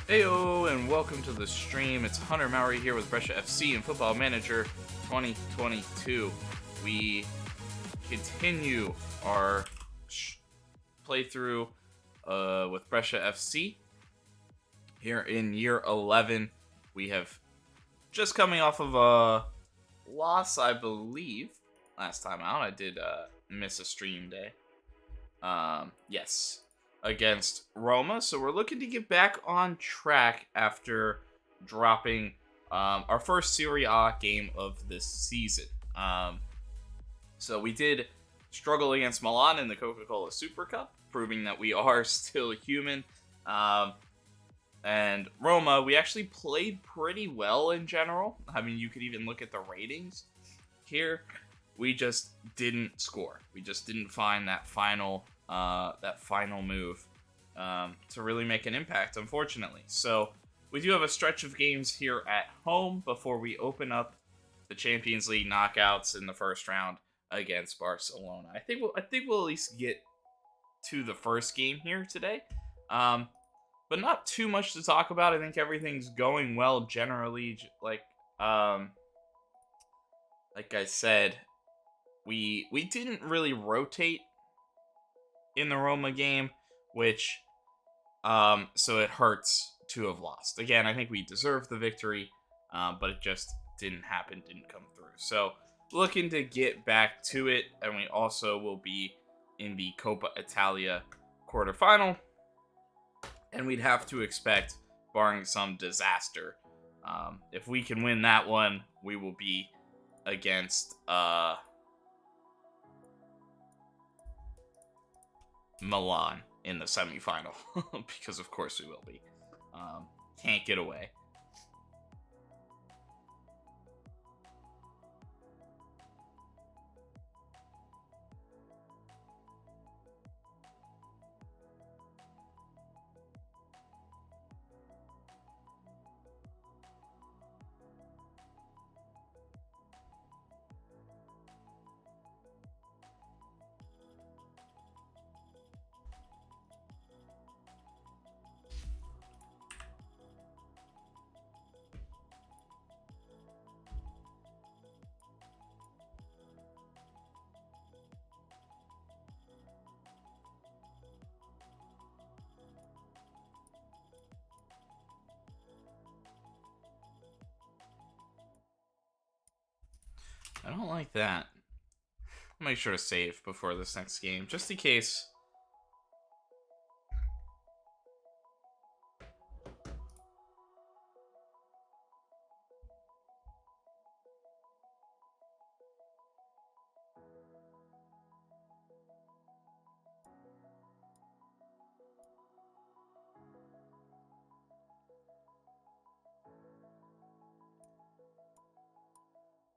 Heyo, and welcome to the stream. It's Hunter Mowry here with Brescia FC and Football Manager 2022. We continue our playthrough with Brescia FC. Here in year 11, we have just coming off of a loss, I believe. Last time out, I did miss a stream day. Yes. Against Roma, so we're looking to get back on track after dropping our first Serie A game of this season. So we did struggle against Milan in the Coca-Cola Super Cup, proving that we are still human. And Roma, we actually played pretty well in general. I mean, you could even look at the ratings here. We just didn't score. We just didn't find that final move to really make an impact, unfortunately. So we do have a stretch of games here at home before we open up the Champions League knockouts in the first round against Barcelona. I think we'll at least get to the first game here today, but not too much to talk about. I think everything's going well generally. Like I said, we didn't really rotate in the Roma game, which so it hurts to have lost. Again, I think we deserved the victory, but it just didn't happen, didn't come through. So looking to get back to it, and we also will be in the Coppa Italia quarterfinal, and we'd have to expect, barring some disaster, if we can win that one, we will be against Milan in the semifinal, because of course we will be. Can't get away. I don't like that. I'll make sure to save before this next game, just in case.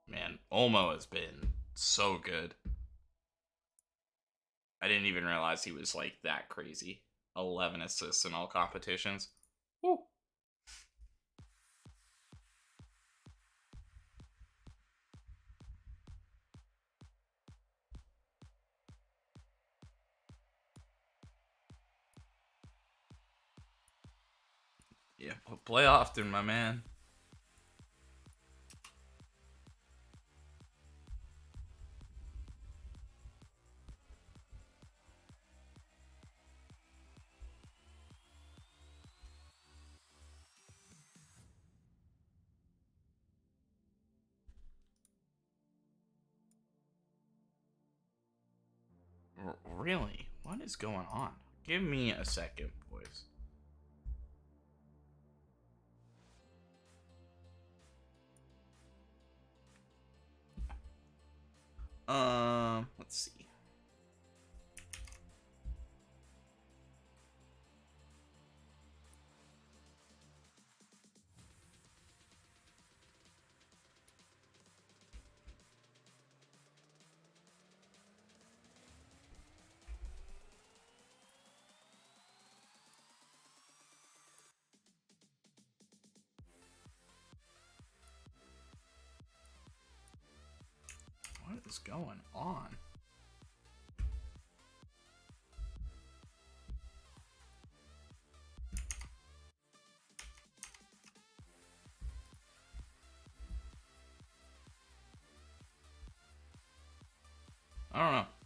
Man, Olmo has been so good. I didn't even realize he was like that crazy. 11 assists in all competitions. Woo. Yeah, play often, my man. Really? What is going on? Give me a second, boys. Let's see. What is going on?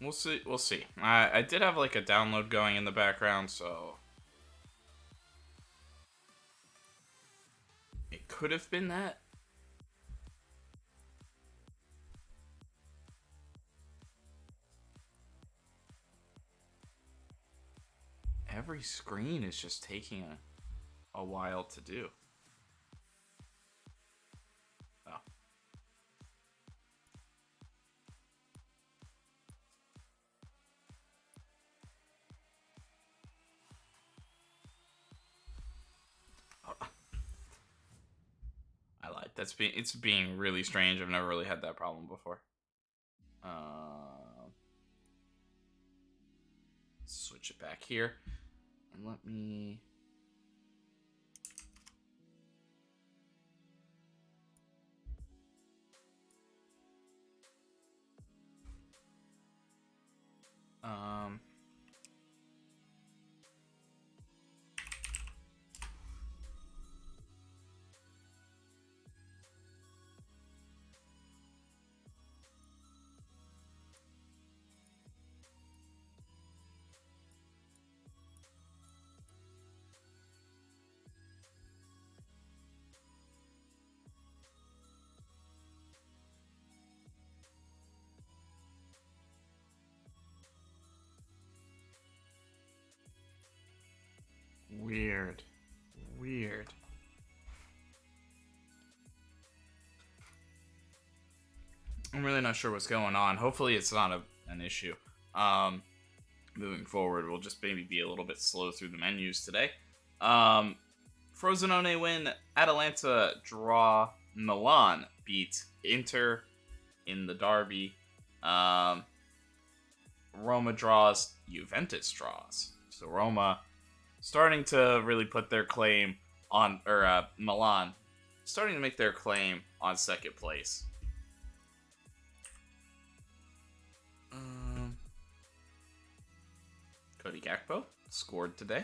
We'll see. We'll see. I did have like a download going in the background, so it could have been that. Every screen is just taking a while to do. Oh. I lied. It's being really strange. I've never really had that problem before. Switch it back here. And let me... Weird. I'm really not sure what's going on. Hopefully it's not an issue. Moving forward, we'll just maybe be a little bit slow through the menus today. Frosinone win, Atalanta draw, Milan beat Inter in the derby. Roma draws, Juventus draws. So Roma starting to really put their claim on, or Milan starting to make their claim on second place. Cody Gakpo scored today.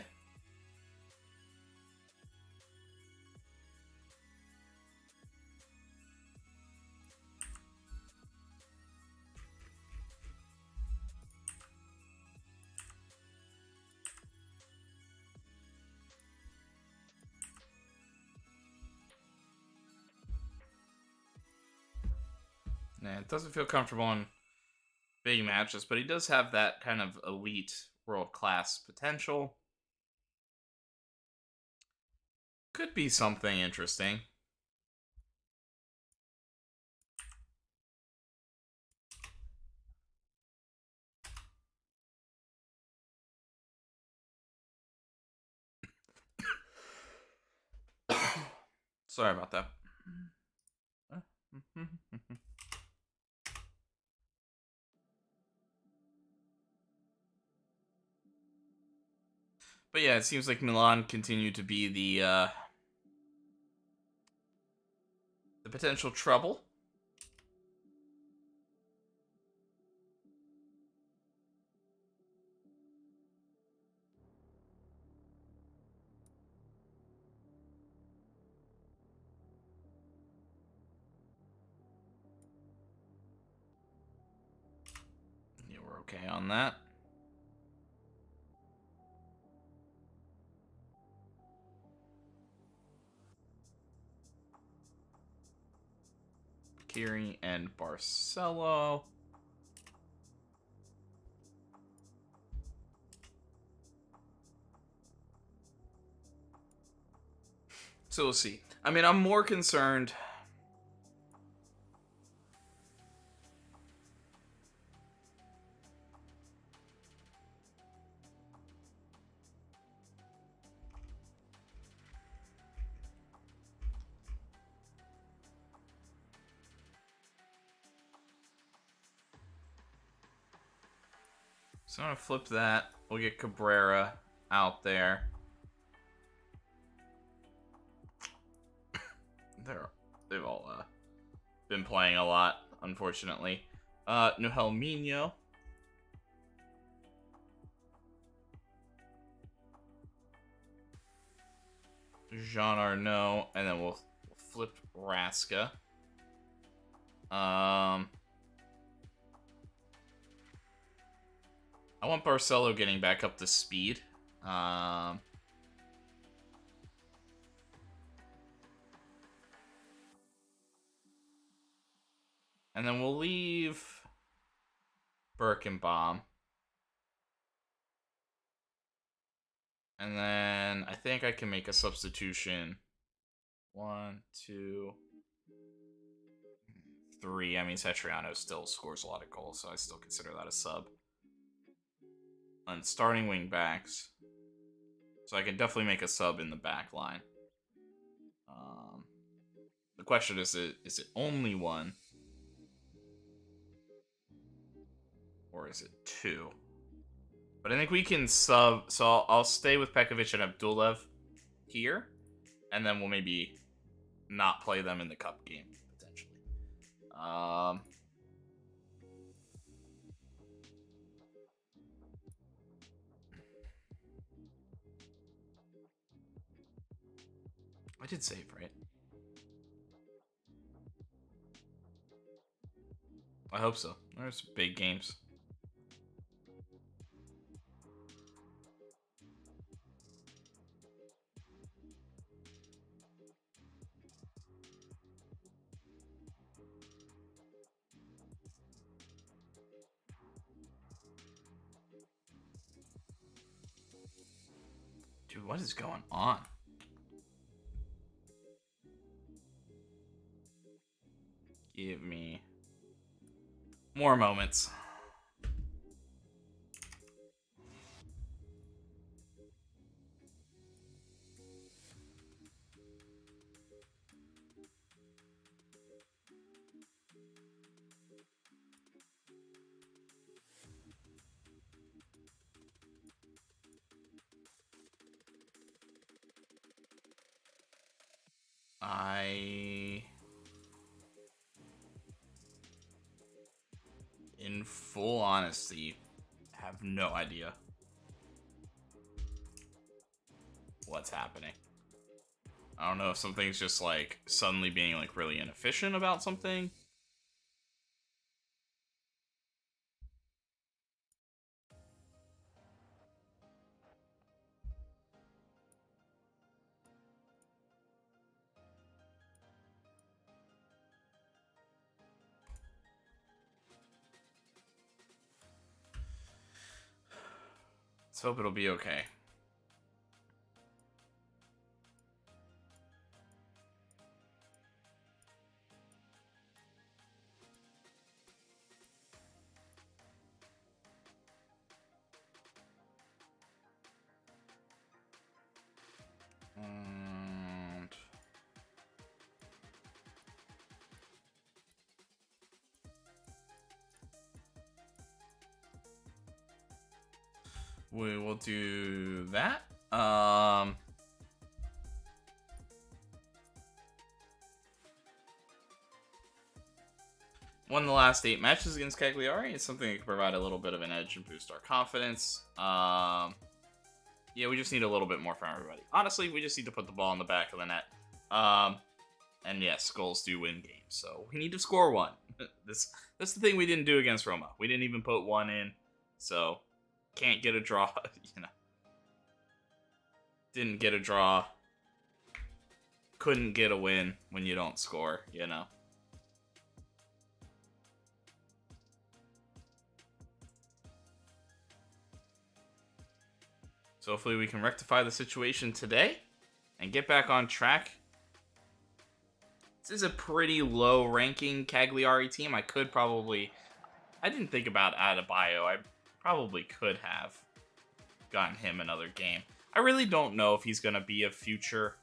And it doesn't feel comfortable in big matches, but he does have that kind of elite world-class potential. Could be something interesting. Sorry about that. But yeah, it seems like Milan continue to be the potential trouble. Yeah, we're okay on that. Kiri and Barcelo. So we'll see. I mean, I'm more concerned. So I'm gonna flip that. We'll get Cabrera out there. They've all been playing a lot, unfortunately. Noel Mino. Jean Arnaud, and then we'll flip Raska. I want Barcelo getting back up to speed. And then we'll leave Birkenbaum. And then I think I can make a substitution. 1, 2, 3. I mean, Satriano still scores a lot of goals, so I still consider that a sub. And starting wing backs. So I can definitely make a sub in the back line. The question is it only 1? Or is it 2? But I think we can sub. So I'll stay with Pekovic and Abdulev here. And then we'll maybe not play them in the cup game, potentially. I did save, right? I hope so. There's big games. Dude, what is going on? Give me more moments. In full honesty, have no idea what's happening. I don't know if something's just like suddenly being like really inefficient about something. Let's hope it'll be okay. And we will do that. Won the last 8 matches against Cagliari. It's something that can provide a little bit of an edge and boost our confidence. Yeah, we just need a little bit more from everybody. Honestly, we just need to put the ball in the back of the net. And yes, goals do win games, so we need to score 1. That's the thing we didn't do against Roma. We didn't even put 1 in, so can't get a draw. Didn't get a draw. Couldn't get a win when you don't score. So hopefully we can rectify the situation today and get back on track. This is a pretty low-ranking Cagliari team. I didn't think about Adebayo. I probably could have gotten him another game. I really don't know if he's going to be a future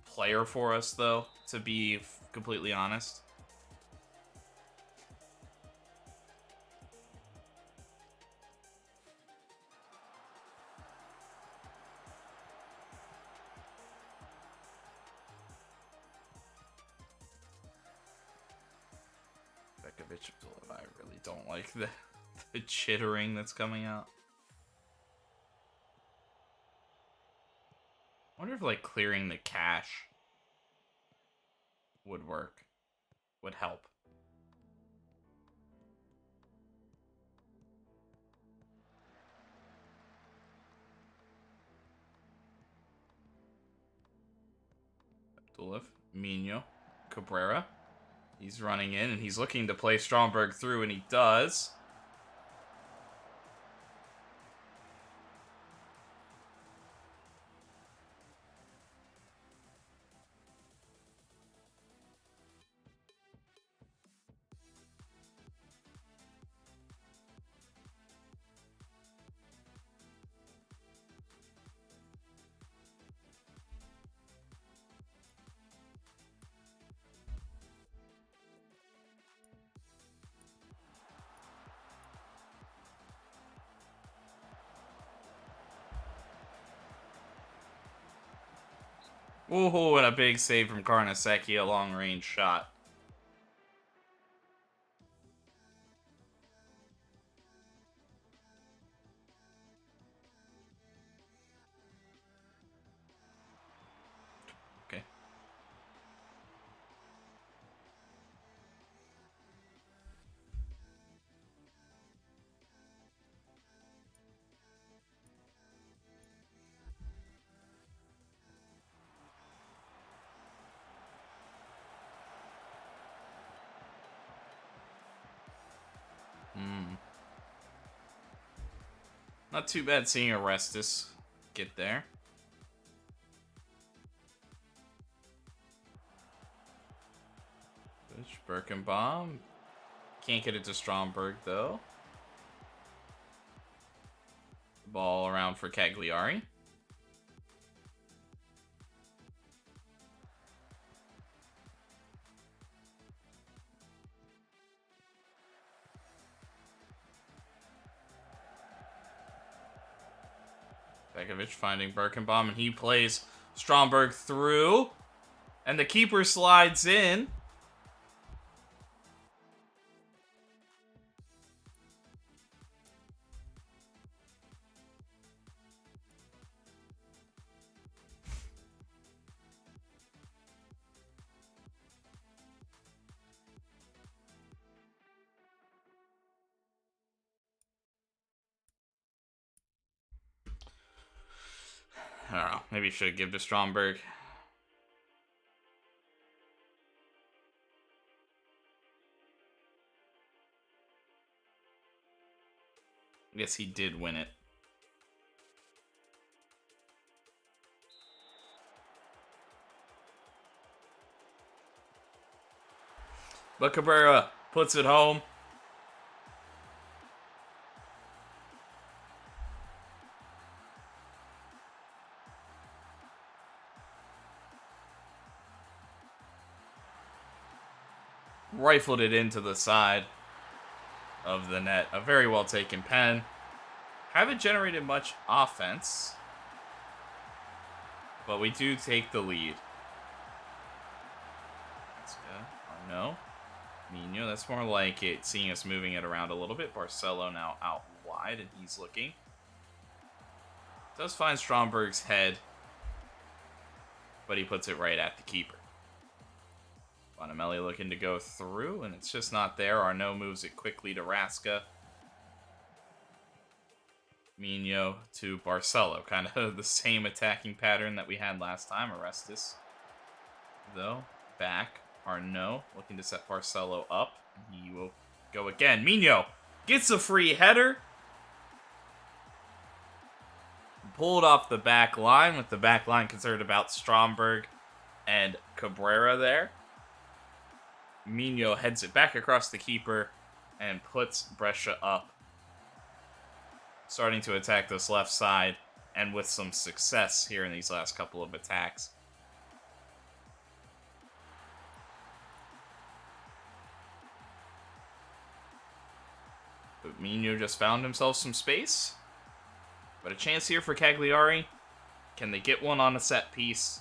player for us, though, to be completely honest. I really don't like the chittering that's coming out. I wonder if like clearing the cache would work, would help. couple of Mino, Cabrera. He's running in, and he's looking to play Stromberg through, and he does. Ooh, and a big save from Karnaseki, a long-range shot. Okay. Not too bad seeing Orestes get there. Birkenbaum. Can't get it to Stromberg, though. Ball around for Cagliari. Begovic finding Birkenbaum, and he plays Stromberg through. And the keeper slides in. I don't know. Maybe should give to Stromberg. I guess he did win it. But Cabrera puts it home. Rifled it into the side of the net. A very well taken pen. Haven't generated much offense, but we do take the lead. That's good. Oh no. Mino, that's more like it, seeing us moving it around a little bit. Barcelo now out wide, and he's looking. Does find Stromberg's head, but he puts it right at the keeper. Bonamelli looking to go through, and it's just not there. Arnaud moves it quickly to Rasca. Mino to Barcelo. Kind of the same attacking pattern that we had last time. Orestes, though, back. Arnaud looking to set Barcelo up. He will go again. Mino gets a free header. Pulled off the back line, with the back line concerned about Stromberg and Cabrera there. Mino heads it back across the keeper and puts Brescia up. Starting to attack this left side, and with some success here in these last couple of attacks. But Mino just found himself some space. But a chance here for Cagliari. Can they get one on a set piece?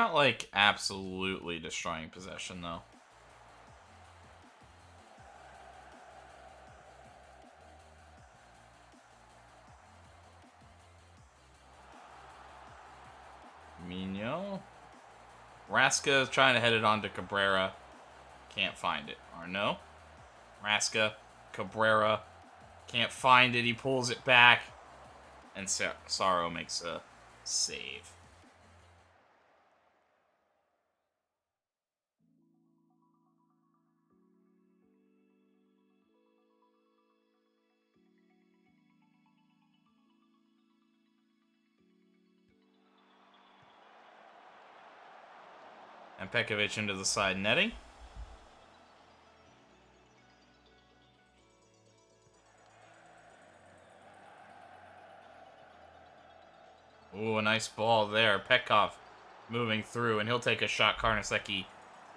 not, like, absolutely destroying possession, though. Mino. Raska is trying to head it on to Cabrera. Can't find it. Arnaud. Raska. Cabrera. Can't find it. He pulls it back. And Saro makes a save. And Pekovic into the side netting. Ooh, a nice ball there. Petkov moving through, and he'll take a shot. Karnaseki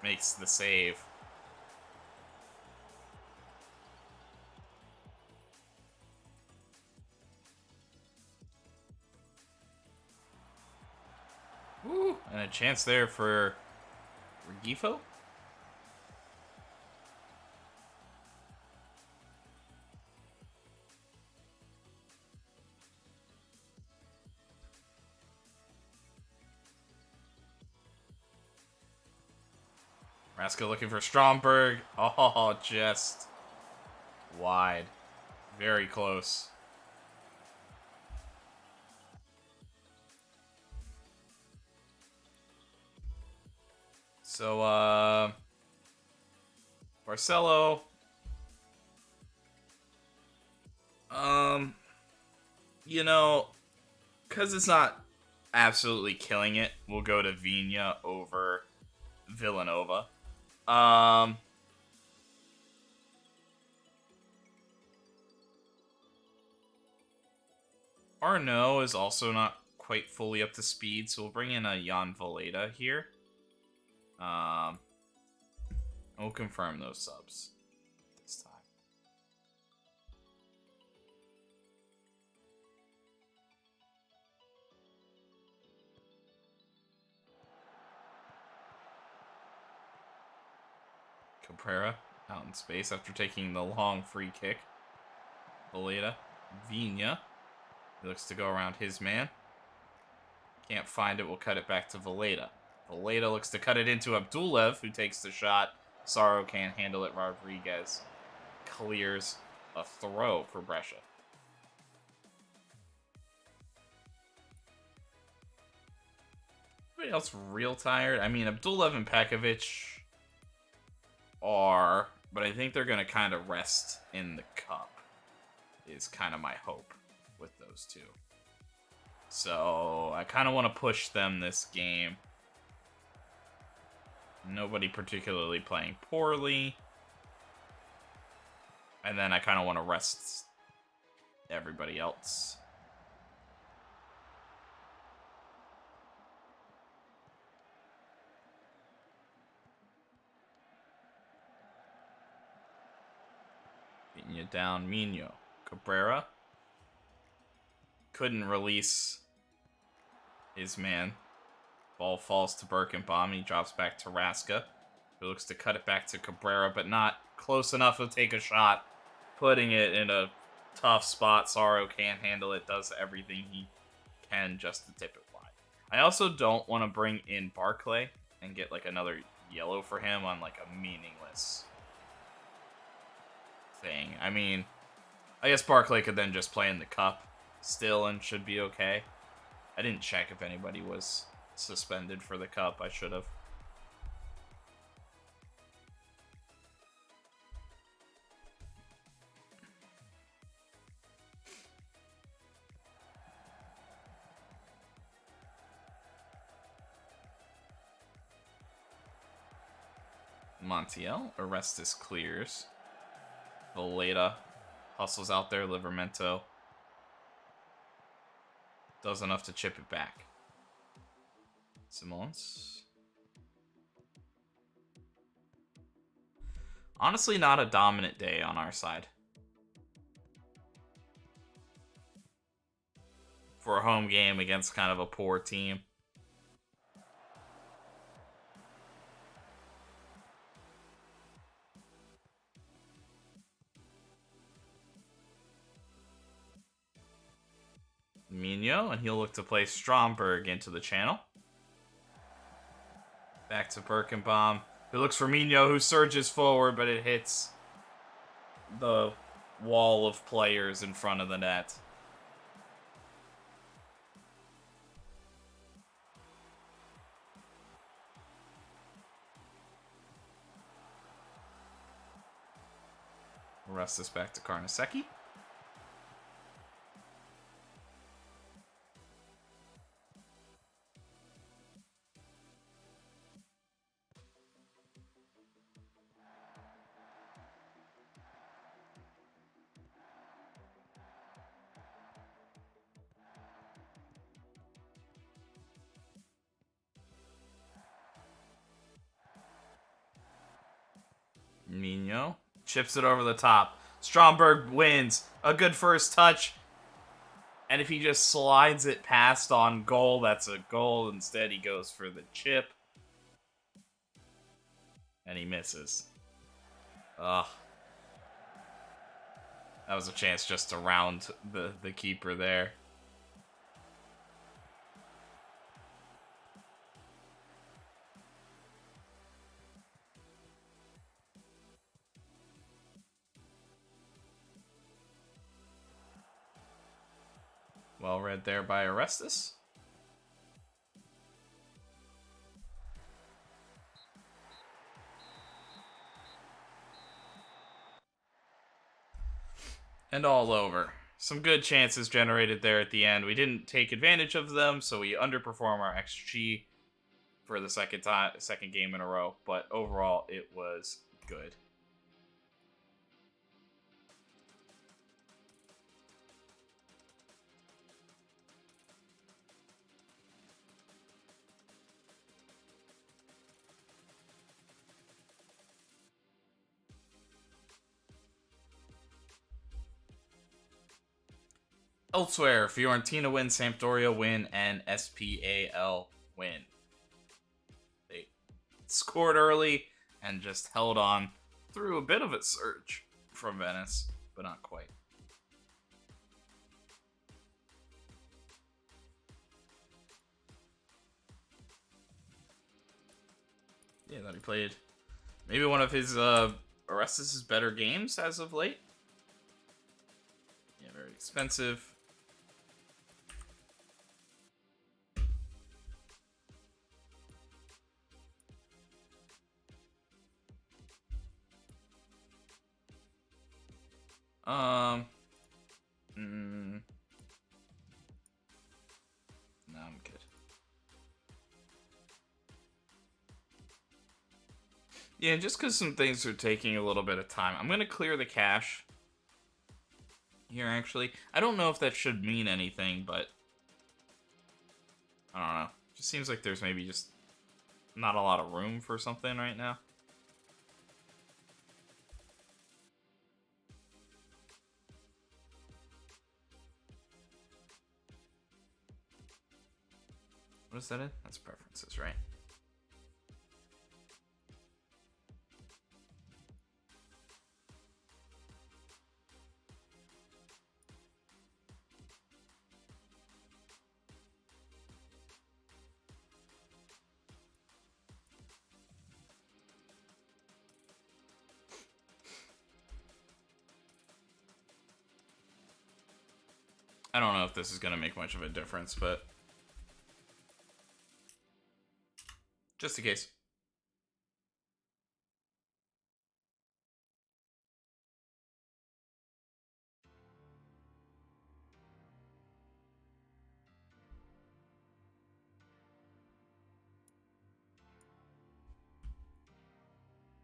makes the save. Ooh, and a chance there for Regifo. Raska looking for Stromberg. Oh, just wide. Very close. So, Barcelo. You know, because it's not absolutely killing it, we'll go to Viña over Villanova. Arnaud is also not quite fully up to speed, so we'll bring in a Jan Valeda here. We'll confirm those subs this time. Cabrera out in space after taking the long free kick. Valeda. Viña. He looks to go around his man. Can't find it. We'll cut it back to Valeda. Valeda looks to cut it into Abdulev, who takes the shot. Saro can't handle it. Rodriguez clears a throw for Brescia. Anybody else real tired? I mean, Abdulev and Pekovic are, but I think they're going to kind of rest in the cup, is kind of my hope with those two. So I kind of want to push them this game. Nobody particularly playing poorly. And then I kind of want to rest everybody else. Viña down, Mino. Cabrera. Couldn't release his man. Ball falls to Birkenbaum. He drops back to Raska, who looks to cut it back to Cabrera, but not close enough to take a shot. Putting it in a tough spot. Saro can't handle it. Does everything he can just to tip it wide. I also don't want to bring in Barclay and get like another yellow for him on like a meaningless thing. I mean, I guess Barclay could then just play in the cup still and should be okay. I didn't check if anybody was suspended for the cup. I should have. Montiel. Orestes clears. Valeda hustles out there. Livramento does enough to chip it back. Simons. Honestly, not a dominant day on our side. For a home game against kind of a poor team. Mino, and he'll look to play Stromberg into the channel. Back to Birkenbaum, who looks for Mino, who surges forward, but it hits the wall of players in front of the net. Rest this back to Carnesecchi. Mino chips it over the top. Stromberg wins. A good first touch. And if he just slides it past on goal, that's a goal. Instead, he goes for the chip. And he misses. Ugh. That was a chance just to round the keeper there. Well read there by Orestes. And all over. Some good chances generated there at the end. We didn't take advantage of them, so we underperform our XG for the second game in a row. But overall, it was good. Elsewhere, Fiorentina win, Sampdoria win, and SPAL win. They scored early and just held on through a bit of a surge from Venice, but not quite. Yeah, that he played maybe one of his Orestes' better games as of late. Yeah, very expensive. No, I'm good. Yeah, just because some things are taking a little bit of time. I'm going to clear the cache here, actually. I don't know if that should mean anything, but I don't know. It just seems like there's maybe just not a lot of room for something right now. What is that in? That's preferences, right? I don't know if this is going to make much of a difference, but just in case.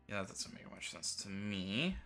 Yeah, that doesn't make much sense to me.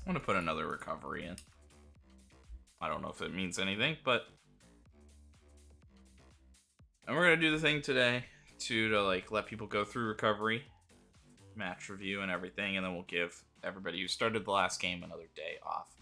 I'm going to put another recovery in. I don't know if it means anything, but... And we're going to do the thing today to like let people go through recovery, match review, and everything, and then we'll give everybody who started the last game another day off.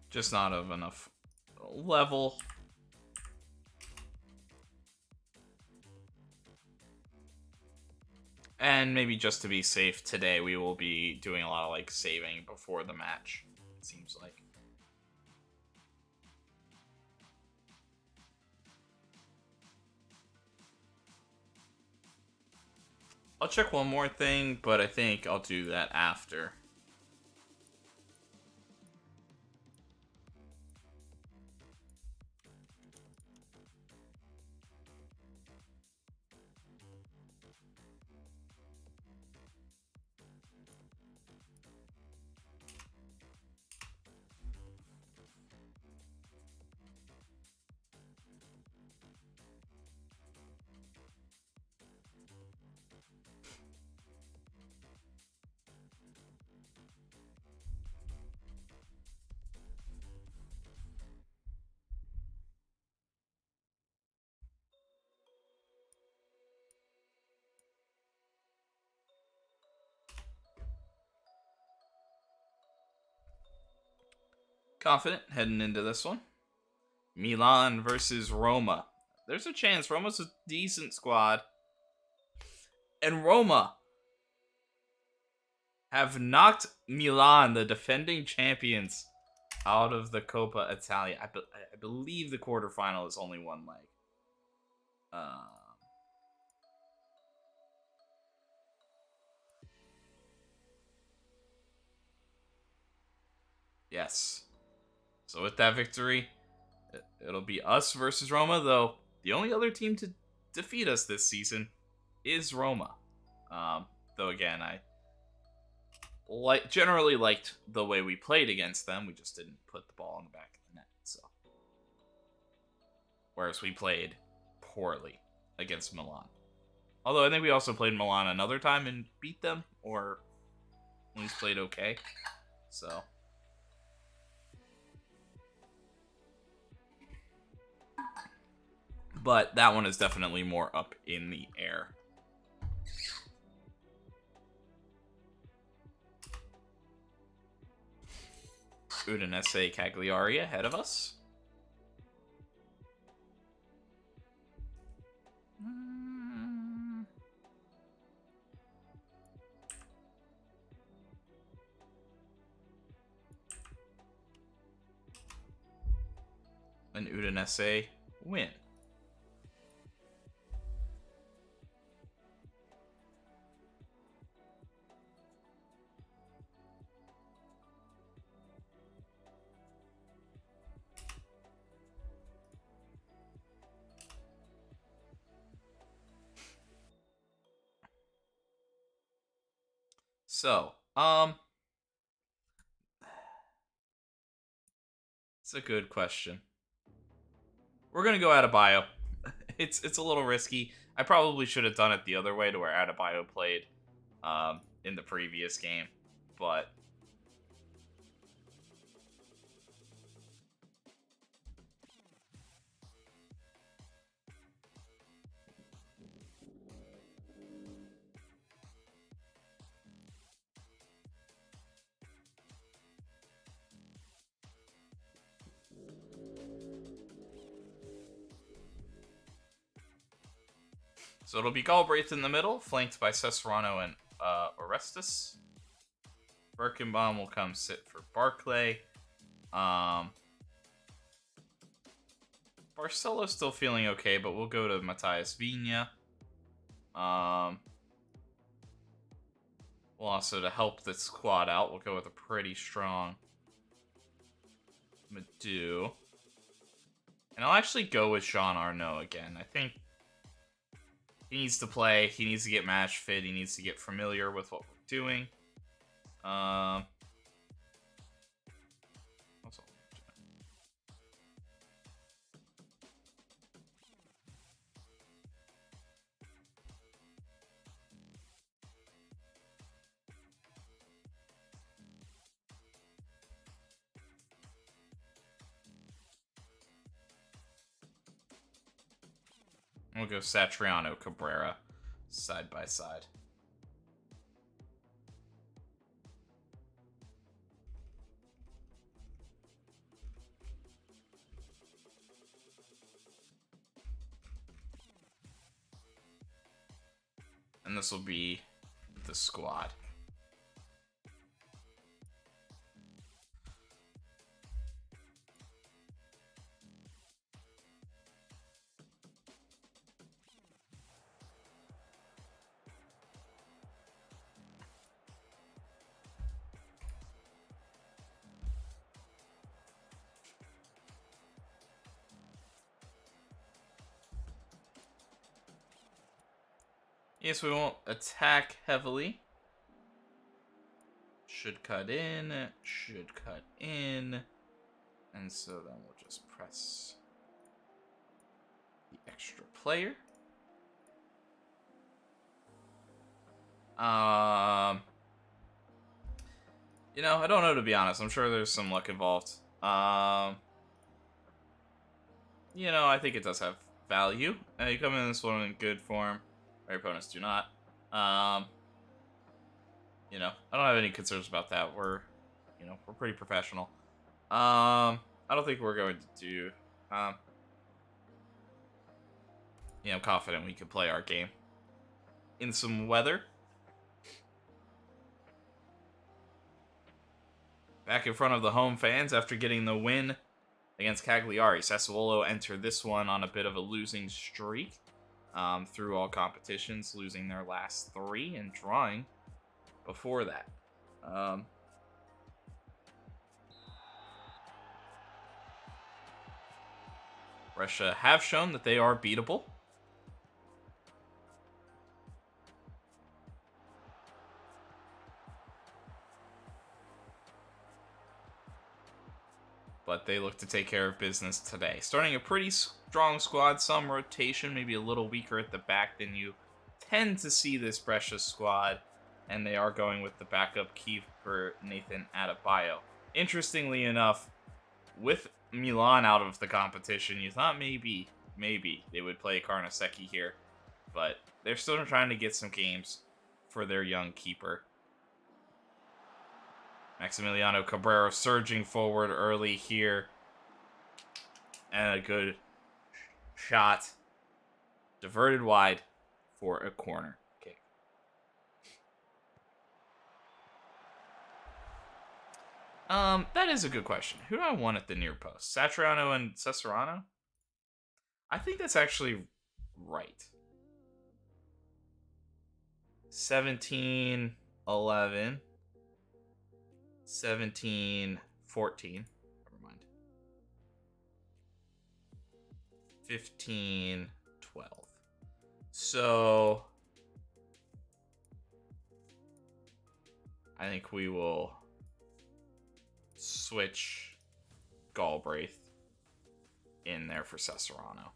Just not of enough level. And maybe just to be safe today, we will be doing a lot of like saving before the match, it seems like. I'll check one more thing, but I think I'll do that after. Confident heading into this one. Milan versus Roma. There's a chance. Roma's a decent squad. And Roma have knocked Milan, the defending champions, out of the Coppa Italia. I believe the quarterfinal is only one leg. Yes. So with that victory, it'll be us versus Roma, though the only other team to defeat us this season is Roma. Though again, I generally liked the way we played against them. We just didn't put the ball in the back of the net. So, whereas we played poorly against Milan. Although I think we also played Milan another time and beat them, or at least played okay. So. But that one is definitely more up in the air. Udinese Cagliari ahead of us. An Udinese win. So, it's a good question. We're gonna go Adebayo. It's a little risky. I probably should have done it the other way, to where Adebayo played in the previous game, but so it'll be Galbraith in the middle, flanked by Cesarano and Orestes. Birkenbaum will come sit for Barclay. Barcelo's still feeling okay, but we'll go to Matthias Vigna. We'll also, to help the squad out, we'll go with a pretty strong Madu. And I'll actually go with Jean Arnaud again. I think he needs to play. He needs to get match fit. He needs to get familiar with what we're doing. We'll go Satriano, Cabrera, side by side. And this will be the squad. Yes, we won't attack heavily. Should cut in, should cut in. And so then we'll just press the extra player. You know, I don't know, to be honest. I'm sure there's some luck involved. You know, I think it does have value. You come in this one in good form. Our opponents do not. You know, I don't have any concerns about that. We're pretty professional. I don't think we're going to do. I'm confident we can play our game in some weather. Back in front of the home fans after getting the win against Cagliari. Sassuolo entered this one on a bit of a losing streak through all competitions, losing their last 3 and drawing before that. Brescia have shown that they are beatable. But they look to take care of business today. Starting a pretty strong squad, some rotation, maybe a little weaker at the back than you tend to see this Brescia squad. And they are going with the backup keeper, Nathan Adebayo. Interestingly enough, with Milan out of the competition, you thought maybe they would play Carnesecchi here. But they're still trying to get some games for their young keeper. Maximiliano Cabrera surging forward early here. And a good shot. Diverted wide for a corner kick. That is a good question. Who do I want at the near post? Satriano and Cesarano? I think that's actually right. 17, 11... 17, 14. Never mind. 15, 12. So I think we will switch Galbraith in there for Cesarano.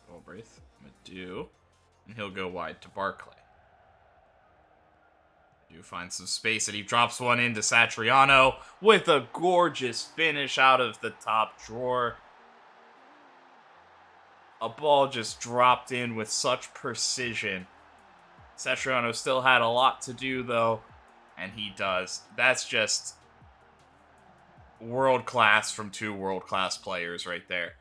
Galbraith, Madu, and he'll go wide to Barclay. Madu finds some space and he drops one into Satriano with a gorgeous finish out of the top drawer. A ball just dropped in with such precision. Satriano still had a lot to do though, and he does. That's just world class from two world class players right there.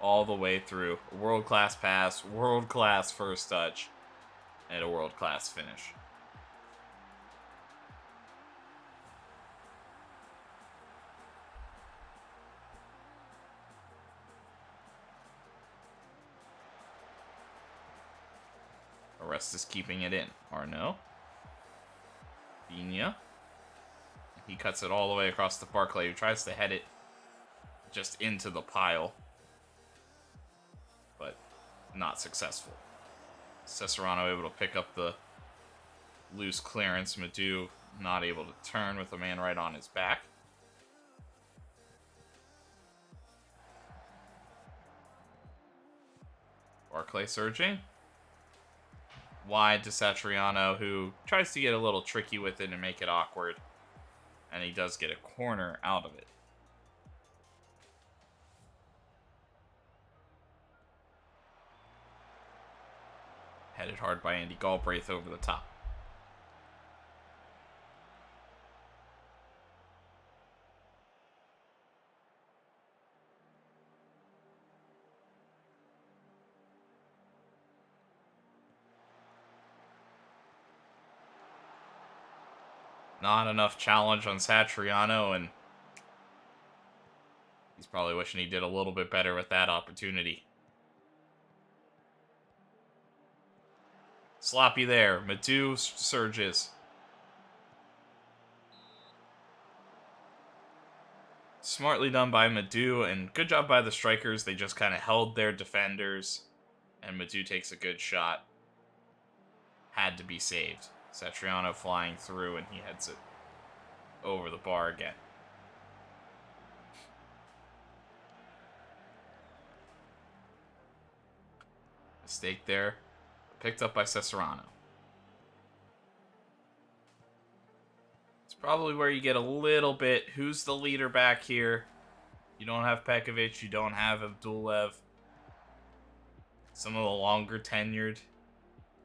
All the way through. A world class pass, world class first touch, and a world class finish. Orestes keeping it in. Arnaud. Vigna. He cuts it all the way across the Barclay, who tries to head it just into the pile. But not successful. Cesarano able to pick up the loose clearance. Madu not able to turn with a man right on his back. Barclay surging. Wide to Satriano, who tries to get a little tricky with it and make it awkward. And he does get a corner out of it. Headed hard by Andy Galbraith over the top. Not enough challenge on Satriano, and he's probably wishing he did a little bit better with that opportunity. Sloppy there. Madu surges. Smartly done by Madu, and good job by the strikers. They just kind of held their defenders, and Madu takes a good shot. Had to be saved. Satriano flying through, and he heads it over the bar again. Mistake there. Picked up by Cesarano. It's probably where you get a little bit. Who's the leader back here? You don't have Pekovic. You don't have Abdulev. Some of the longer tenured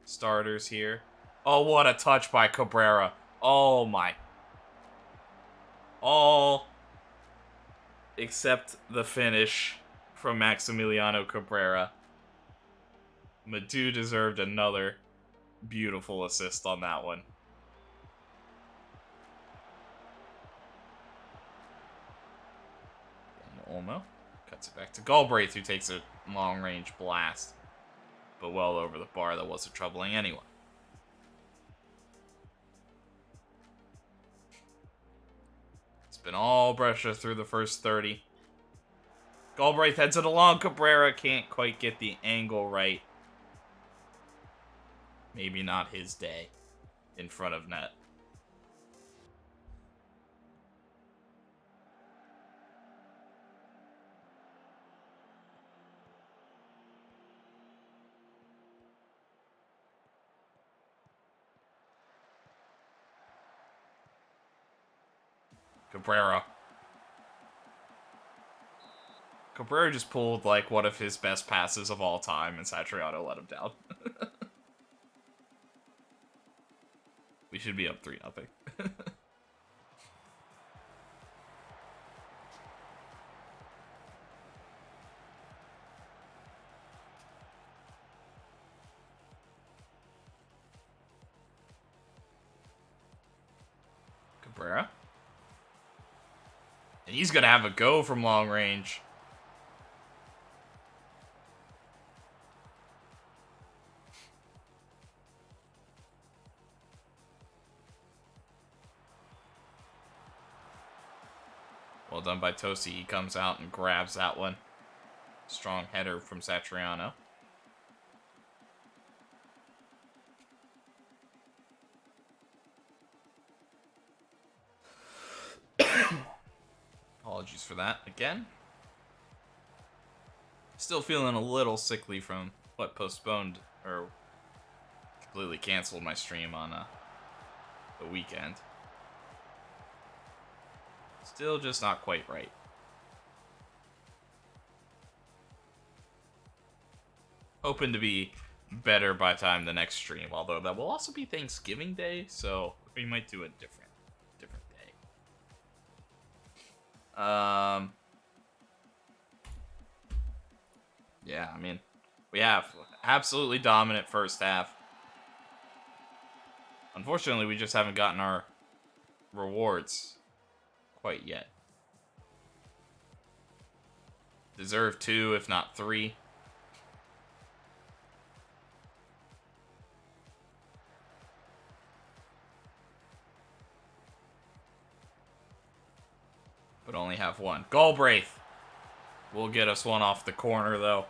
starters here. Oh, what a touch by Cabrera. Oh, my. All except the finish from Maximiliano Cabrera. Madu deserved another beautiful assist on that one. And Olmo cuts it back to Galbraith, who takes a long-range blast. But well over the bar, that wasn't troubling anyone. It's been all Brescia through the first 30. Galbraith heads it along. Cabrera can't quite get the angle right. Maybe not his day in front of net. Cabrera. Cabrera just pulled like one of his best passes of all time, and Satriano let him down. We should be up 3-0. Cabrera. And he's going to have a go from long range. Well done by Tosi. He comes out and grabs that one. Strong header from Satriano. Apologies for that again. Still feeling a little sickly from what postponed or completely canceled my stream on the weekend. Still just not quite right. Hoping to be better by the time the next stream, although that will also be Thanksgiving Day, so we might do a different Yeah, I mean, we have absolutely dominant first half. Unfortunately, we just haven't gotten our rewards quite yet. Deserve 2, if not 3. But only have 1. Galbraith will get us 1 off the corner, though.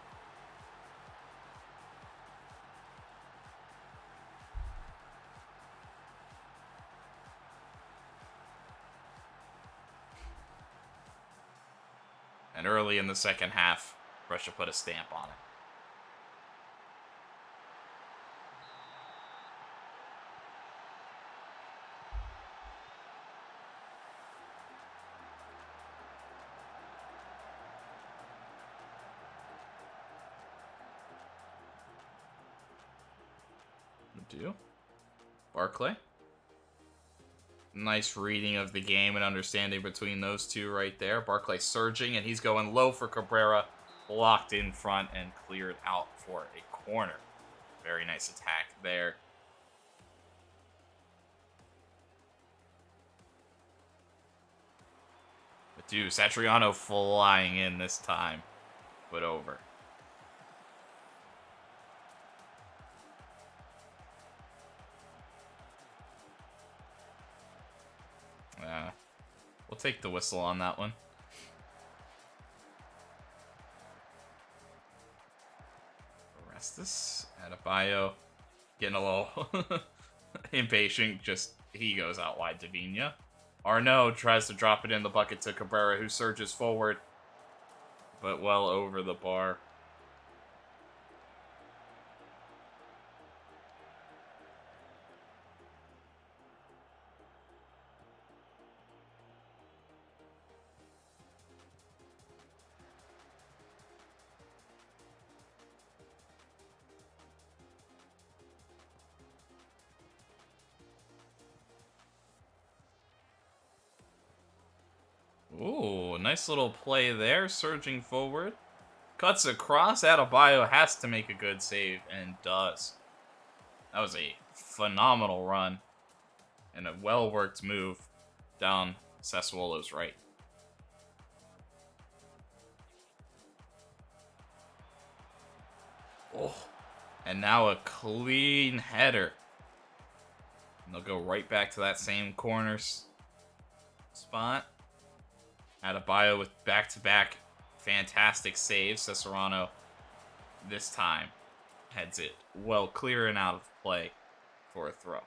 And early in the second half, Brescia put a stamp on it. Do Barclay. Nice reading of the game and understanding between those two right there. Barclay surging, and he's going low for Cabrera. Blocked in front and cleared out for a corner. Very nice attack there. But dude, Satriano flying in this time. Put over. We'll take the whistle on that one. Orestes, Adebayo, getting a little impatient. Just, he goes out wide to Vigna. Arnaud tries to drop it in the bucket to Cabrera, who surges forward, but well over the bar. Ooh, nice little play there, surging forward. Cuts across, Adebayo has to make a good save, and does. That was a phenomenal run, and a well-worked move down Sassuolo's right. Oh, and now a clean header. And they'll go right back to that same corner spot. Adebayo with back-to-back fantastic saves. Cesarano this time heads it well clear and out of play for a throw.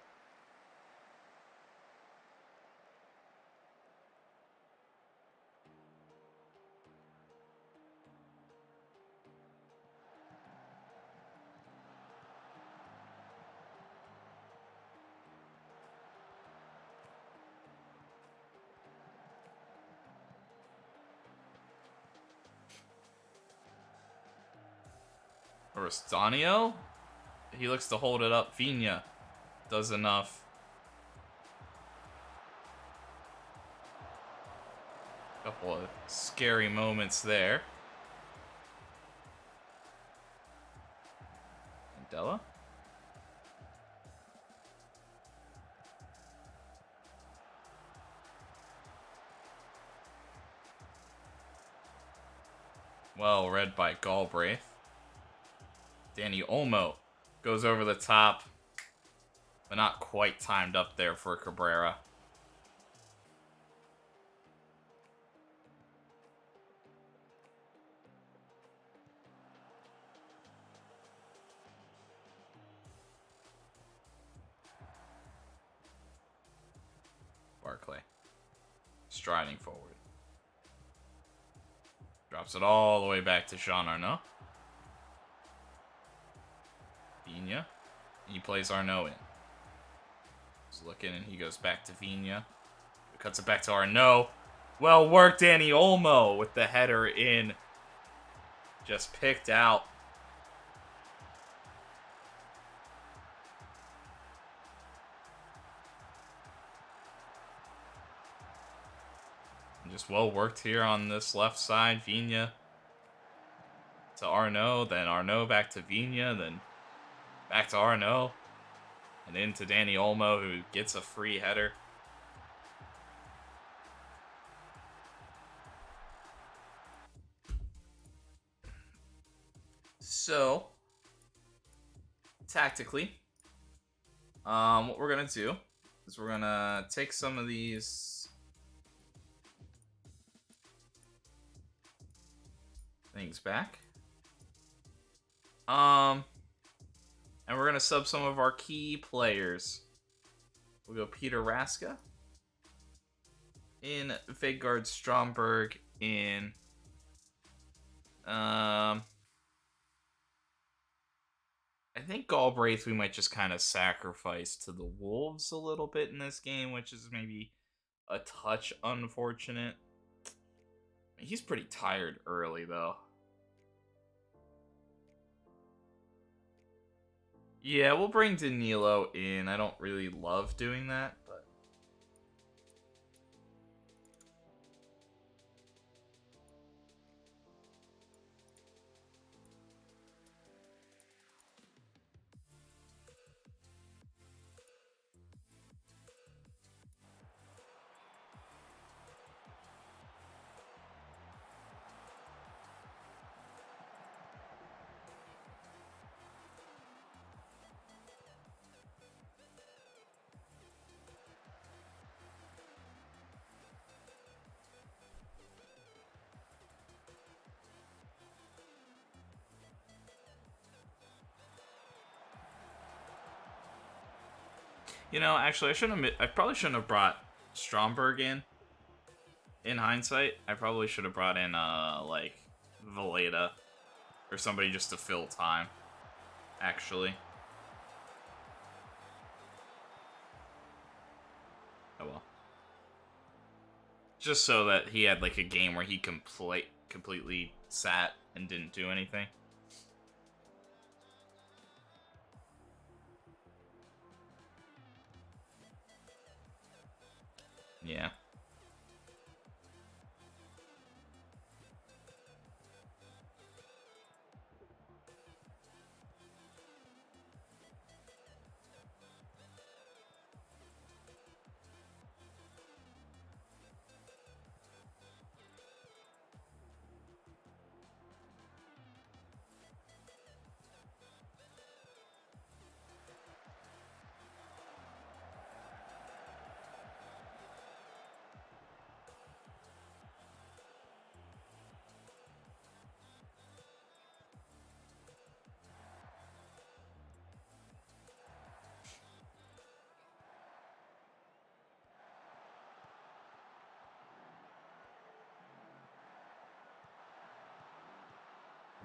Oristanio, he looks to hold it up. Vigna does enough. Couple of scary moments there. Della. Well read by Galbraith. Danny Olmo goes over the top, but not quite timed up there for Cabrera. Barclay striding forward. Drops it all the way back to Jean Arnaud. Vigna. He plays Arnaud in. He's looking and he goes back to Vigna. Cuts it back to Arnaud. Well worked, Danny Olmo with the header in. Just picked out. Just well worked here on this left side. Vigna to Arnaud, then Arnaud back to Vigna, then back to Arnaud, and into Danny Olmo, who gets a free header. So, tactically, what we're gonna do is we're gonna take some of these things back. And we're gonna sub some of our key players. We'll go Peter Raska in, Vegard Stromberg in, I think Galbraith we might just kind of sacrifice to the Wolves a little bit in this game, which is maybe a touch unfortunate. He's pretty tired early, though. Yeah, we'll bring Danilo in. I don't really love doing that, but... You know, actually, I probably shouldn't have brought Stromberg in. In hindsight, I probably should have brought in, like, Valeda or somebody just to fill time. Actually. Oh well. Just so that he had, like, a game where he completely sat and didn't do anything. Yeah.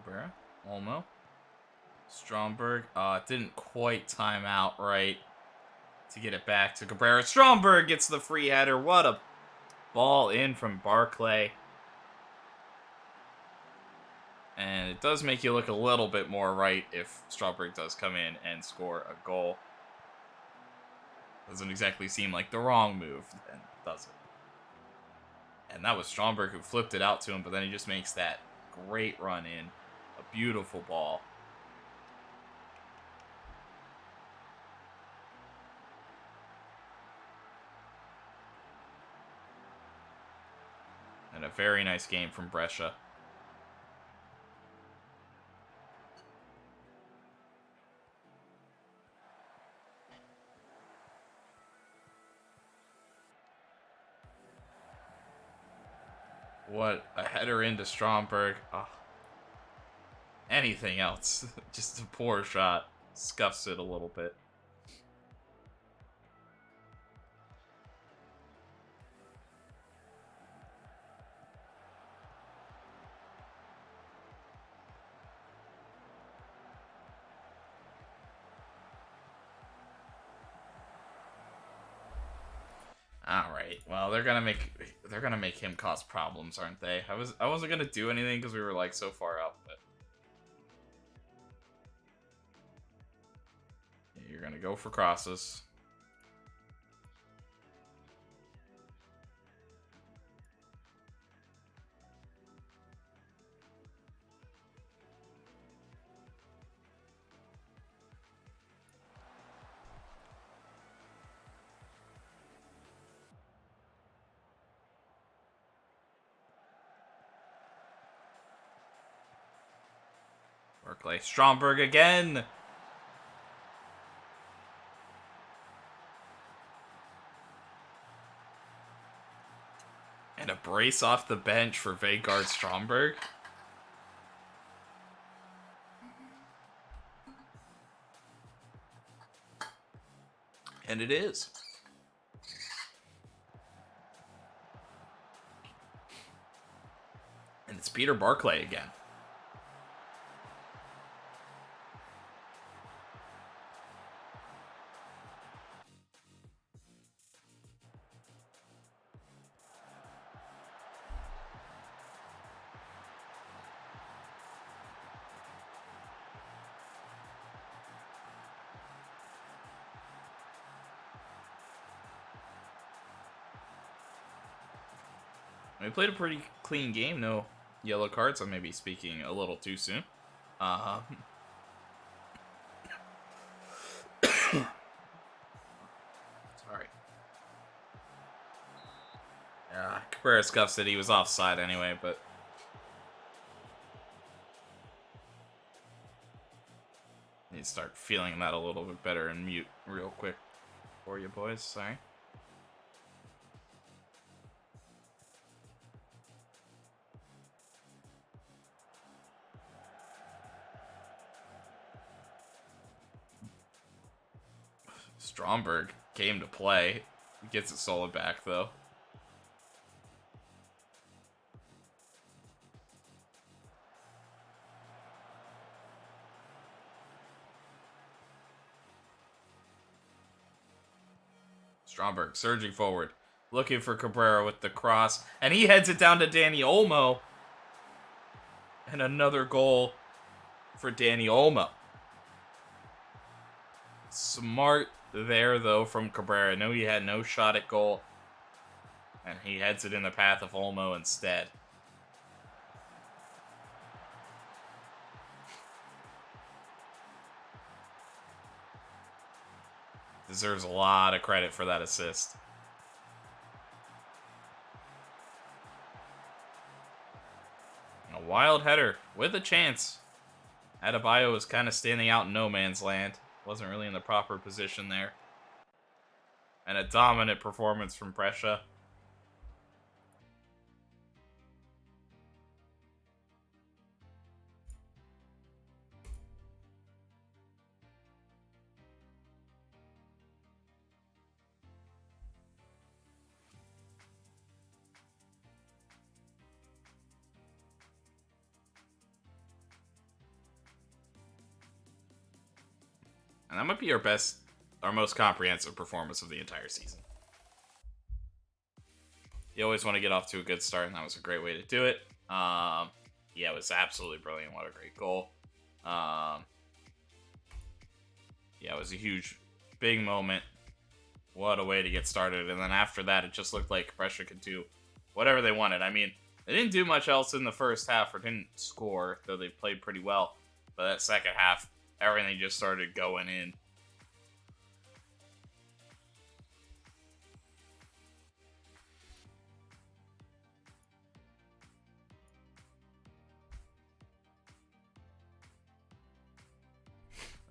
Cabrera, Olmo, Stromberg. It didn't quite time out right to get it back to Cabrera. Stromberg gets the free header. What a ball in from Barclay. And it does make you look a little bit more right if Stromberg does come in and score a goal. Doesn't exactly seem like the wrong move, then, does it? And that was Stromberg who flipped it out to him, but then he just makes that great run in. A beautiful ball. And a very nice game from Brescia. What a header into Stromberg. Oh. Anything else. Just a poor shot. Scuffs it a little bit. All right. Well, they're gonna make him cause problems, aren't they? I wasn't gonna do anything because we were like so far up, but yeah, you're gonna go for crosses. Barclay. Stromberg again. And a brace off the bench for Vegard Stromberg. And it is. And it's Peter Barclay again. We played a pretty clean game, no yellow cards. I may be speaking a little too soon. Sorry. Cabrera scuffs it. He was offside anyway, but need to start feeling that a little bit better and mute real quick for you boys. Sorry. Stromberg came to play. He gets it solid back, though. Stromberg surging forward. Looking for Cabrera with the cross. And he heads it down to Danny Olmo. And another goal for Danny Olmo. Smart there, though, from Cabrera. I know he had no shot at goal. And he heads it in the path of Olmo instead. Deserves a lot of credit for that assist. And a wild header with a chance. Adebayo was kind of standing out in no man's land. Wasn't really in the proper position there. And a dominant performance from Brescia. And that might be our most comprehensive performance of the entire season. You always want to get off to a good start, and that was a great way to do it. Yeah, it was absolutely brilliant. What a great goal. Yeah, it was a huge, big moment. What a way to get started. And then after that, it just looked like Brescia could do whatever they wanted. I mean, they didn't do much else in the first half or didn't score, though they played pretty well. But that second half, everything just started going in.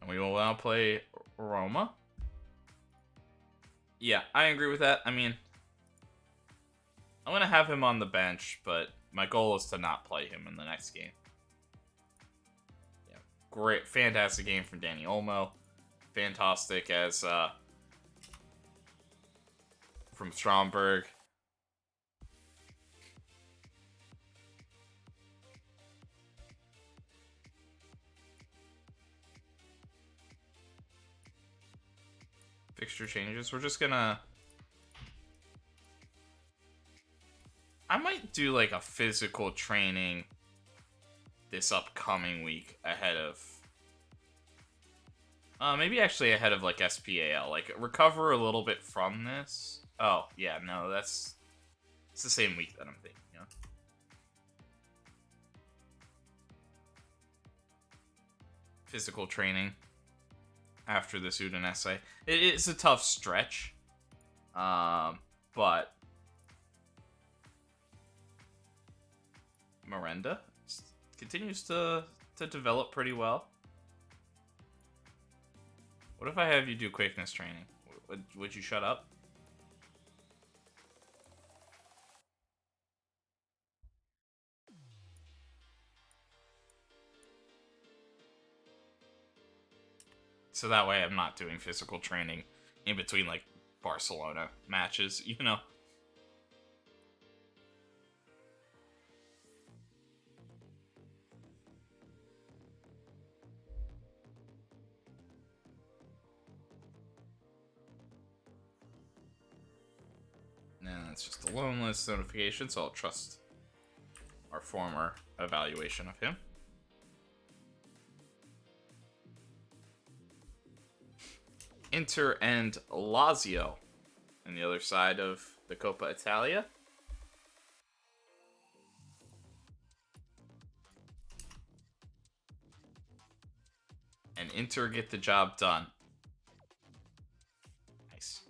And we will now play Roma. Yeah, I agree with that. I mean, I'm going to have him on the bench, but my goal is to not play him in the next game. Great, fantastic game from Danny Olmo. Fantastic as from Stromberg. Fixture changes. We're just gonna... I might do like a physical training this upcoming week ahead of maybe actually ahead of like SPAL, like recover a little bit from this. Oh yeah, no, it's the same week that I'm thinking, you know? Physical training after this Udinese. It is a tough stretch, but Miranda continues to to develop pretty well. What if I have you do quickness training? Would you shut up? So that way I'm not doing physical training in between, like, Barcelona matches, you know? And it's just a loan list notification, so I'll trust our former evaluation of him. Inter and Lazio on the other side of the Coppa Italia. And Inter get the job done. Nice.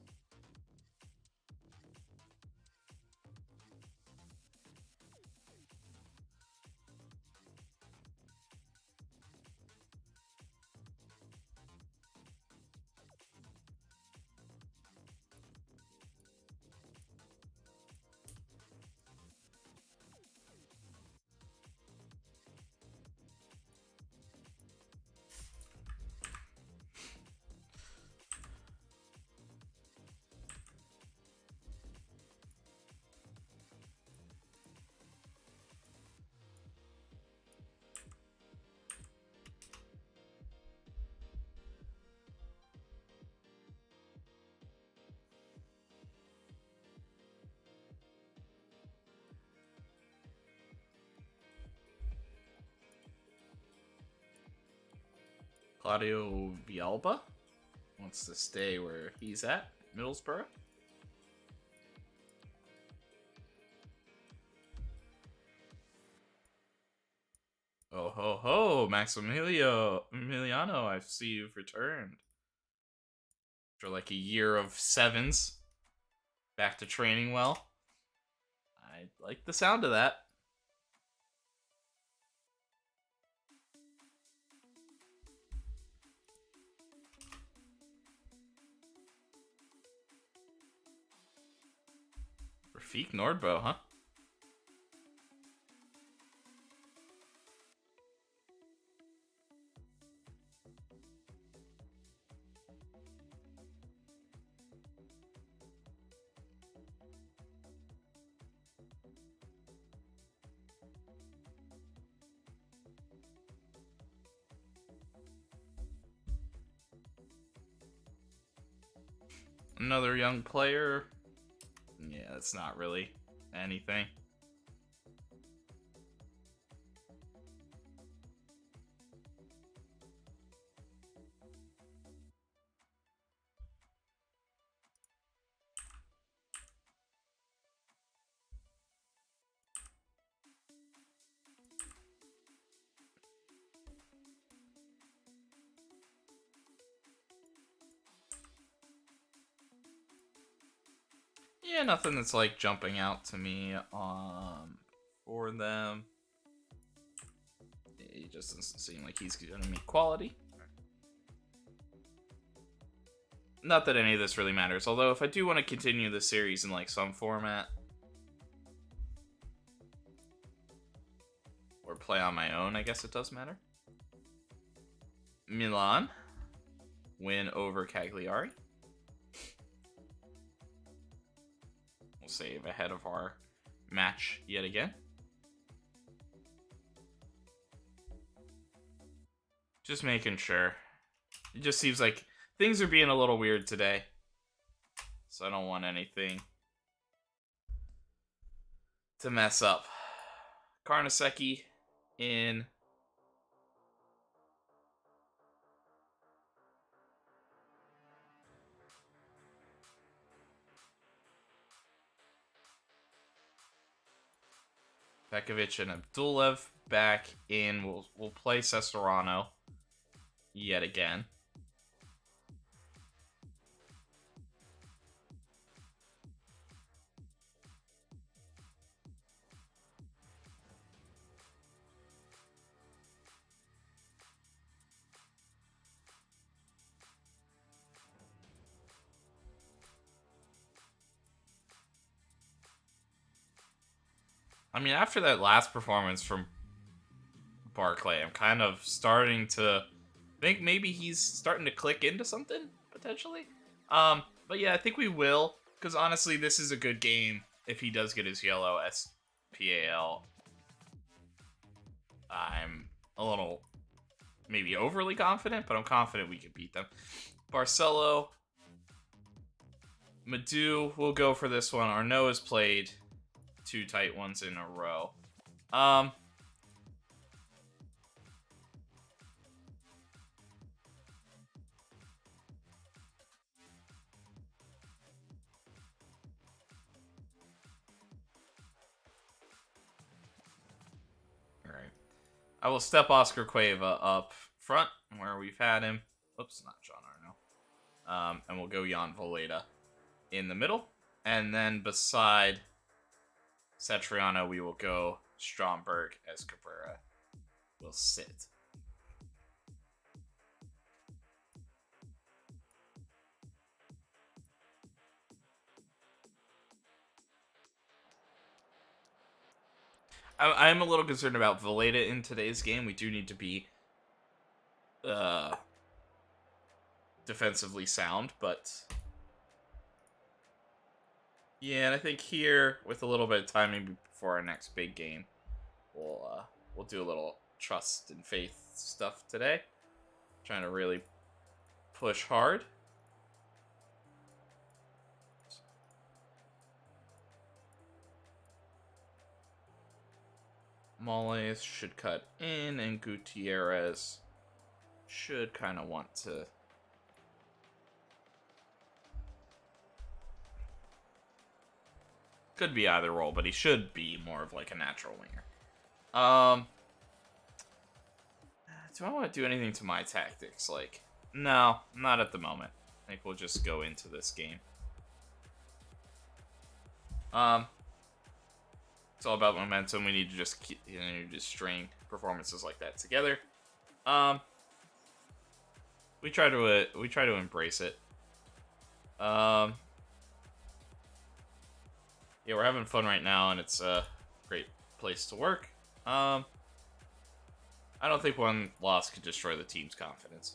Claudio Villalba wants to stay where he's at, Middlesbrough. Oh ho ho, Emiliano, I see you've returned. After like a year of sevens. Back to training well. I like the sound of that. Rafik Nordbo, huh? Another young player. Yeah, that's not really anything. Yeah, nothing that's like jumping out to me for them. He just doesn't seem like he's going to meet quality. Not that any of this really matters, although if I do want to continue the series in like some format or play on my own, I guess it does matter. Milan win over Cagliari. We'll save ahead of our match yet again. Just making sure. It just seems like things are being a little weird today. So I don't want anything to mess up. Carnesecchi in. Pekovic and Abdulev back in. We'll play Cesarano yet again. I mean, after that last performance from Barclay, I'm kind of starting to think maybe he's starting to click into something, potentially. But yeah, I think we will, because honestly, this is a good game. If he does get his yellow SPAL, I'm a little maybe overly confident, but I'm confident we can beat them. Barcelo, Madu will go for this one. Arnaud has played 2 tight ones in a row. Alright. I will step Oscar Cueva up front, where we've had him. Oops, not John Arnaud. And we'll go Jan Voleda in the middle. And then beside Satriano, we will go Stromberg as Cabrera will sit. I'm a little concerned about Voleda in today's game. We do need to be defensively sound, but yeah, and I think here with a little bit of timing before our next big game, we'll do a little trust and faith stuff today. Trying to really push hard. Moles should cut in, and Gutierrez should kind of want to. Could be either role, but he should be more of like a natural winger. Do I want to do anything to my tactics? Like, no, not at the moment. I think we'll just go into this game. It's all about momentum. We need to just keep, just string performances like that together. We try to embrace it. Yeah, we're having fun right now, and it's a great place to work. I don't think one loss could destroy the team's confidence.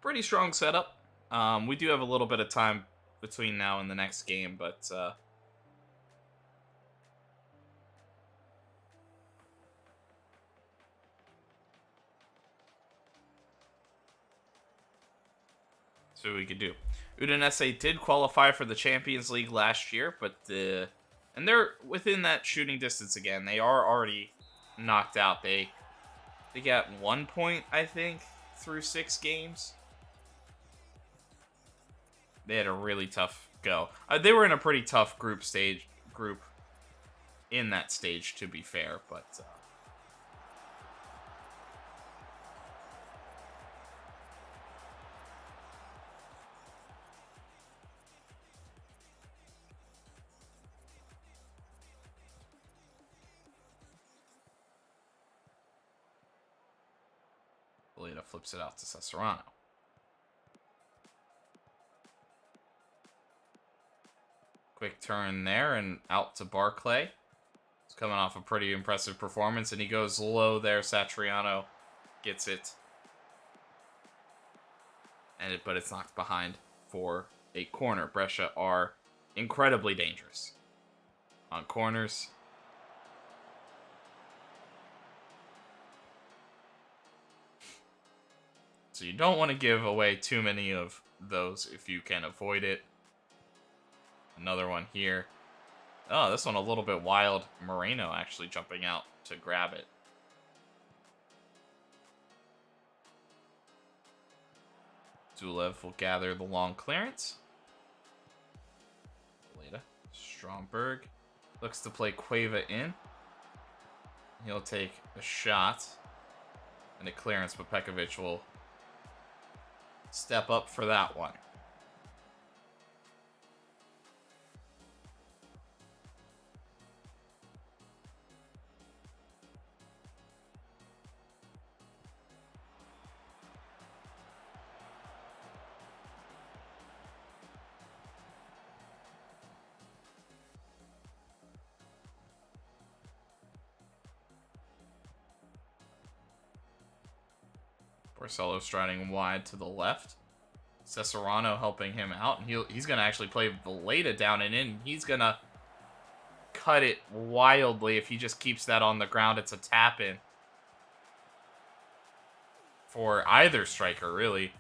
Pretty strong setup. We do have a little bit of time between now and the next game, but so we could do. Udinese did qualify for the Champions League last year, but and they're within that shooting distance again. They are already knocked out. They got 1 point, I think, through 6 games. They had a really tough go. They were in a pretty tough group in that stage, to be fair, but Voleda flips it out to Cesarano. Quick turn there and out to Barclay. He's coming off a pretty impressive performance, and he goes low there. Satriano gets it. But it's knocked behind for a corner. Brescia are incredibly dangerous on corners. So you don't want to give away too many of those if you can avoid it. Another one here. Oh, this one a little bit wild. Moreno actually jumping out to grab it. Zulev will gather the long clearance. Voleda. Stromberg looks to play Cueva in. He'll take a shot and a clearance, but Pekovic will step up for that one. Barcelo striding wide to the left. Cesarano helping him out. And he's going to actually play Valeda down and in. He's going to cut it wildly. If he just keeps that on the ground, it's a tap in. For either striker, really.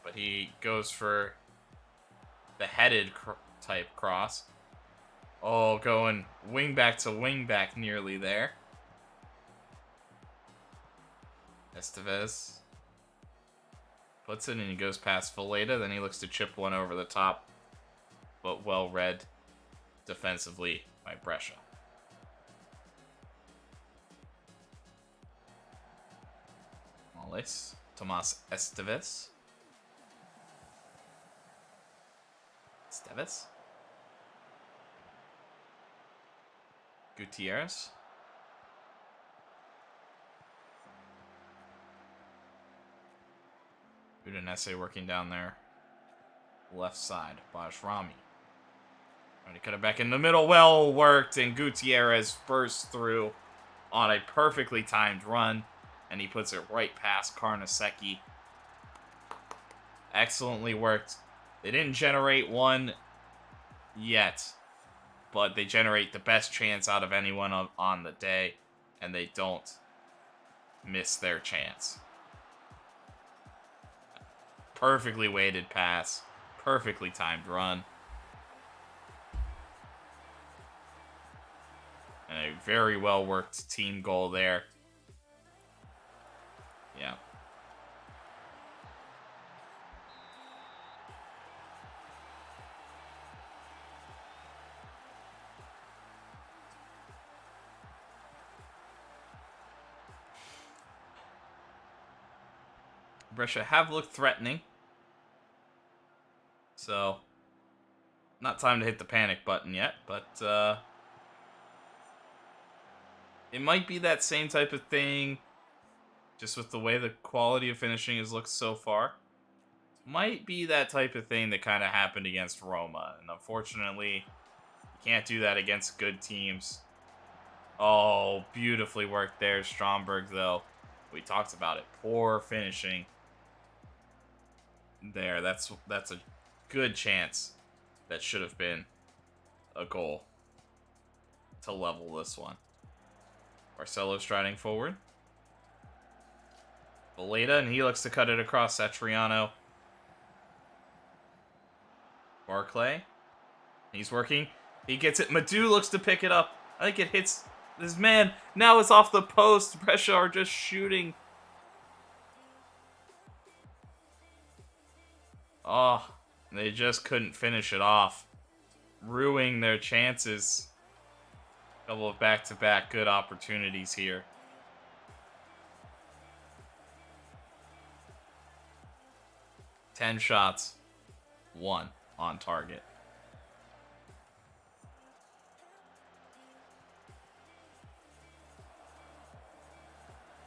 But he goes for the headed type cross. Oh, going wing back to wing back nearly there. Estevez puts it and he goes past Valeda. Then he looks to chip one over the top. But well read defensively by Brescia. Moles, Tomas Estevez. Estevez. Gutierrez. Udinese working down there. Left side. Bajrami. Trying to cut it back in the middle. Well worked. And Gutierrez bursts through on a perfectly timed run. And he puts it right past Carnesecchi. Excellently worked. They didn't generate one yet. But they generate the best chance out of anyone on the day. And they don't miss their chance. Perfectly weighted pass. Perfectly timed run. And a very well worked team goal there. Yeah. Brescia have looked threatening. So, not time to hit the panic button yet, but it might be that same type of thing, just with the way the quality of finishing has looked so far. Might be that type of thing that kind of happened against Roma, and unfortunately, you can't do that against good teams. Oh, beautifully worked there, Stromberg, though. We talked about it. Poor finishing. There, that's a good chance that should have been a goal to level this one. Barcelo striding forward. Valeda, and he looks to cut it across Satriano. Barclay. He's working. He gets it. Madu looks to pick it up. I think it hits this man. Now it's off the post. Brescia are just shooting. Oh, they just couldn't finish it off. Ruining their chances. Couple of back-to-back good opportunities here. Ten shots. 1 on target.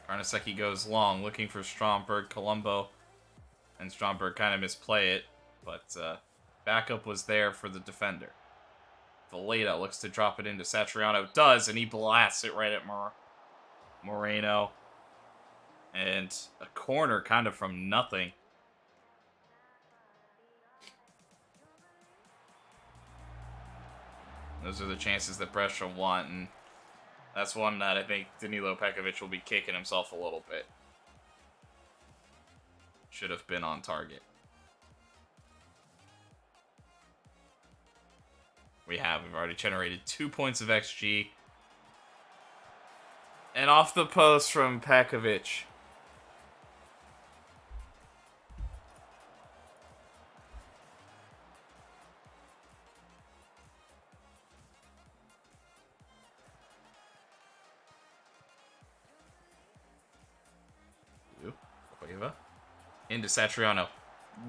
Carnesecchi goes long, looking for Stromberg. Colombo and Stromberg kind of misplay it, but backup was there for the defender. Valeda looks to drop it into Satriano. Does, and he blasts it right at Moreno. And a corner kind of from nothing. Those are the chances that Brescia want, and that's one that I think Danilo Pekovic will be kicking himself a little bit. Should have been on target. We've already generated 2 points of XG. And off the post from Pekovic. Cueva. Into Satriano.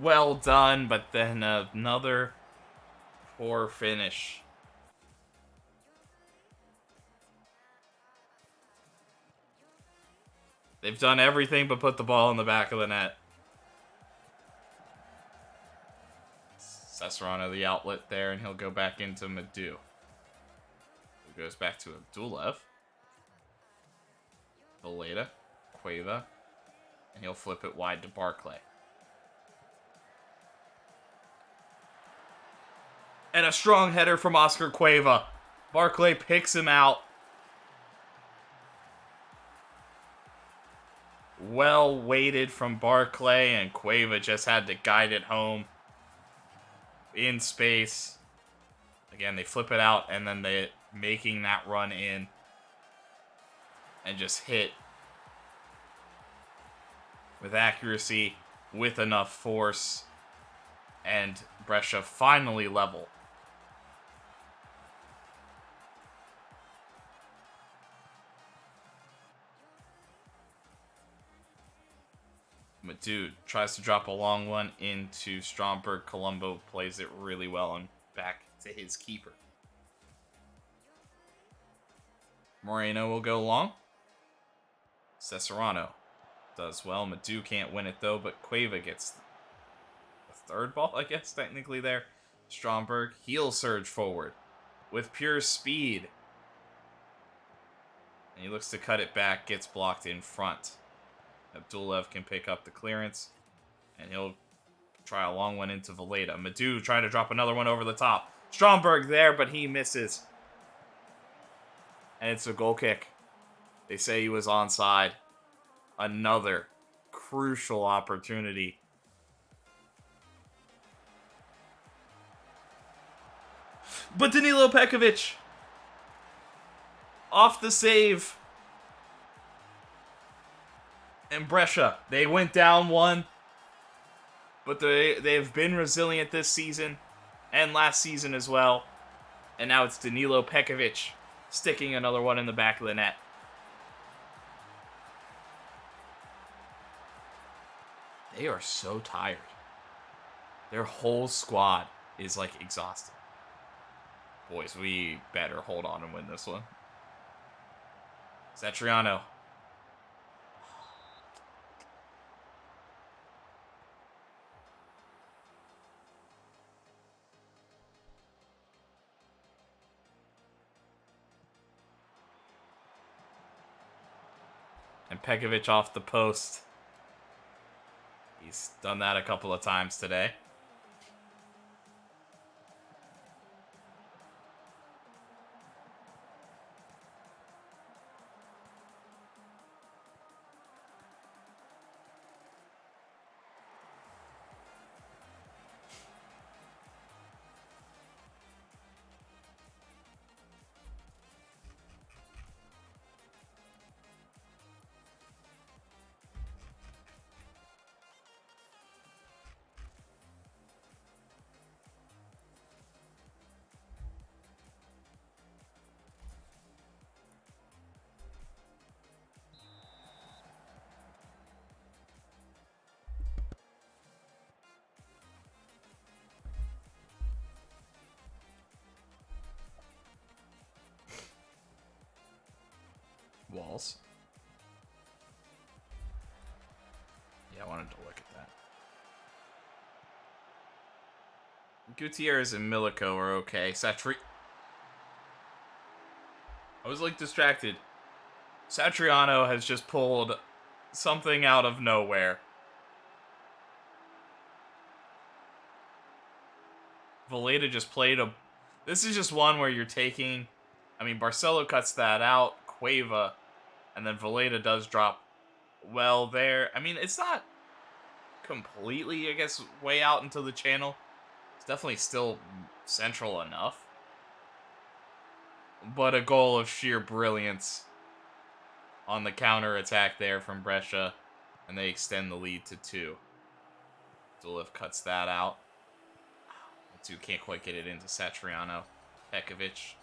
Well done, but then another poor finish. They've done everything but put the ball in the back of the net. Cesarano the outlet there, and he'll go back into Madu. Who goes back to Abdulev. Valeda. Cueva. And he'll flip it wide to Barclay. And a strong header from Oscar Cueva. Barclay picks him out. Well weighted from Barclay, and Cueva just had to guide it home. In space. Again, they flip it out, and then they making that run in. And just hit with accuracy, with enough force. And Brescia finally level. Dude tries to drop a long one into Stromberg. Colombo plays it really well and back to his keeper. Moreno will go long. Cesarano does well. Madu can't win it though, but Cueva gets the third ball, I guess, technically there. Stromberg, heel surge forward with pure speed. And he looks to cut it back, gets blocked in front. Abdulev can pick up the clearance, and he'll try a long one into Valeda. Madu trying to drop another one over the top. Stromberg there, but he misses. And it's a goal kick. They say he was onside. Another crucial opportunity. But Danilo Pekovic off the save. And Brescia, they went down one, but they've been resilient this season and last season as well. And now it's Danilo Pekovic sticking another one in the back of the net. They are so tired. Their whole squad is like exhausted. Boys, we better hold on and win this one. Satriano. And Pekovic off the post. He's done that a couple of times today. Walls. Yeah, I wanted to look at that. Gutierrez and Milico are okay. I was like distracted. Satriano has just pulled something out of nowhere. Valeda just played a... This is just one where you're taking... I mean, Barcelo cuts that out. Cueva. And then Valeda does drop well there. I mean, it's not completely, I guess, way out into the channel. It's definitely still central enough. But a goal of sheer brilliance on the counter-attack there from Brescia. And they extend the lead to 2. Dulev cuts that out. The 2 can't quite get it into Satriano. Pekovic.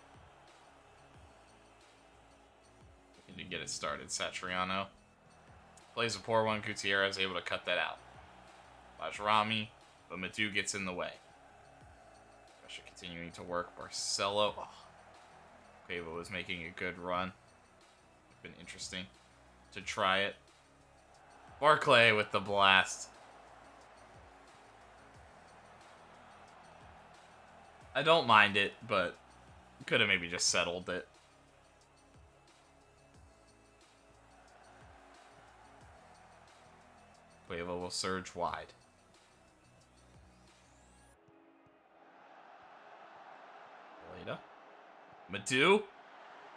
To get it started. Satriano plays a poor one. Gutierrez able to cut that out. Bajrami, but Madu gets in the way. Brescia continuing to work. Barcelo. Oh, Cueva was making a good run. Been interesting to try it. Barclay with the blast. I don't mind it, but could have maybe just settled it. Cueva will surge wide. Later. Madu?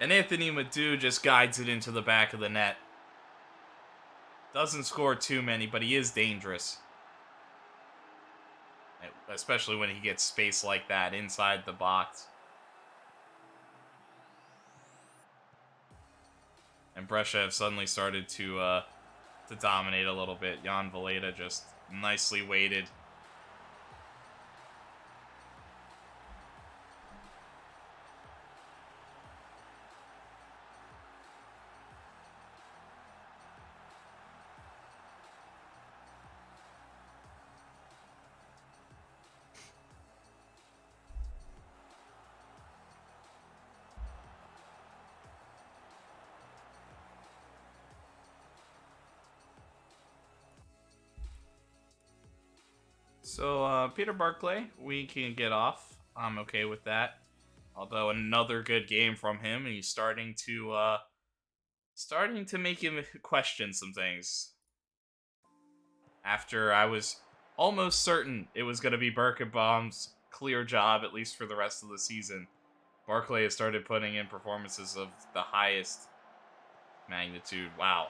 And Anthony Madu just guides it into the back of the net. Doesn't score too many, but he is dangerous. Especially when he gets space like that inside the box. And Brescia have suddenly started to dominate a little bit. Jan Valeda just nicely weighted. So, Peter Barclay, we can get off. I'm okay with that. Although another good game from him, and he's starting to make him question some things. After I was almost certain it was going to be Birkenbaum's clear job, at least for the rest of the season, Barclay has started putting in performances of the highest magnitude. Wow.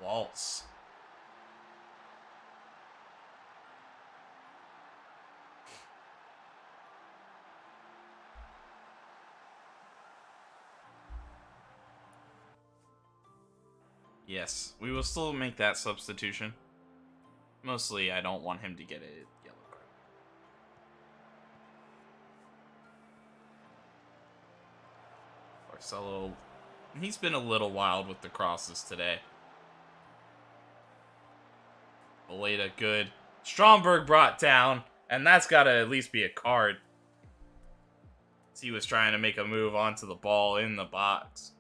Waltz. Yes, we will still make that substitution. Mostly, I don't want him to get a yellow card. Marcelo, he's been a little wild with the crosses today. Valeda, good. Stromberg brought down, and that's got to at least be a card. He was trying to make a move onto the ball in the box.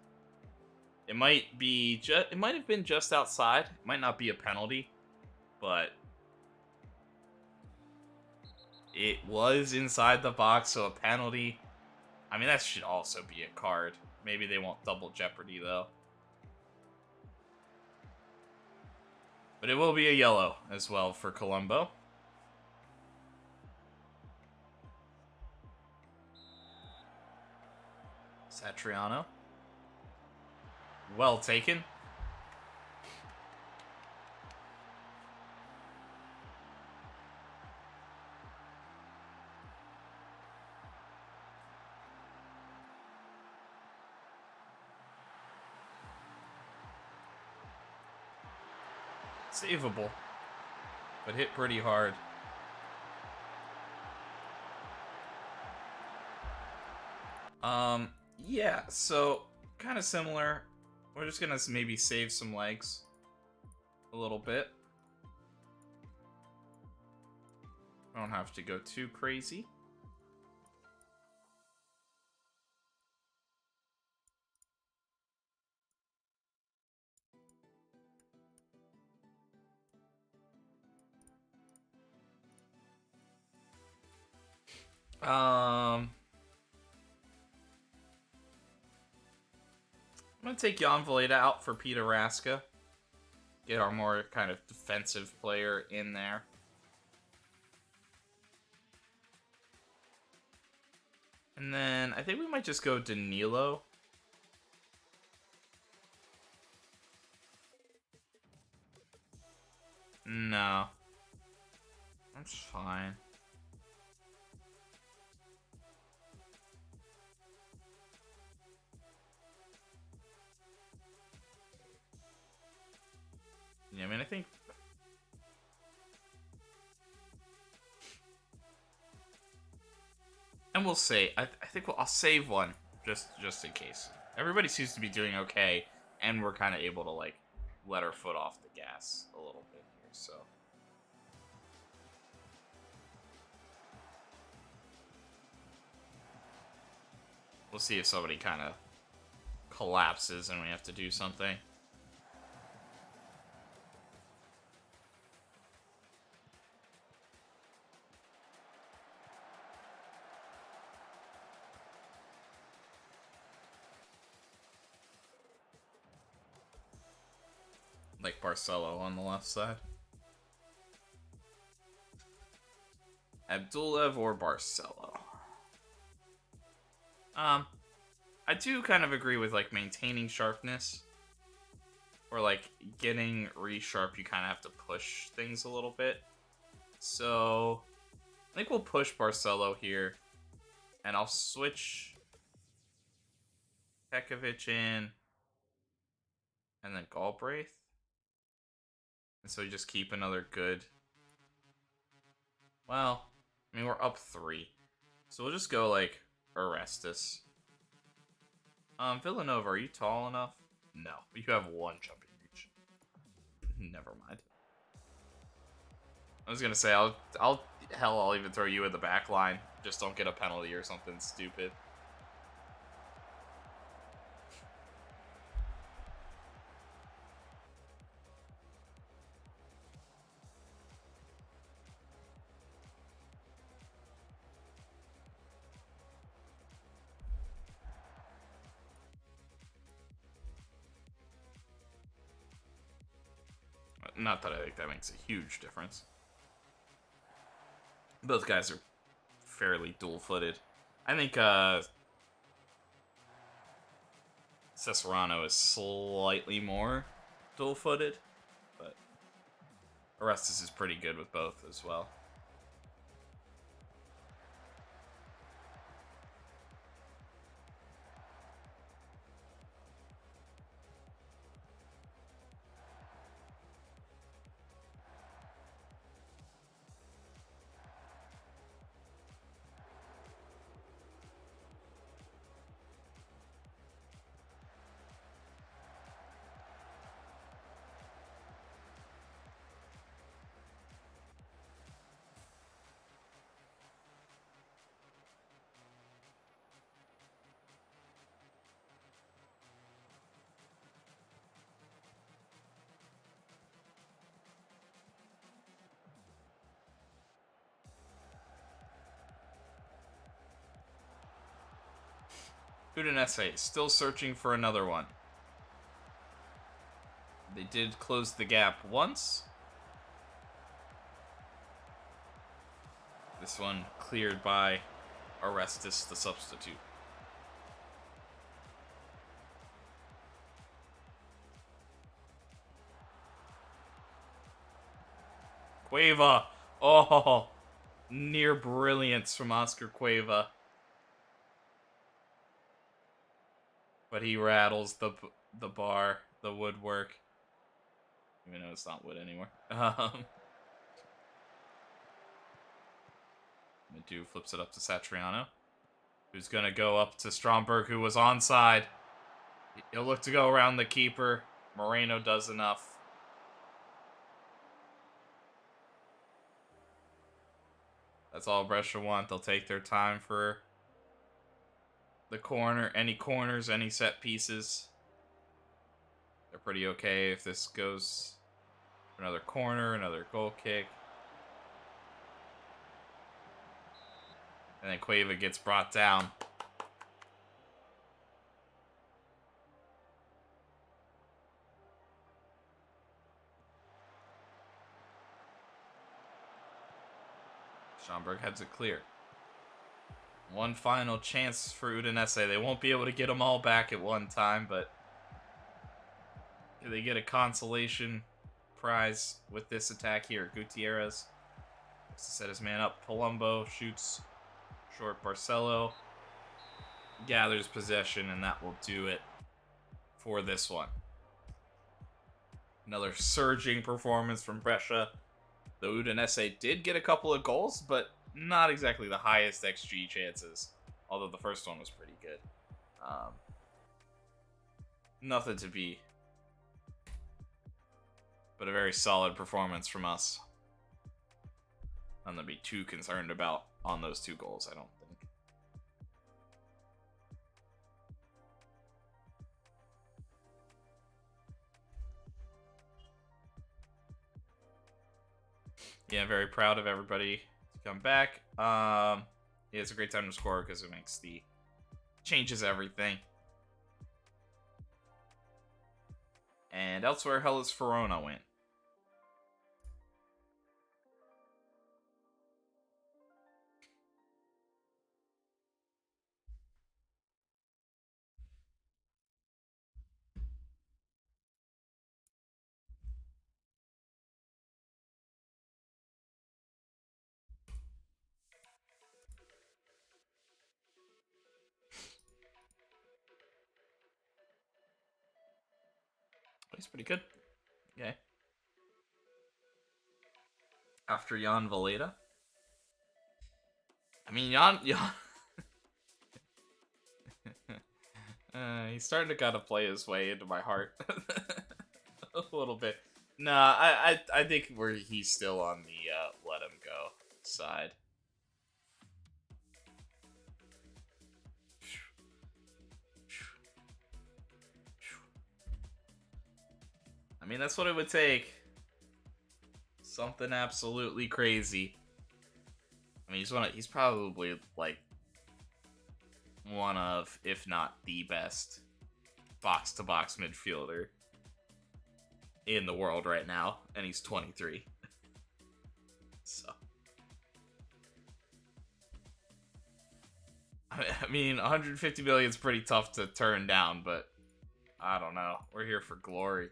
It might have been just outside. It might not be a penalty, but it was inside the box, so a penalty. I mean, that should also be a card. Maybe they won't double jeopardy, though. But it will be a yellow as well for Colombo. Satriano. Well taken. Savable, but hit pretty hard. Yeah, so kind of similar. We're just gonna maybe save some legs a little bit. Don't have to go too crazy. I'm going to take Jan Valeda out for Peter Raska. Get our more kind of defensive player in there. And then I think we might just go Danilo. No. That's fine. Yeah, I mean, I think... And we'll say, I think I'll save one, just in case. Everybody seems to be doing okay, and we're kind of able to, like, let our foot off the gas a little bit here, so... We'll see if somebody kind of collapses and we have to do something. like Barcelo on the left side. Abdulev or Barcelo. I do kind of agree with like maintaining sharpness. Or like getting resharp, you kind of have to push things a little bit. So I think we'll push Barcelo here. And I'll switch Pekovic in. And then Galbraith. And so you just keep another good. Well, I mean, we're up 3. So we'll just go like Orestes. Villanova, are you tall enough? No, you have 1 jumping reach. Never mind. I was gonna say I'll even throw you in the back line. Just don't get a penalty or something stupid. Not that I think that makes a huge difference. Both guys are fairly dual-footed. I think Cesarano is slightly more dual-footed, but Orestes is pretty good with both as well. Udinese still searching for another one. They did close the gap once. This one cleared by Orestes, the substitute. Cueva. Oh, near brilliance from Oscar Cueva. But he rattles the bar, the woodwork. Even though it's not wood anymore. Madu flips it up to Satriano, who's going to go up to Stromberg, who was onside. He'll look to go around the keeper. Moreno does enough. That's all Brescia want. They'll take their time for the corner, any corners, any set pieces. They're pretty okay if this goes for another corner, another goal kick. And then Cueva gets brought down. Schomburg heads it clear. One final chance for Udinese. They won't be able to get them all back at one time, but they get a consolation prize with this attack here. Gutierrez looks to set his man up. Palumbo shoots short. Barcelo gathers possession, and that will do it for this one. Another surging performance from Brescia. The Udinese did get a couple of goals, but not exactly the highest XG chances. Although the first one was pretty good. Nothing to be, but a very solid performance from us. Nothing to be too concerned about on those 2 goals, I don't think. Yeah, very proud of everybody to come back. Yeah, it's a great time to score because it changes everything. And elsewhere, Hellas Verona went. He's pretty good. Okay. After Jan Valeda. I mean, Jan he's starting to kind of play his way into my heart a little bit. Nah, I think he's still on the let him go side. I mean, that's what it would take. Something absolutely crazy. I mean, he's probably like one of, if not the best, box-to-box midfielder in the world right now, and he's 23. So, I mean, 150 million is pretty tough to turn down, but I don't know. We're here for glory.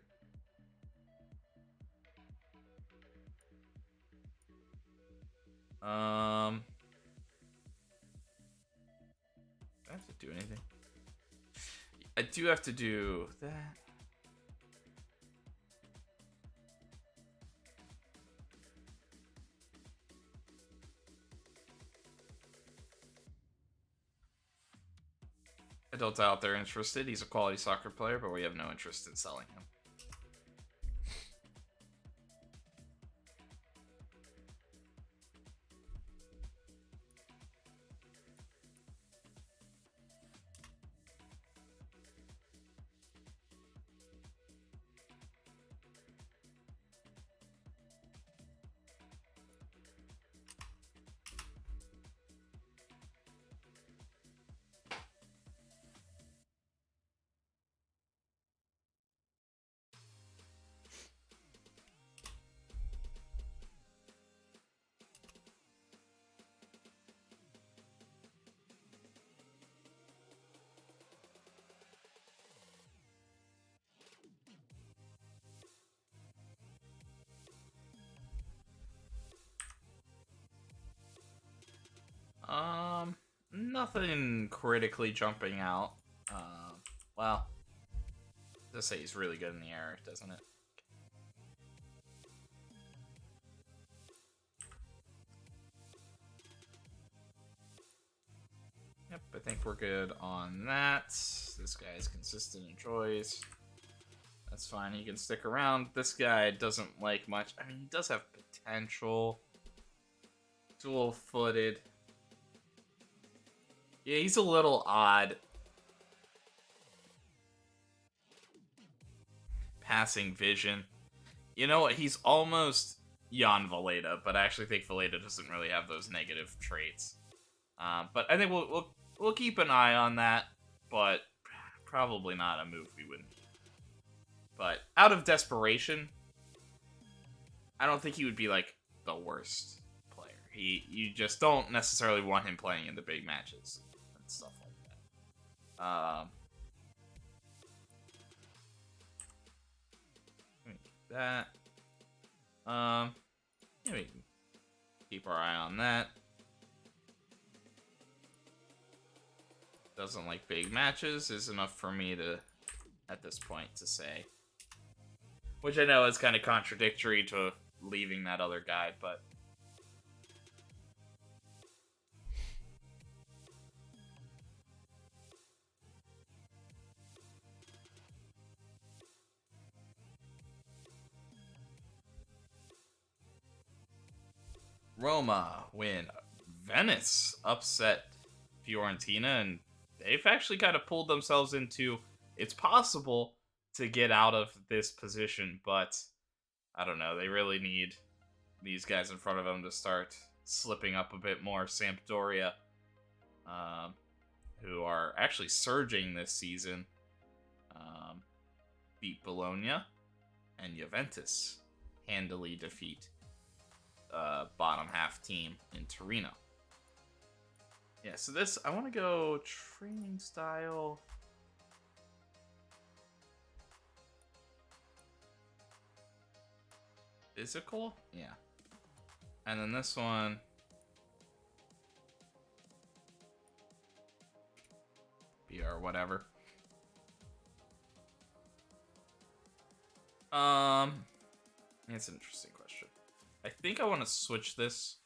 Do I have to do anything? I do have to do that. I don't doubt they're interested. He's a quality soccer player, but we have no interest in selling him. Nothing critically jumping out. Well, just say he's really good in the air, doesn't it? Yep, I think we're good on that. This guy's consistent in choice. That's fine, he can stick around. This guy doesn't like much. I mean, he does have potential. Dual-footed. Yeah, he's a little odd. Passing vision. You know what? He's almost Jan Valeda, but I actually think Valeda doesn't really have those negative traits. But I think we'll keep an eye on that, but probably not a move we wouldn't. But out of desperation, I don't think he would be like the worst player. You just don't necessarily want him playing in the big matches and stuff like that. That. Yeah, we can keep our eye on that. Doesn't like big matches is enough for me to, at this point, to say. Which I know is kind of contradictory to leaving that other guy, but... Roma win. Venice upset Fiorentina, and they've actually kind of pulled themselves into... It's possible to get out of this position, but I don't know. They really need these guys in front of them to start slipping up a bit more. Sampdoria, who are actually surging this season. beat Bologna, and Juventus handily defeat bottom half team in Torino. Yeah, so this, I want to go training style. Physical? Yeah. And then this one. BR, whatever. It's an interesting question. I think I want to switch this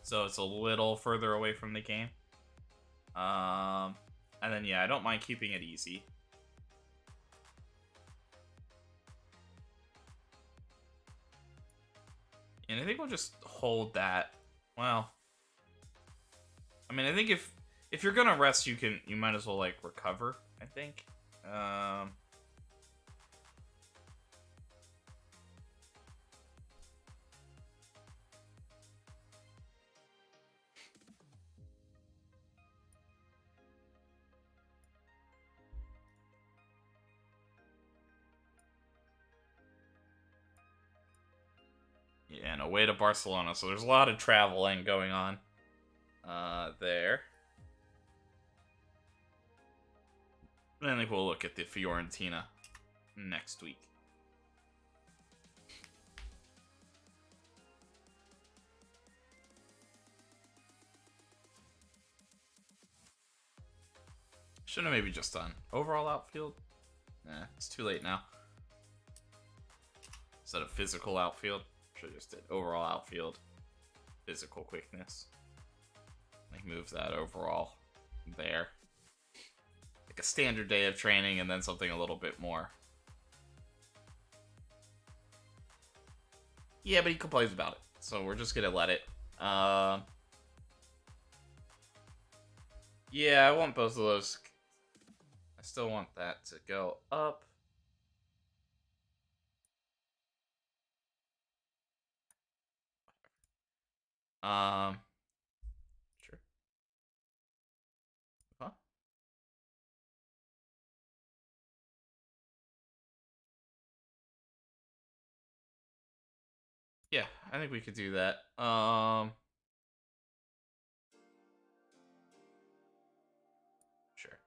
so it's a little further away from the game. And then, yeah, I don't mind keeping it easy. And I think we'll just hold that. Well, I mean, I think if you're gonna rest, you might as well like recover, I think. Yeah, and away to Barcelona, so there's a lot of traveling going on there. And I think we'll look at the Fiorentina next week. Shouldn't have maybe just done overall outfield. Nah, it's too late now. Instead of physical outfield, should have just did overall outfield, physical quickness. Like move that overall there. Like a standard day of training and then something a little bit more. Yeah, but he complains about it, so we're just gonna let it. Yeah, I want both of those. I still want that to go up. Sure. Huh? Yeah, I think we could do that. Sure.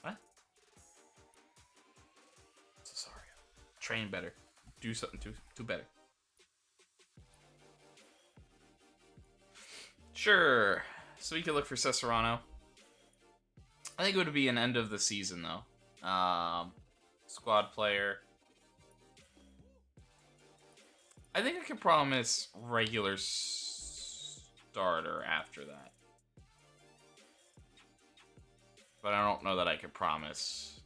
What? So sorry. Train better. Do something do better. Sure. So we could look for Cesarano. I think it would be an end of the season though. Squad player. I think I could promise regular starter after that. But I don't know that I could promise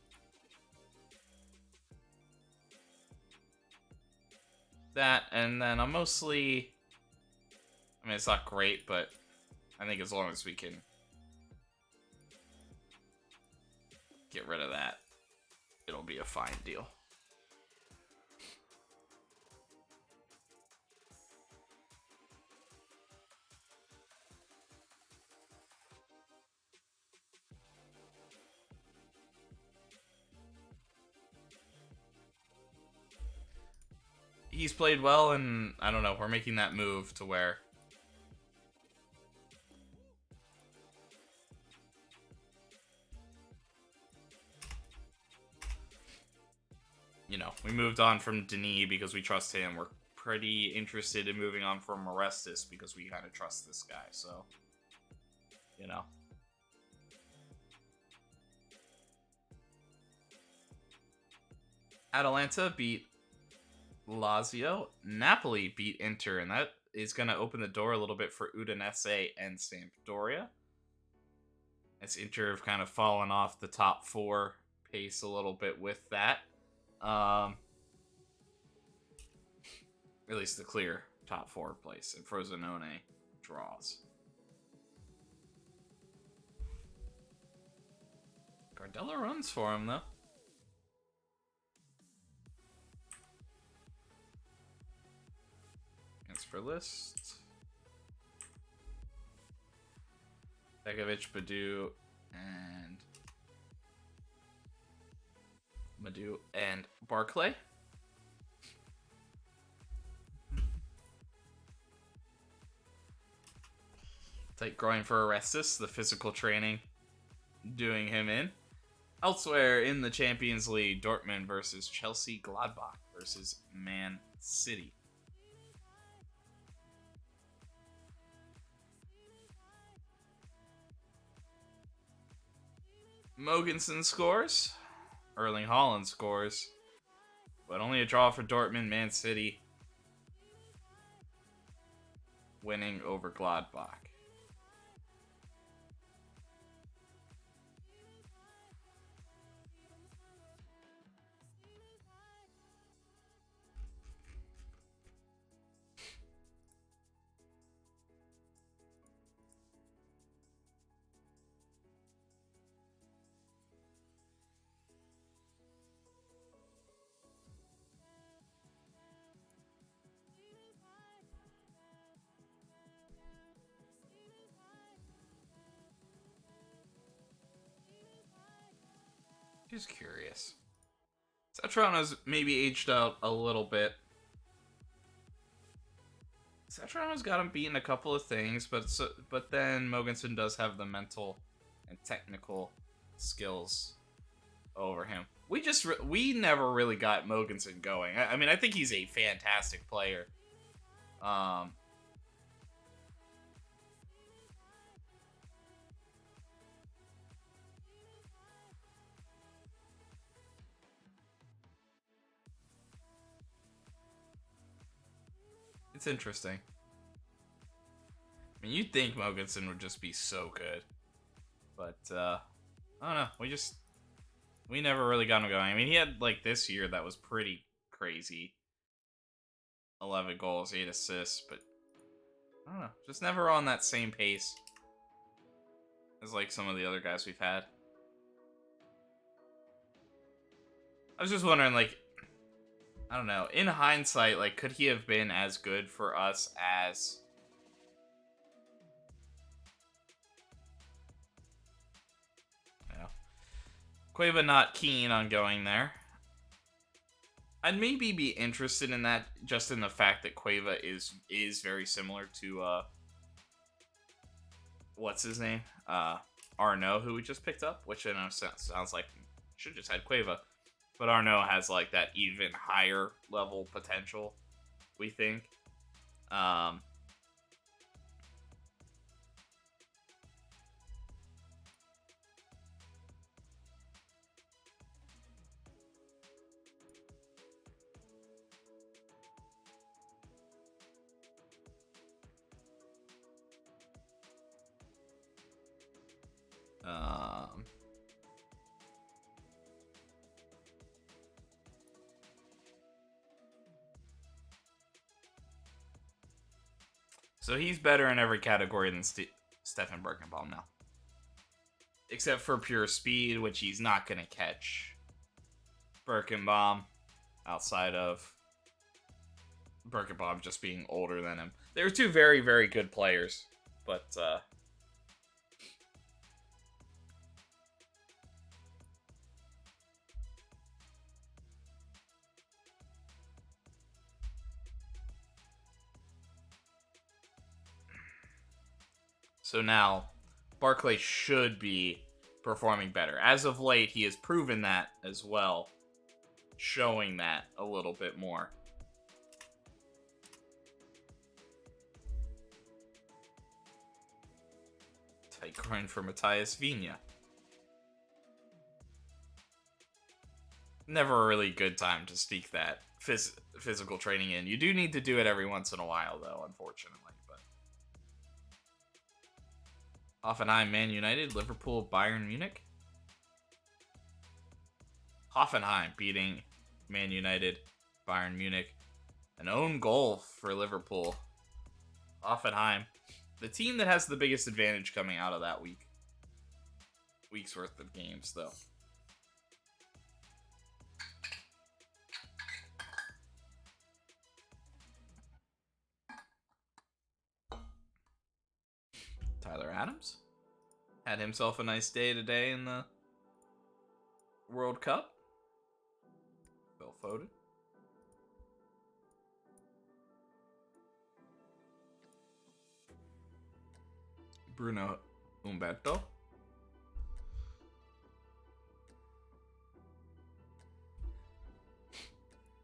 that. And then I'm mostly... I mean, it's not great, but I think as long as we can get rid of that, it'll be a fine deal. He's played well, and I don't know, we're making that move to where you know, we moved on from Denis because we trust him. We're pretty interested in moving on from Orestes because we kind of trust this guy, so, you know. Atalanta beat Lazio. Napoli beat Inter, and that is going to open the door a little bit for Udinese and Sampdoria. As Inter have kind of fallen off the top four pace a little bit with that. at least the clear top 4 place, and Frosinone draws. Gardella runs for him, though. Transfer list. Begovic, Badu, and Madu and Barclay. Tight groin for Orestes, the physical training doing him in. Elsewhere in the Champions League, Dortmund versus Chelsea, Gladbach versus Man City. Mogensen scores. Erling Haaland scores. But only a draw for Dortmund. Man City winning over Gladbach. Just curious. Satriano's maybe aged out a little bit. Satriano's got him beaten a couple of things, but then Mogensen does have the mental and technical skills over him. We never really got Mogensen going. I mean, I think he's a fantastic player. It's interesting. I mean, you'd think Mogensen would just be so good. But, I don't know. We never really got him going. I mean, he had, like, this year that was pretty crazy. 11 goals, 8 assists, but I don't know. Just never on that same pace as, like, some of the other guys we've had. I was just wondering, like, I don't know. In hindsight, like, could he have been as good for us as... Yeah. Cueva not keen on going there. I'd maybe be interested in that, just in the fact that Cueva is very similar to, what's his name? Arnaud, who we just picked up, which I know sounds like should have just had Cueva. But Arnaud has, like, that even higher level potential, we think. So he's better in every category than Stefan Birkenbaum now. Except for pure speed, which he's not going to catch Birkenbaum outside of Birkenbaum just being older than him. They were two very, very good players, but so now, Barclay should be performing better. As of late, he has proven that as well, showing that a little bit more. Tight groin for Matthias Vigna. Never a really good time to sneak that physical training in. You do need to do it every once in a while, though, unfortunately. Hoffenheim, Man United, Liverpool, Bayern Munich. Hoffenheim beating Man United, Bayern Munich An own goal for Liverpool. Hoffenheim. The team that has the biggest advantage coming out of that week's worth of games, though. Tyler Adams had himself a nice day today in the World Cup. Phil Foden. Bruno Umberto.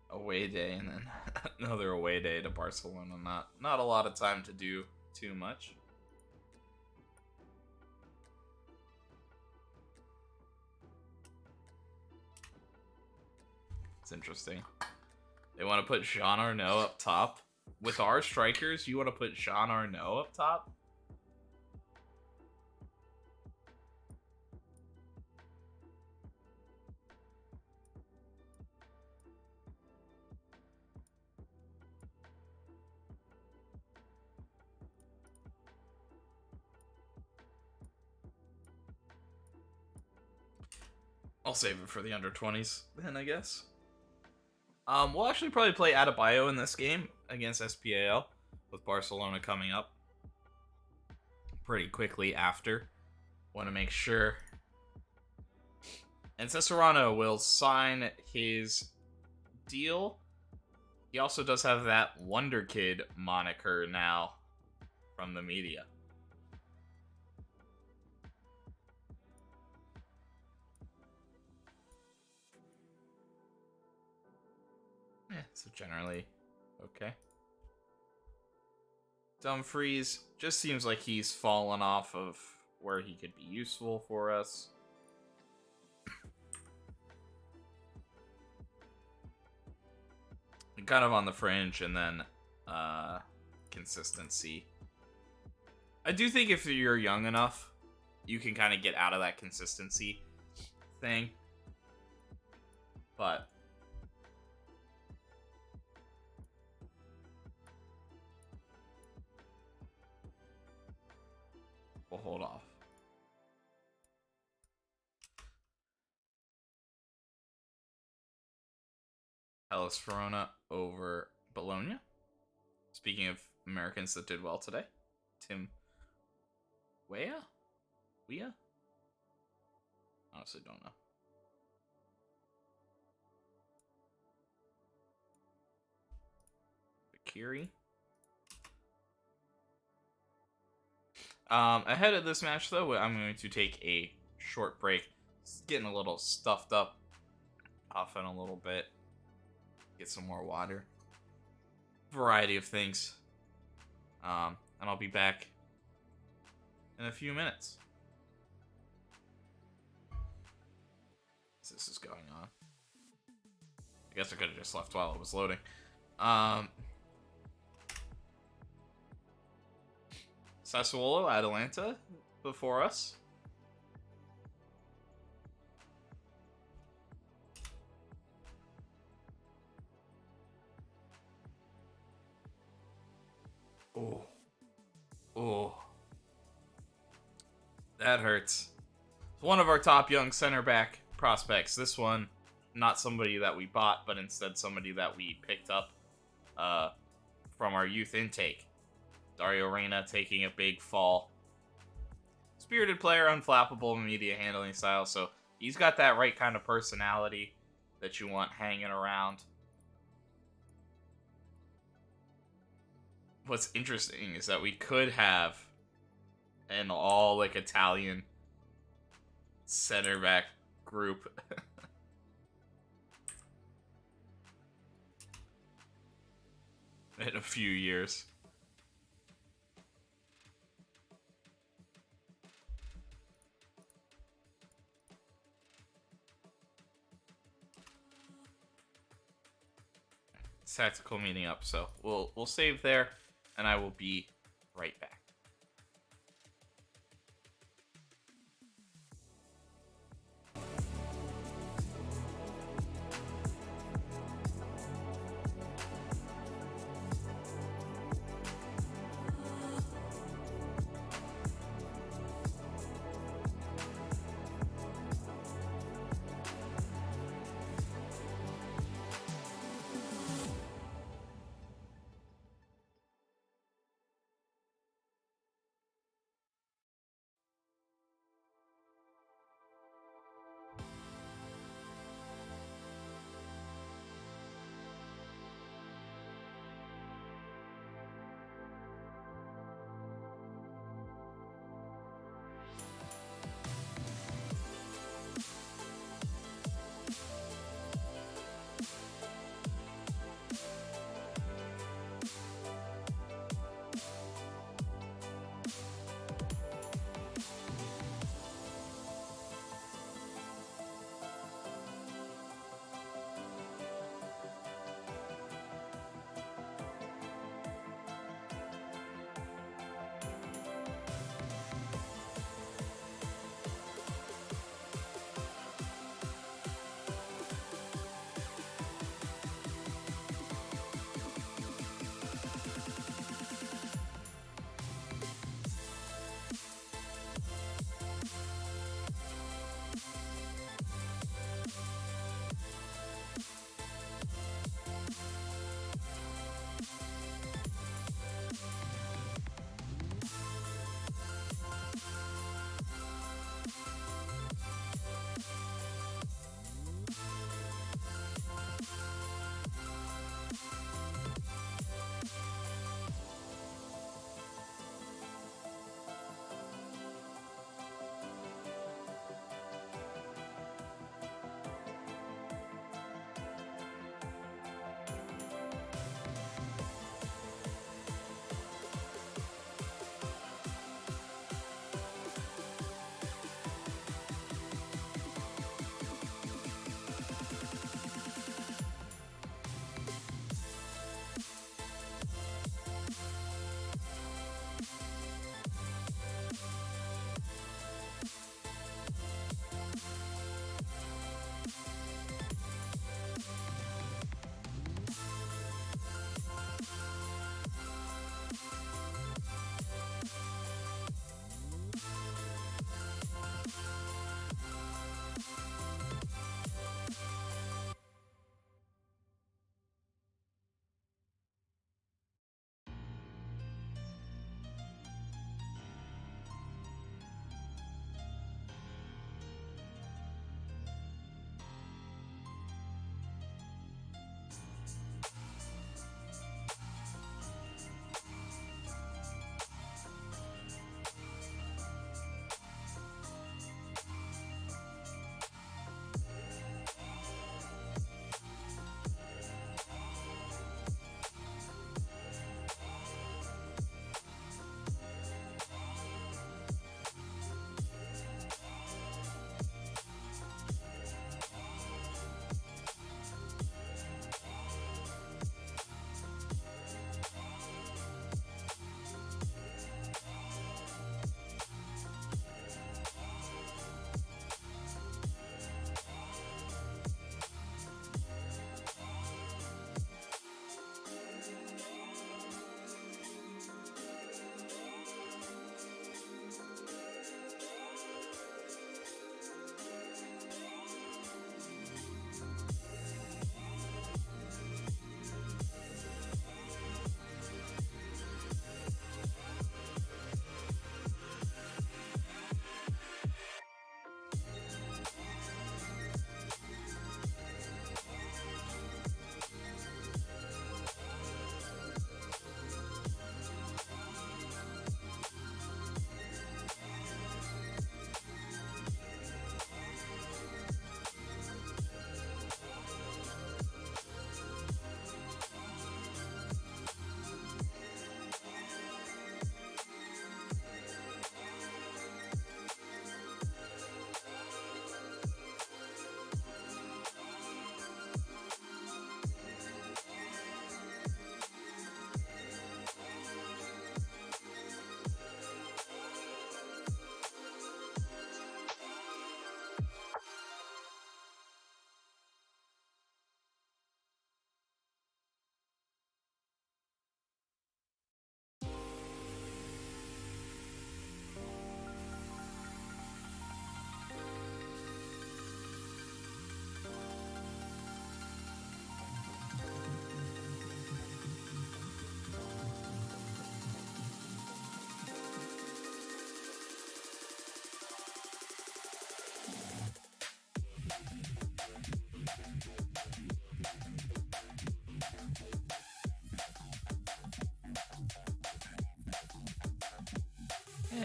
Away day and then another away day to Barcelona. Not a lot of time to do too much. It's interesting. They want to put Jean Arnaud up top. With our strikers, you want to put Jean Arnaud up top? I'll save it for the under-20s then, I guess. We'll actually probably play Adebayo in this game against SPAL, with Barcelona coming up pretty quickly after. Want to make sure. And Cesarano will sign his deal. He also does have that Wonder Kid moniker now from the media. Yeah, so generally, okay. Dumfries just seems like he's fallen off of where he could be useful for us. Kind of on the fringe, and then consistency. I do think if you're young enough, you can kind of get out of that consistency thing. But we'll hold off. Hellas Verona over Bologna. Speaking of Americans that did well today, Tim Weah? Honestly, don't know. Bakiri. Ahead of this match, though, I'm going to take a short break. It's getting a little stuffed up, coughing a little bit. Get some more water. Variety of things. And I'll be back in a few minutes. This is going on. I guess I could have just left while it was loading. Sassuolo, Atalanta before us. Oh. That hurts. One of our top young center back prospects. This one, not somebody that we bought, but instead somebody that we picked up from our youth intake. Dario Reina taking a big fall. Spirited player, unflappable media handling style, so he's got that right kind of personality that you want hanging around. What's interesting is that we could have an all like Italian center back group. In a few years. Tactical meeting up, so we'll save there, and I will be right back.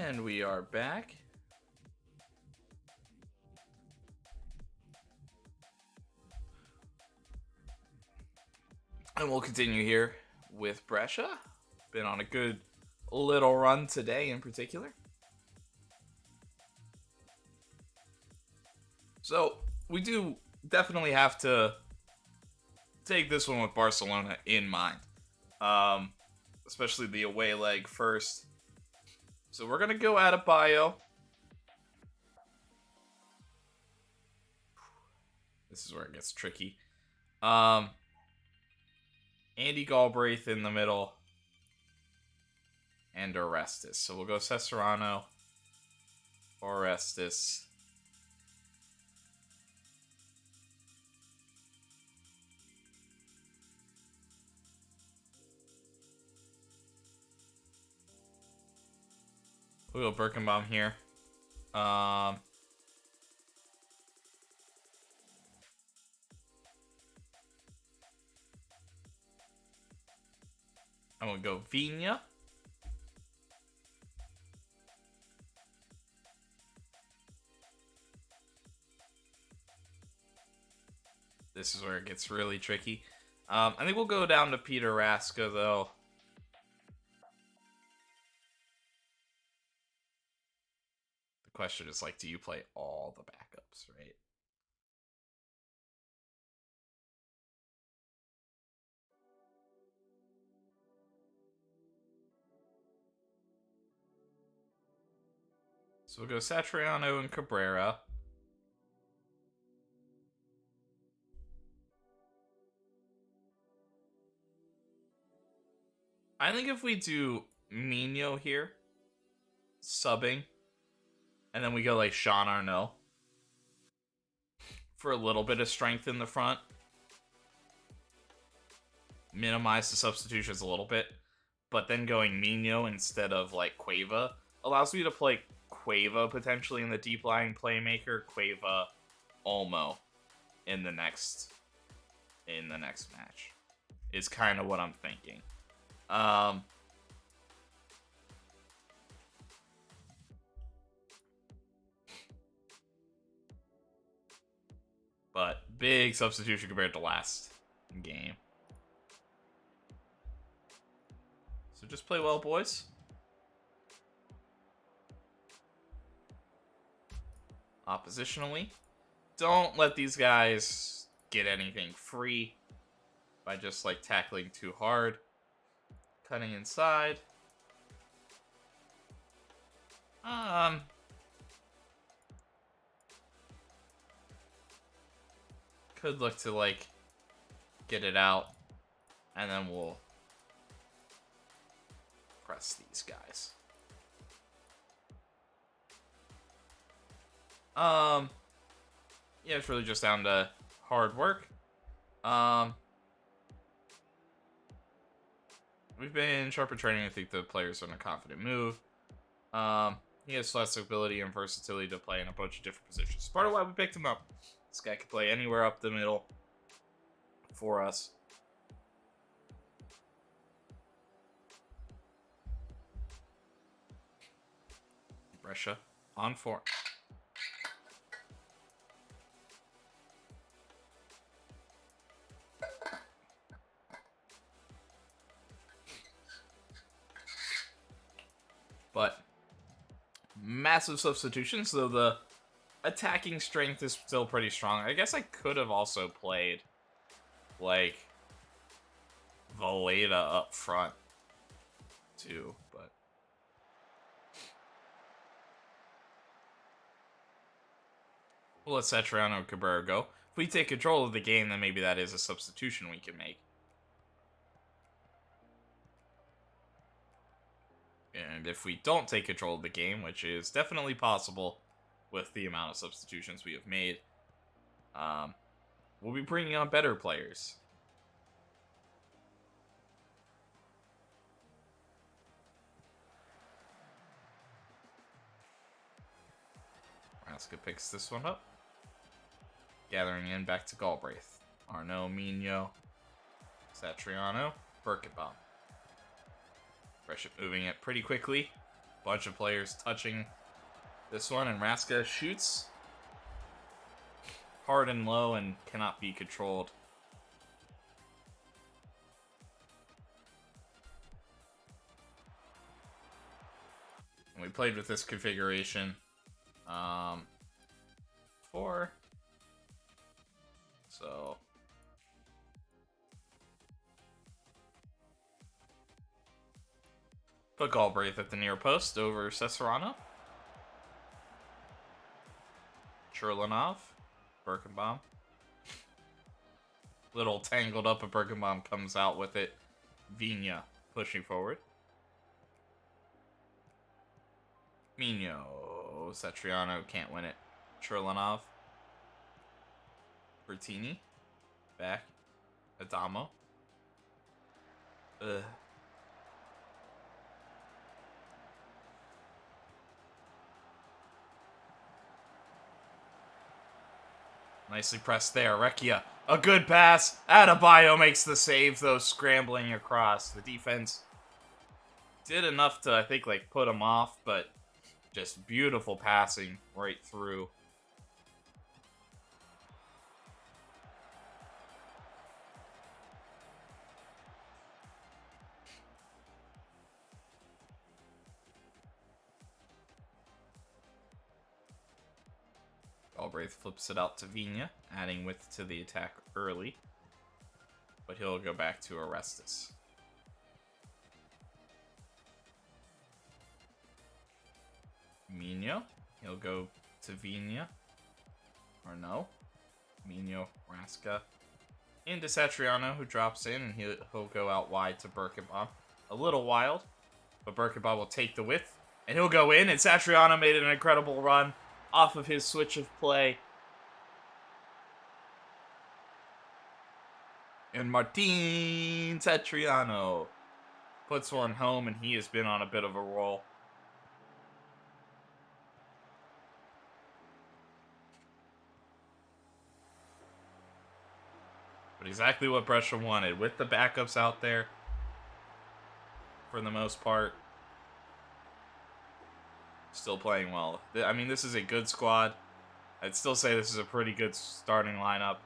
And we are back. And we'll continue here with Brescia. Been on a good little run today in particular. So we do definitely have to take this one with Barcelona in mind. Especially the away leg first. So we're going to go out of bio. This is where it gets tricky. Andy Galbraith in the middle. And Orestes. So we'll go Cesarano, Orestes. We'll go Birkenbaum here. I'm going to go Vigna. This is where it gets really tricky. I think we'll go down to Peter Raska, though. The question is, like, do you play all the backups, right? So we'll go Satriano and Cabrera. I think if we do Mino here, subbing, and then we go like Sean Arnaud for a little bit of strength in the front, minimize the substitutions a little bit, but then going Mino instead of like Cueva allows me to play Cueva potentially in the deep lying playmaker, Cueva, Olmo in the next match is kind of what I'm thinking. But big substitution compared to last game. So just play well, boys. Oppositionally, don't let these guys get anything free by just like tackling too hard. Cutting inside. Could look to like get it out, and then we'll press these guys. Yeah, it's really just down to hard work. We've been sharper training. I think the players are in a confident move. He has flexibility and versatility to play in a bunch of different positions. Part of why we picked him up. This guy can play anywhere up the middle for us. Brescia on form. But massive substitutions, though the attacking strength is still pretty strong. I guess I could have also played like Valeda up front too, but we'll let Satriano and Cabrera go. If we take control of the game, then maybe that is a substitution we can make. And if we don't take control of the game, which is definitely possible with the amount of substitutions we have made, we'll be bringing on better players. Raska picks this one up. Gathering in back to Galbraith. Arnaud, Mino, Satriano, Birkenbaum. Brescia moving it pretty quickly. Bunch of players touching this one, and Raska shoots hard and low and cannot be controlled. And we played with this configuration before, so put Galbraith at the near post over Cesarano. Churlinov, Birkenbaum. Little tangled up, but Birkenbaum comes out with it. Vigna pushing forward. Mino, Satriano can't win it. Churlinov. Bertini. Back. Adamo. Ugh. Nicely pressed there. Recchia. A good pass. Adebayo makes the save, though, scrambling across. The defense did enough to, I think, like, put him off, but just beautiful passing right through. Galbraith flips it out to Vigna, adding width to the attack early. But he'll go back to Orestes. Mino, he'll go to Vigna. Or no. Mino, Raska. Into Satriano, who drops in, and he'll go out wide to Birkenbaum. A little wild, but Birkenbaum will take the width, and he'll go in, and Satriano made an incredible run off of his switch of play. And Martin Satriano puts one home, and he has been on a bit of a roll. But exactly what Brescia wanted, with the backups out there for the most part. Still playing well. I mean, this is a good squad. I'd still say this is a pretty good starting lineup.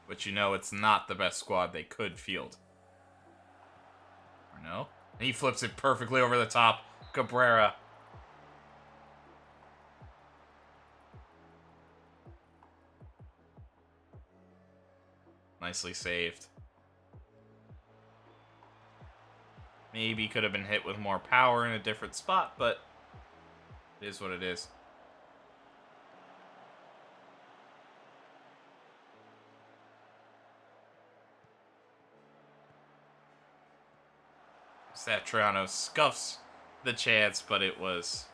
But you know it's not the best squad they could field. Or no? And he flips it perfectly over the top. Cabrera. Nicely saved. Maybe could have been hit with more power in a different spot, but it is what it is. Satriano scuffs the chance, but it was...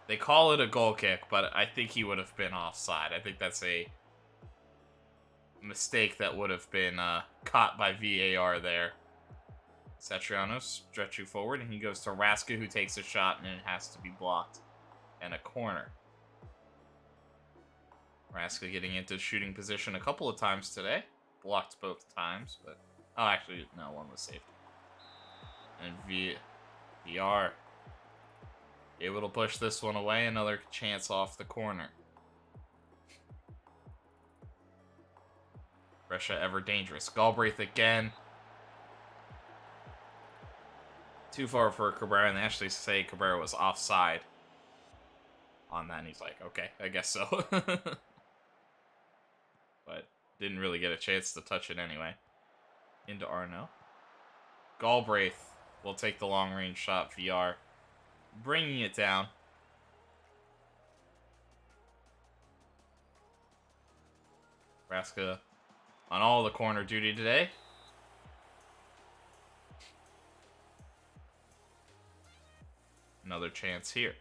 They call it a goal kick, but I think he would have been offside. I think that's a mistake that would have been caught by VAR there. Satriano stretching forward, and he goes to Raska, who takes a shot, and it has to be blocked. And a corner. Raska getting into shooting position a couple of times today. Blocked both times, but... Oh, actually, no, one was saved. And VR able to push this one away. Another chance off the corner. Brescia ever dangerous. Galbraith again. Too far for Cabrera, and they actually say Cabrera was offside on that, and he's like, okay, I guess so. But didn't really get a chance to touch it anyway. Into Arno. Galbraith will take the long-range shot, VR. Bringing it down. Raska on all the corner duty today. Another chance here.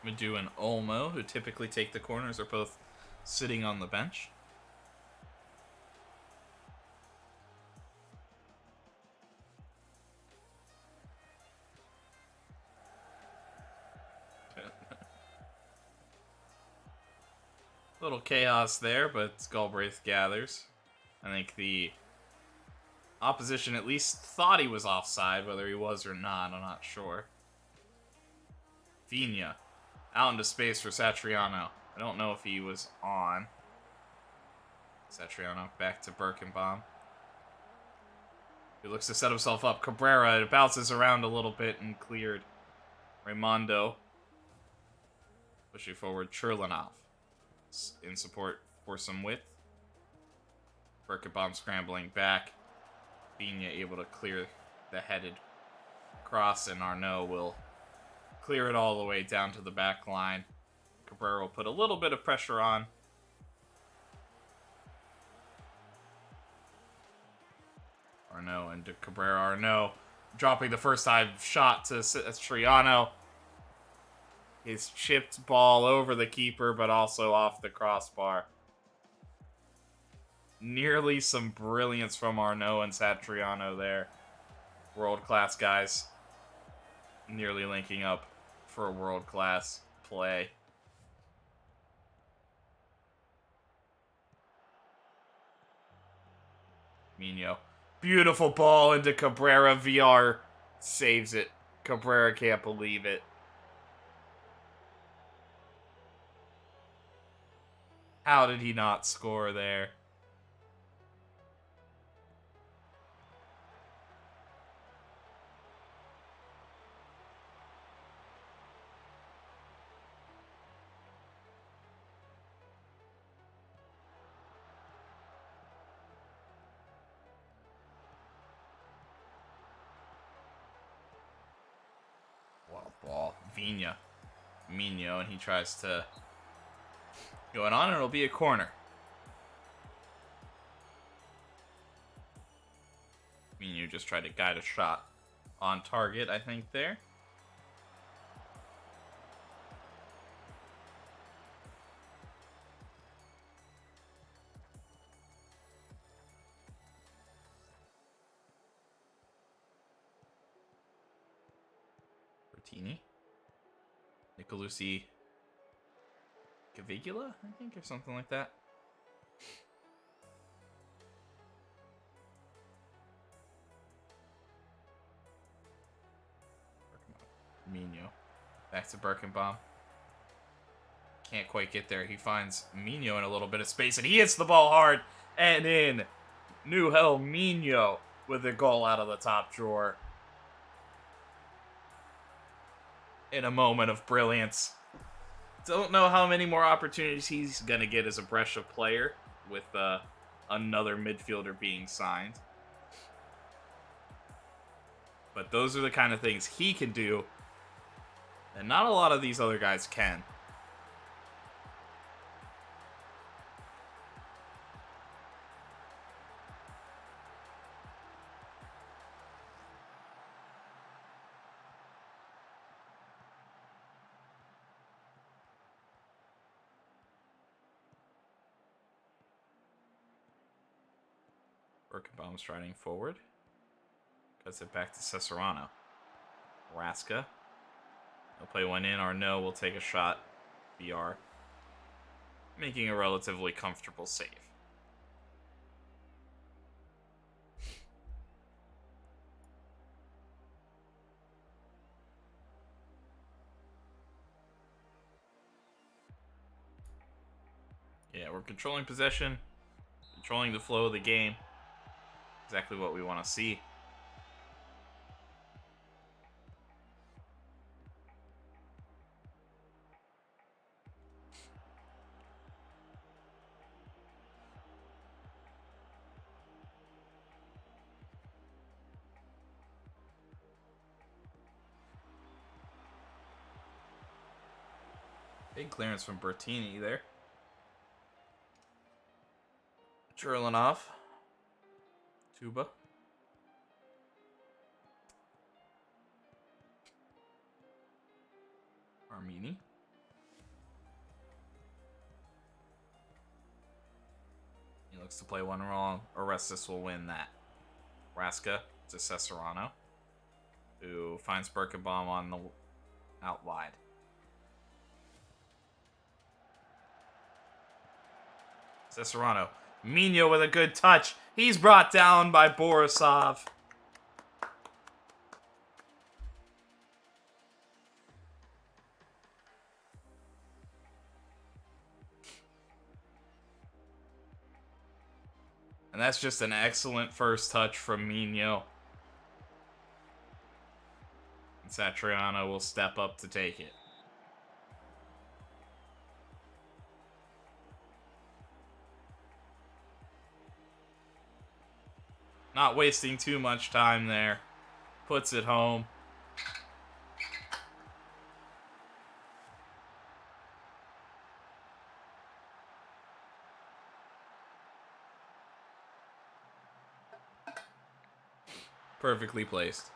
Madu and Olmo, who typically take the corners, are both sitting on the bench. Little chaos there, but Galbraith gathers. I think the opposition at least thought he was offside, whether he was or not, I'm not sure. Vigna out into space for Satriano. I don't know if he was on. Satriano back to Birkenbaum. He looks to set himself up. Cabrera, it bounces around a little bit and cleared. Raimondo pushing forward. Cherlanov in support for some width. Birkenbaum scrambling back. Vigna able to clear the headed cross, and Arnaud will clear it all the way down to the back line. Cabrera will put a little bit of pressure on. Arnaud and Cabrera. Arnaud dropping the first time shot to Satriano. His chipped ball over the keeper, but also off the crossbar. Nearly some brilliance from Arnaud and Satriano there. World-class guys. Nearly linking up for a world-class play. Mino. Beautiful ball into Cabrera. VR saves it. Cabrera can't believe it. How did he not score there? Well, ball. Vigna. Mino, and he tries to go on, and it'll be a corner. Mino just tried to guide a shot on target, I think, there. Bertini. Nicolucci Cavigula, I think, or something like that. Mino. Back to Birkenbaum. Can't quite get there. He finds Mino in a little bit of space, and he hits the ball hard and in. Nuhel Mino with a goal out of the top drawer. In a moment of brilliance. Don't know how many more opportunities he's going to get as a Brescia player with another midfielder being signed. But those are the kind of things he can do, and not a lot of these other guys can. Birkenbaum striding forward. Cuts it back to Cesarano. Raska. He'll play one in. Arnaud will take a shot. VR. Making a relatively comfortable save. Yeah, we're controlling possession. Controlling the flow of the game. Exactly what we want to see. Big clearance from Bertini there. Cherlanov. Tuba. Armini. He looks to play one wrong. Orestes will win that. Raska to Cesarano, who finds Birkenbaum on the out wide. Cesarano. Mino with a good touch. He's brought down by Borisov. And that's just an excellent first touch from Mino. And Satriano will step up to take it. Not wasting too much time there. Puts it home. Perfectly placed.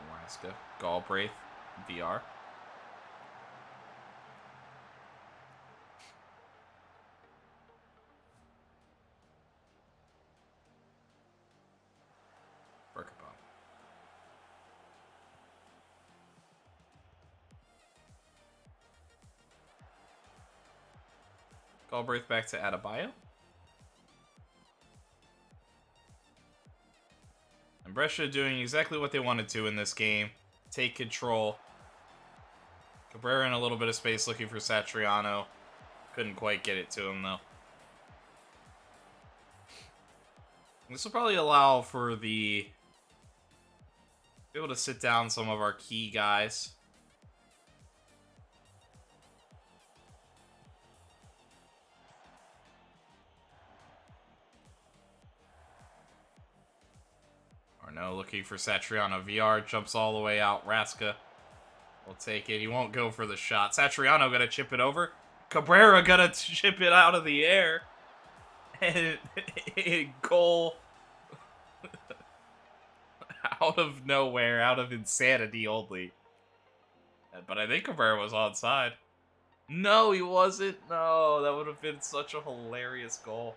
Nebraska. Galbraith. VR. Berkebom. Galbraith back to Adebayo. And Brescia doing exactly what they wanted to in this game. Take control. Cabrera in a little bit of space looking for Satriano. Couldn't quite get it to him, though. This will probably allow for be able to sit down some of our key guys. Arnaud looking for Satriano. VR jumps all the way out. Raska will take it. He won't go for the shot. Satriano gonna chip it over. Cabrera gonna chip it out of the air. And a goal out of nowhere, out of insanity only. But I think Cabrera was onside. No, he wasn't. No, that would have been such a hilarious goal.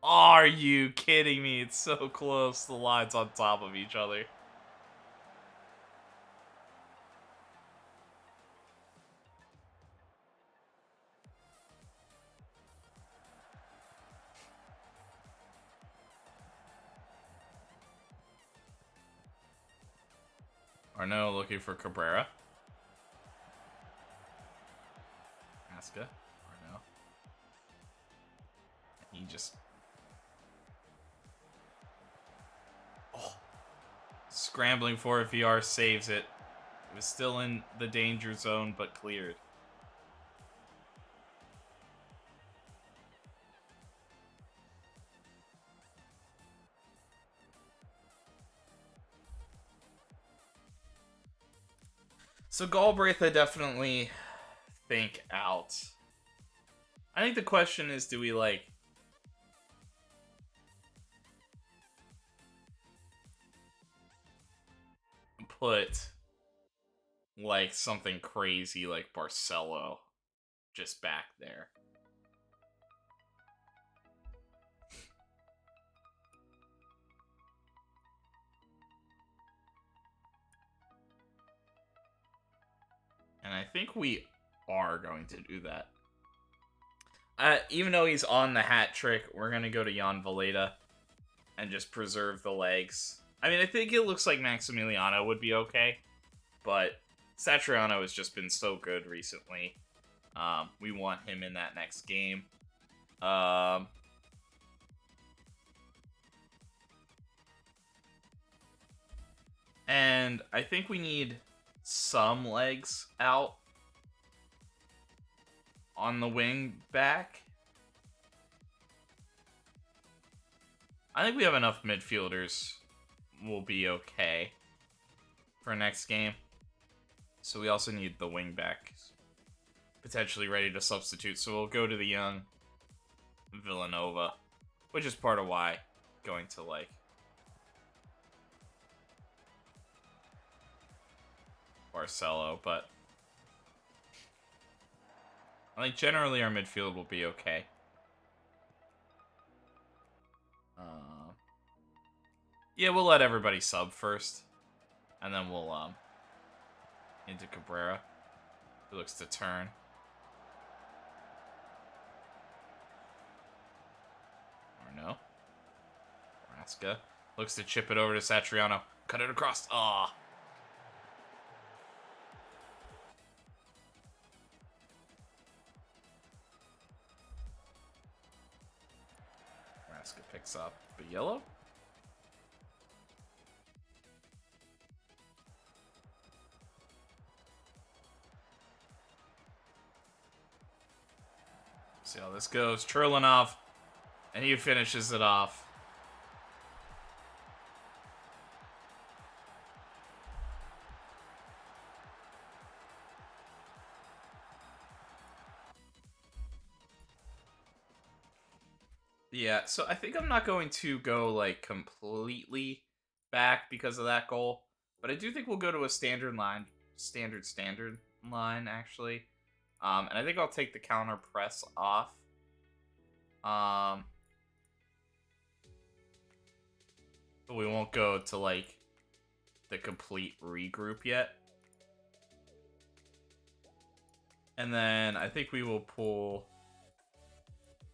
Are you kidding me? It's so close. The lines on top of each other. Arnaud looking for Cabrera. Aska. Arnaud. He just... Oh. Scrambling for it. VR saves it. It was still in the danger zone, but cleared. So Galbraith, I definitely think out. I think the question is, do we, like... put, like, something crazy like Barcelo just back there? And I think we are going to do that. Even though he's on the hat trick, we're going to go to Jan Valeda and just preserve the legs. I mean, I think it looks like Maximiliano would be okay, but Satriano has just been so good recently. We want him in that next game. And I think we need some legs out on the wing back. I think we have enough midfielders. We'll be okay for next game. So we also need the wing back potentially ready to substitute. So we'll go to the young Villanova, which is part of why going to, like, Barcelo, but I think generally our midfield will be okay. Yeah, we'll let everybody sub first. And then we'll, into Cabrera, who looks to turn. Or no. Raska looks to chip it over to Satriano. Cut it across. Ah. Raska picks up a yellow. See how this goes. Churlinov, and he finishes it off. Yeah, so I think I'm not going to go, like, completely back because of that goal. But I do think we'll go to a standard line. Standard line, actually. And I think I'll take the counter press off. But we won't go to, like, the complete regroup yet. And then I think we will pull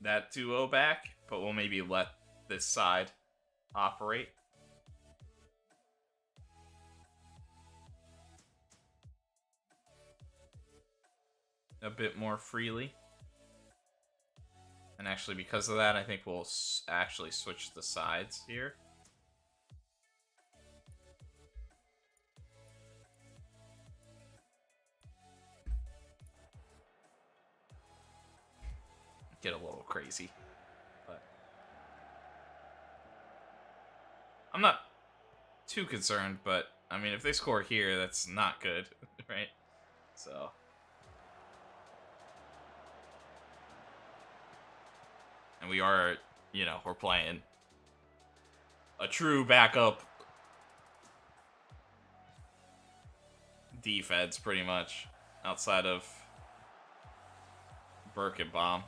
that duo back, but we'll maybe let this side operate. A bit more freely. And actually, because of that, I think we'll actually switch the sides here. Get a little crazy. But I'm not too concerned, but I mean, if they score here, that's not good, right? So. And we are, you know, we're playing a true backup defense, pretty much, outside of Birkenbaum.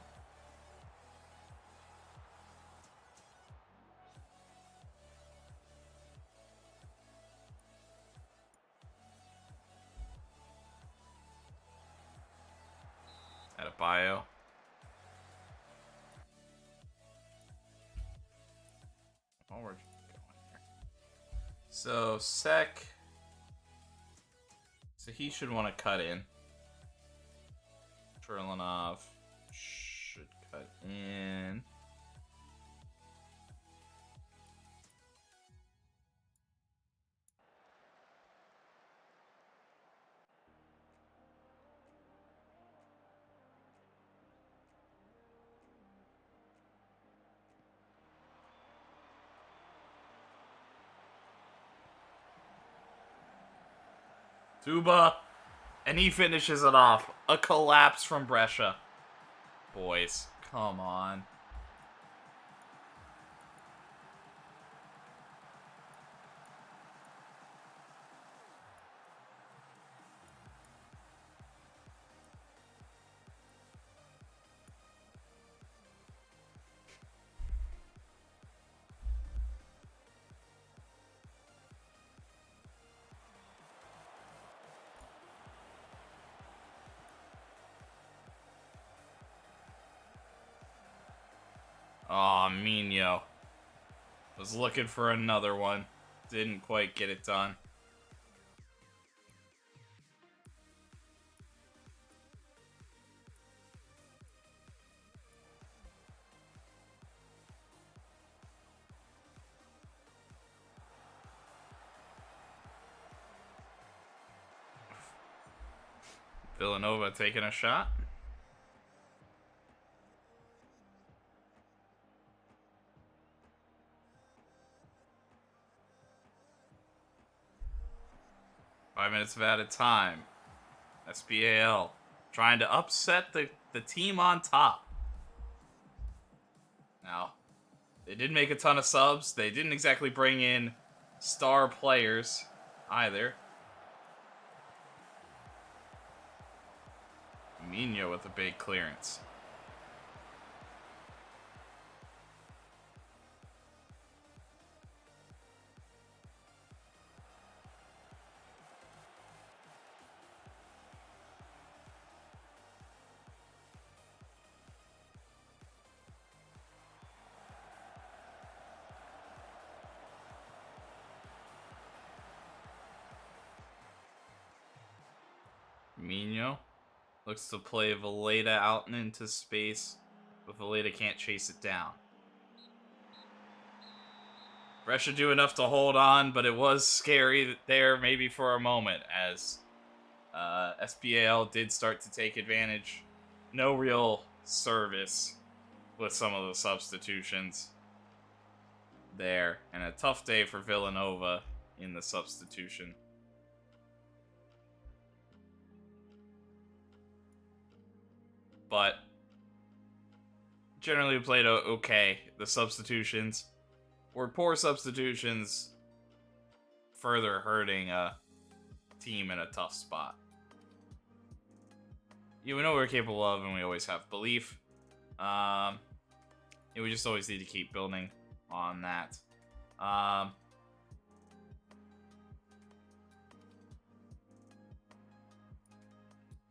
Adebayo. Oh, we're going here. So, Sek. So he should want to cut in. Churlinov should cut in. Tuba, and he finishes it off. A collapse from Brescia. Boys, come on. Aw, Mino. Was looking for another one. Didn't quite get it done. Villanova taking a shot. Five minutes of added time. SPAL trying to upset the team on top. Now, they didn't make a ton of subs. They didn't exactly bring in star players either. Mino with a big clearance. Mino looks to play Valeda out and into space, but Valeda can't chase it down. Brescia do enough to hold on, but it was scary there maybe for a moment as SPAL did start to take advantage. No real service with some of the substitutions there, and a tough day for Villanova in the substitution. But generally played okay. The substitutions were poor substitutions, further hurting a team in a tough spot. Yeah, we know what we're capable of, and we always have belief. Yeah, we just always need to keep building on that.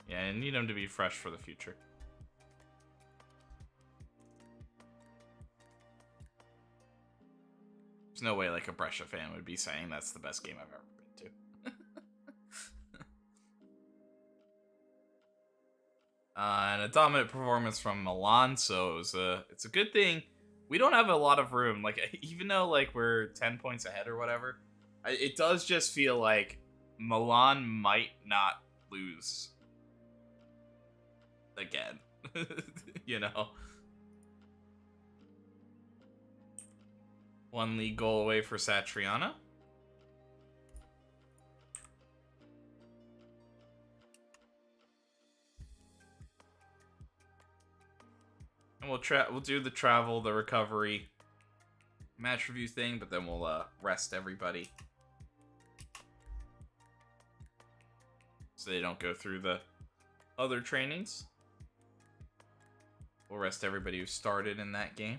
Yeah, I need them to be fresh for the future. There's no way like a Brescia fan would be saying that's the best game I've ever been to. And a dominant performance from Milan, so it's a good thing. We don't have a lot of room. Like, even though like we're 10 points ahead or whatever, it does just feel like Milan might not lose again. You know? One league goal away for Satriano. And we'll do the travel, the recovery, match review thing, but then we'll rest everybody so they don't go through the other trainings. We'll rest everybody who started in that game.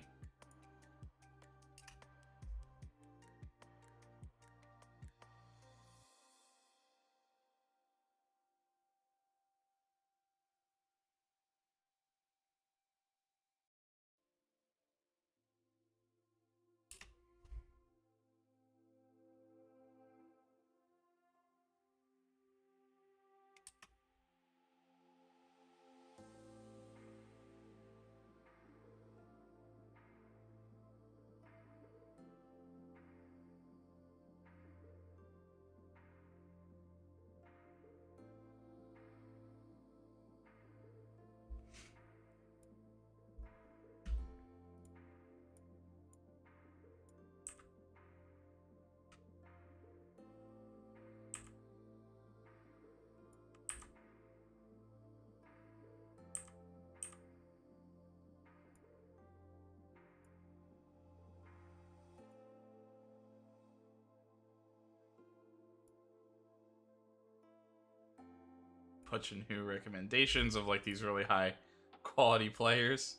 Punching who recommendations of like these really high quality players.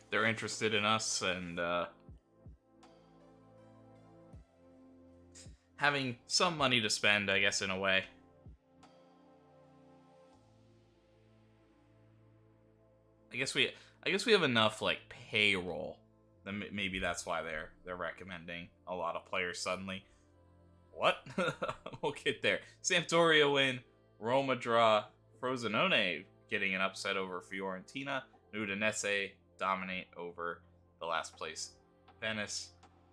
They're interested in us and having some money to spend, I guess, in a way. I guess we have enough like payroll. Then maybe that's why they're recommending a lot of players suddenly. What? We'll get there. Sampdoria win, Roma draw, Frosinone getting an upset over Fiorentina, Udinese dominate over the last place Venice,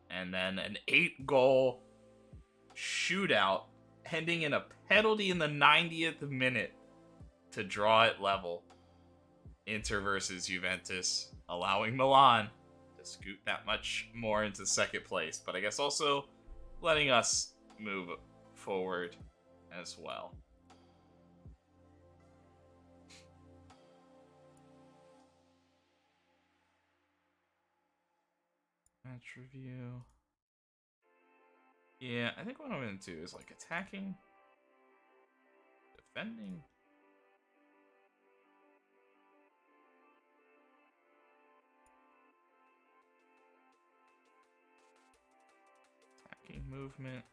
and then an 8-goal shootout ending in a penalty in the 90th minute to draw it level. Inter versus Juventus, allowing Milan to scoot that much more into second place, but I guess also letting us move forward as well. Match review. Yeah, I think what I'm going to do is like attacking, defending. Attacking movement.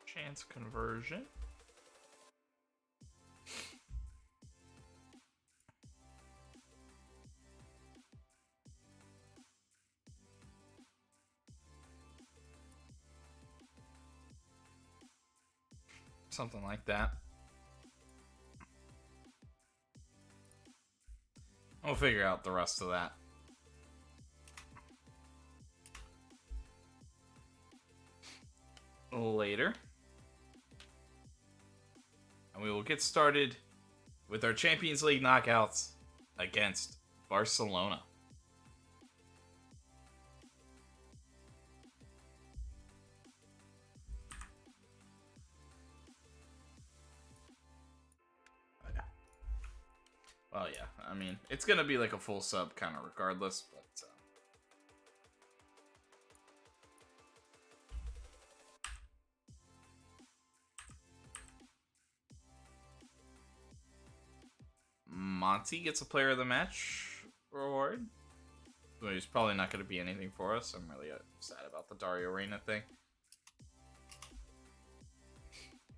Chance conversion. Something like that. We'll figure out the rest of that. Later. And we will get started with our Champions League knockouts against Barcelona. Well, yeah, I mean, it's going to be like a full sub kind of regardless, but... Monty gets a player of the match reward. Well, he's probably not going to be anything for us. I'm really sad about the Dario Reina thing.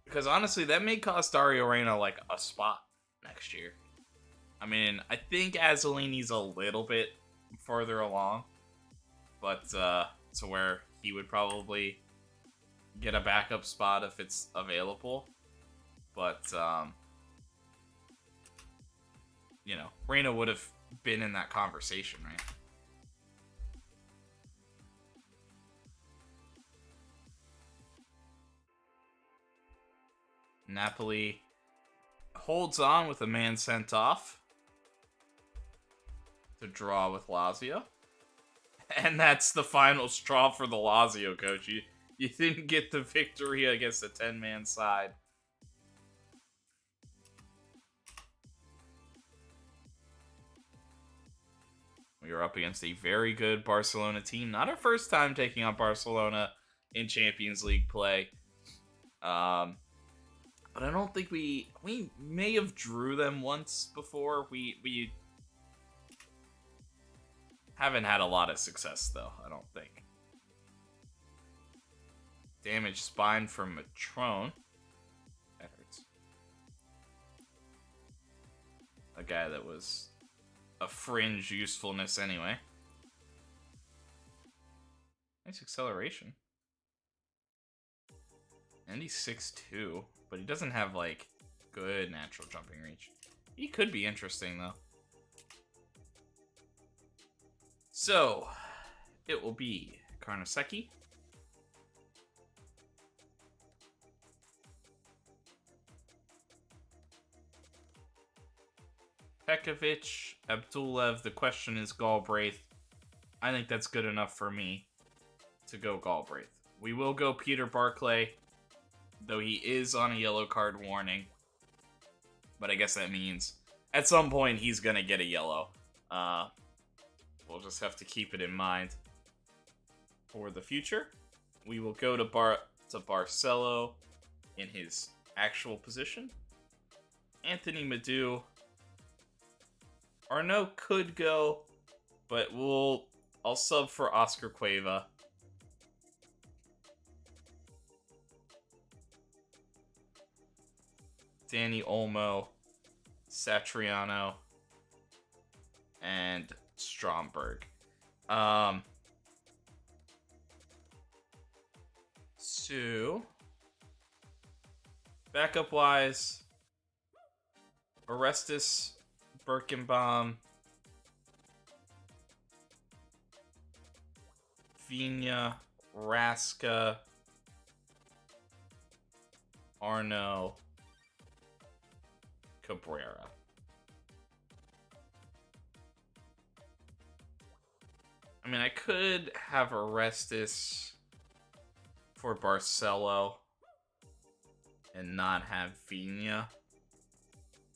Because honestly, that may cost Dario Reina like a spot next year. I mean, I think Azzolini's a little bit further along, but to where he would probably get a backup spot if it's available. But, you know, Reina would have been in that conversation, right? Napoli holds on with a man sent off to draw with Lazio. And that's the final straw for the Lazio coach. You didn't get the victory against a 10-man side. We are up against a very good Barcelona team. Not our first time taking on Barcelona in Champions League play. But I don't think we may have drew them once before. We haven't had a lot of success, though, I don't think. Damaged spine from Matrone. That hurts. A guy that was a fringe usefulness anyway. Nice acceleration. And he's 6'2", but he doesn't have, like, good natural jumping reach. He could be interesting, though. So, it will be Karnaseki. Pekovic, Abdulev. The question is Galbraith. I think that's good enough for me to go Galbraith. We will go Peter Barclay, though he is on a yellow card warning. But I guess that means at some point he's going to get a yellow. We'll just have to keep it in mind for the future. We will go to Barcelo in his actual position. Anthony Madu. Arnaud could go, but I'll sub for Oscar Cueva. Danny Olmo, Satriano, and Stromberg. So, backup wise, Orestes, Birkenbaum, Vigna, Raska, Arnaud, Cabrera. I mean, I could have Orestes for Barcelo and not have Vigna.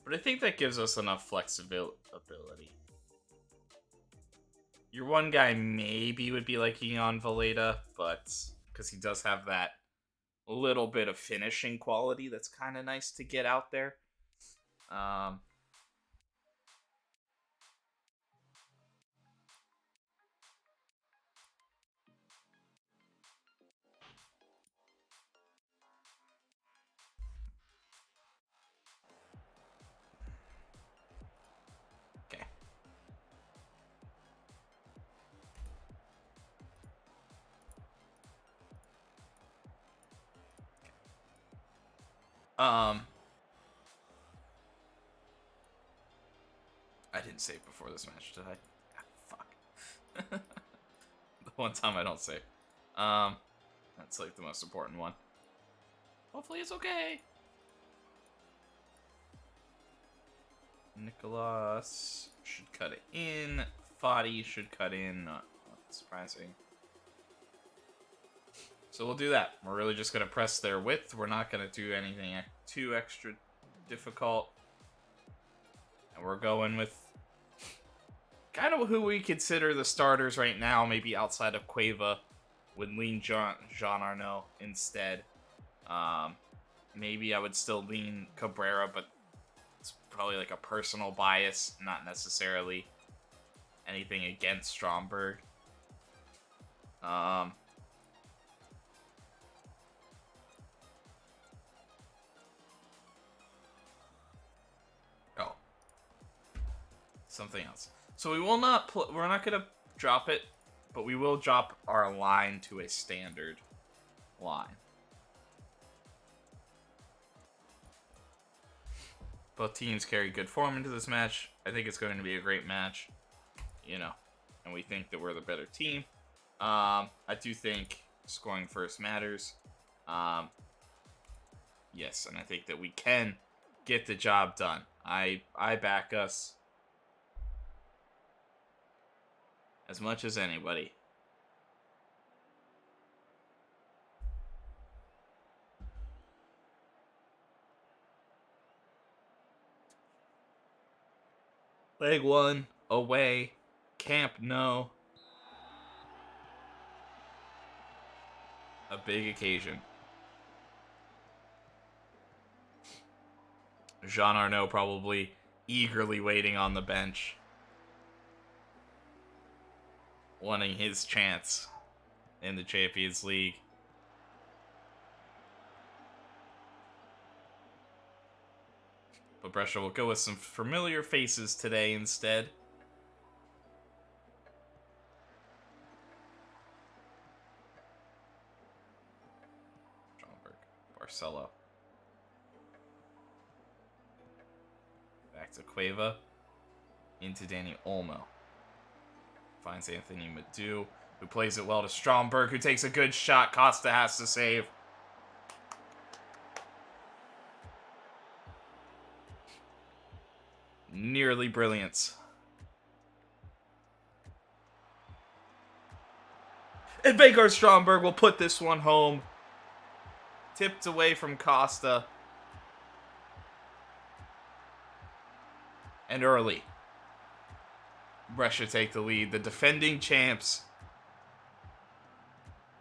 But I think that gives us enough flexibility. Your one guy maybe would be like Ion Valeda, but because he does have that little bit of finishing quality that's kind of nice to get out there. Um, okay. I didn't save before this match, did I? Ah, fuck. The one time I don't save. That's like the most important one. Hopefully it's okay. Nicolas should cut it in. Fadi should cut in. Not surprising. So we'll do that. We're really just going to press their width. We're not going to do anything too extra difficult. And we're going with kind of who we consider the starters right now, maybe outside of Cueva, would lean Jean Arnaud instead. Maybe I would still lean Cabrera, but it's probably like a personal bias, not necessarily anything against Stromberg. Oh. Something else. So we will not we're not going to drop it, but we will drop our line to a standard line. Both teams carry good form into this match. I think it's going to be a great match, you know, and we think that we're the better team. I do think scoring first matters. Yes, and I think that we can get the job done. I back us as much as anybody. Leg 1, away. Camp no. A big occasion. Jean Arnaud probably eagerly waiting on the bench, wanting his chance in the Champions League. But Brescia will go with some familiar faces today instead. Stromberg, Barcelo. Back to Cueva. Into Danny Olmo. Finds Anthony Madu, who plays it well to Stromberg, who takes a good shot. Costa has to save. Nearly brilliance. And Vegard Stromberg will put this one home. Tipped away from Costa. And early. Brescia take the lead. The defending champs.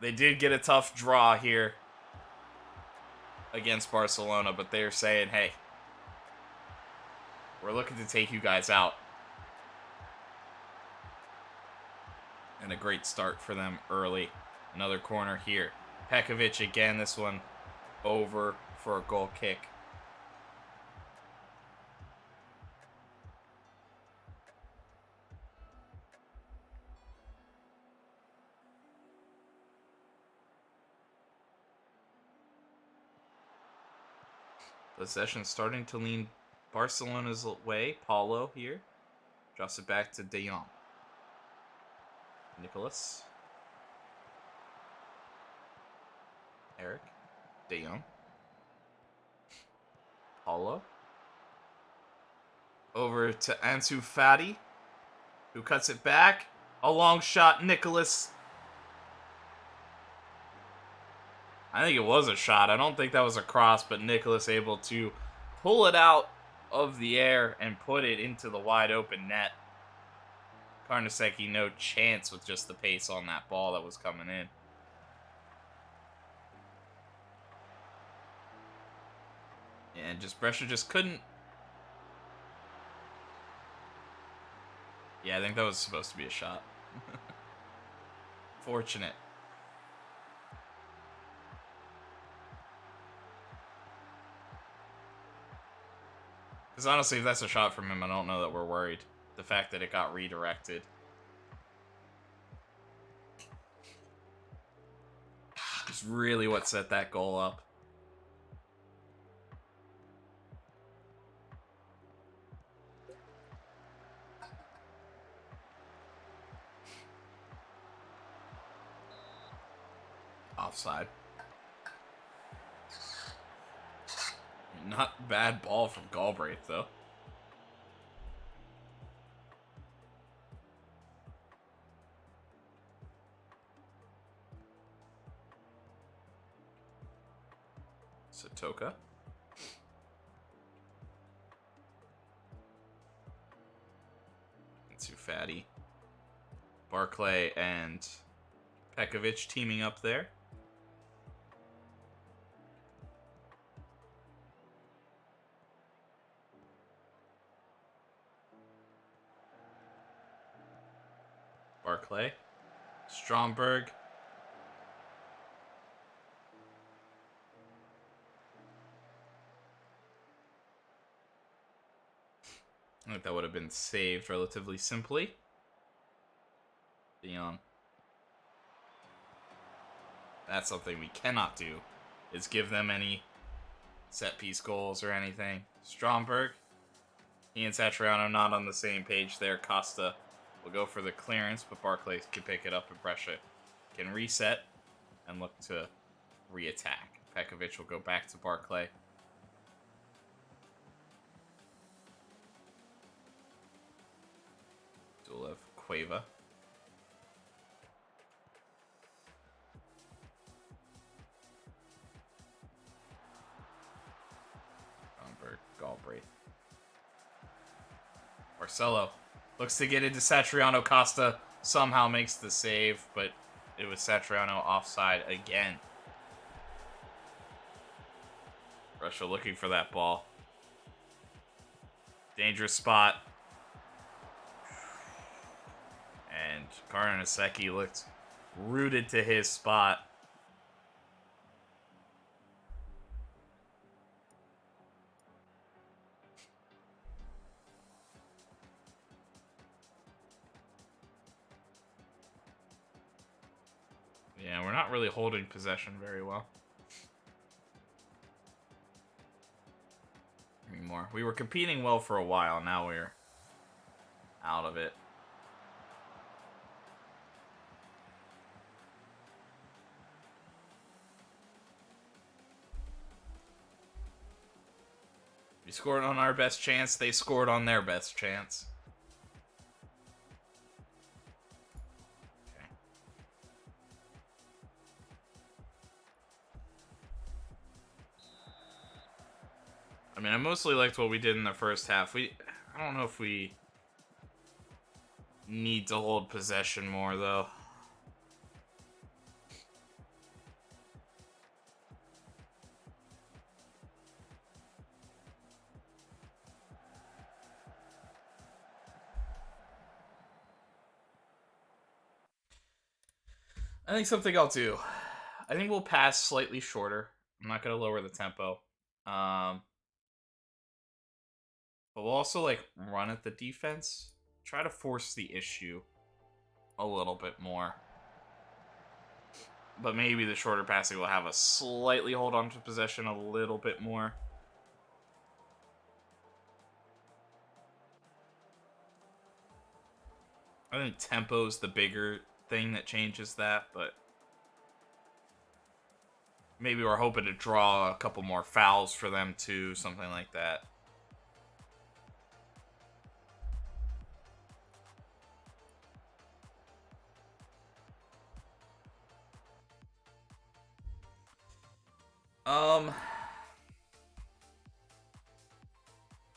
They did get a tough draw here against Barcelona, but they're saying, hey, we're looking to take you guys out. And a great start for them early. Another corner here. Pekovic again, this one over for a goal kick. Possession starting to lean Barcelona's way. Paulo here. Drops it back to De Jong. Nicolas. Eric. De Jong. Paulo. Over to Ansu Fati, who cuts it back. A long shot. Nicolas. I think it was a shot. I don't think that was a cross, but Nicolas able to pull it out of the air and put it into the wide open net. Karnaseki no chance with just the pace on that ball that was coming in. And just Brescia just couldn't. Yeah, I think that was supposed to be a shot. Fortunate. Because honestly, if that's a shot from him, I don't know that we're worried. The fact that it got redirected. Is really what set that goal up. Offside. Not bad ball from Galbraith, though. Satoka. Too fatty. Barclay and Pekovic teaming up there. Barclay. Stromberg. I think that would have been saved relatively simply. Dion. That's something we cannot do, is give them any set-piece goals or anything. Stromberg. He and Satriano not on the same page there. Costa will go for the clearance, but Barclay can pick it up and Brescia can reset and look to re-attack. Pekovic will go back to Barclay. Dulev, Cueva. Romberg, Galbraith. Marcelo looks to get into Satriano. Costa somehow makes the save, but it was Satriano offside again. Brescia looking for that ball. Dangerous spot. And Karnaseki looked rooted to his spot. Yeah, we're not really holding possession very well anymore. We were competing well for a while. Now we're out of it. We scored on our best chance. They scored on their best chance. Okay. I mean, I mostly liked what we did in the first half. I don't know if we need to hold possession more, though. I think something I'll do. I think we'll pass slightly shorter. I'm not going to lower the tempo. But we'll also, like, run at the defense. Try to force the issue a little bit more. But maybe the shorter passing will have us slightly hold on to possession a little bit more. I think tempo's the bigger thing that changes that, but maybe we're hoping to draw a couple more fouls for them too, something like that.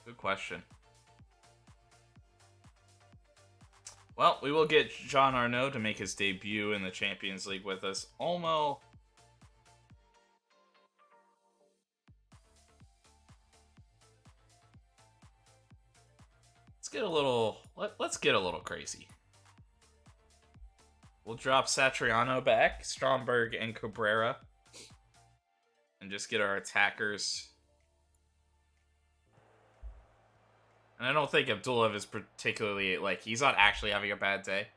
Good question. Well, we will get Jean Arnaud to make his debut in the Champions League with us. Olmo. Let's get a little. Let's get a little crazy. We'll drop Satriano back, Stromberg and Cabrera, and just get our attackers. And I don't think Abdullayev is particularly, like, he's not actually having a bad day.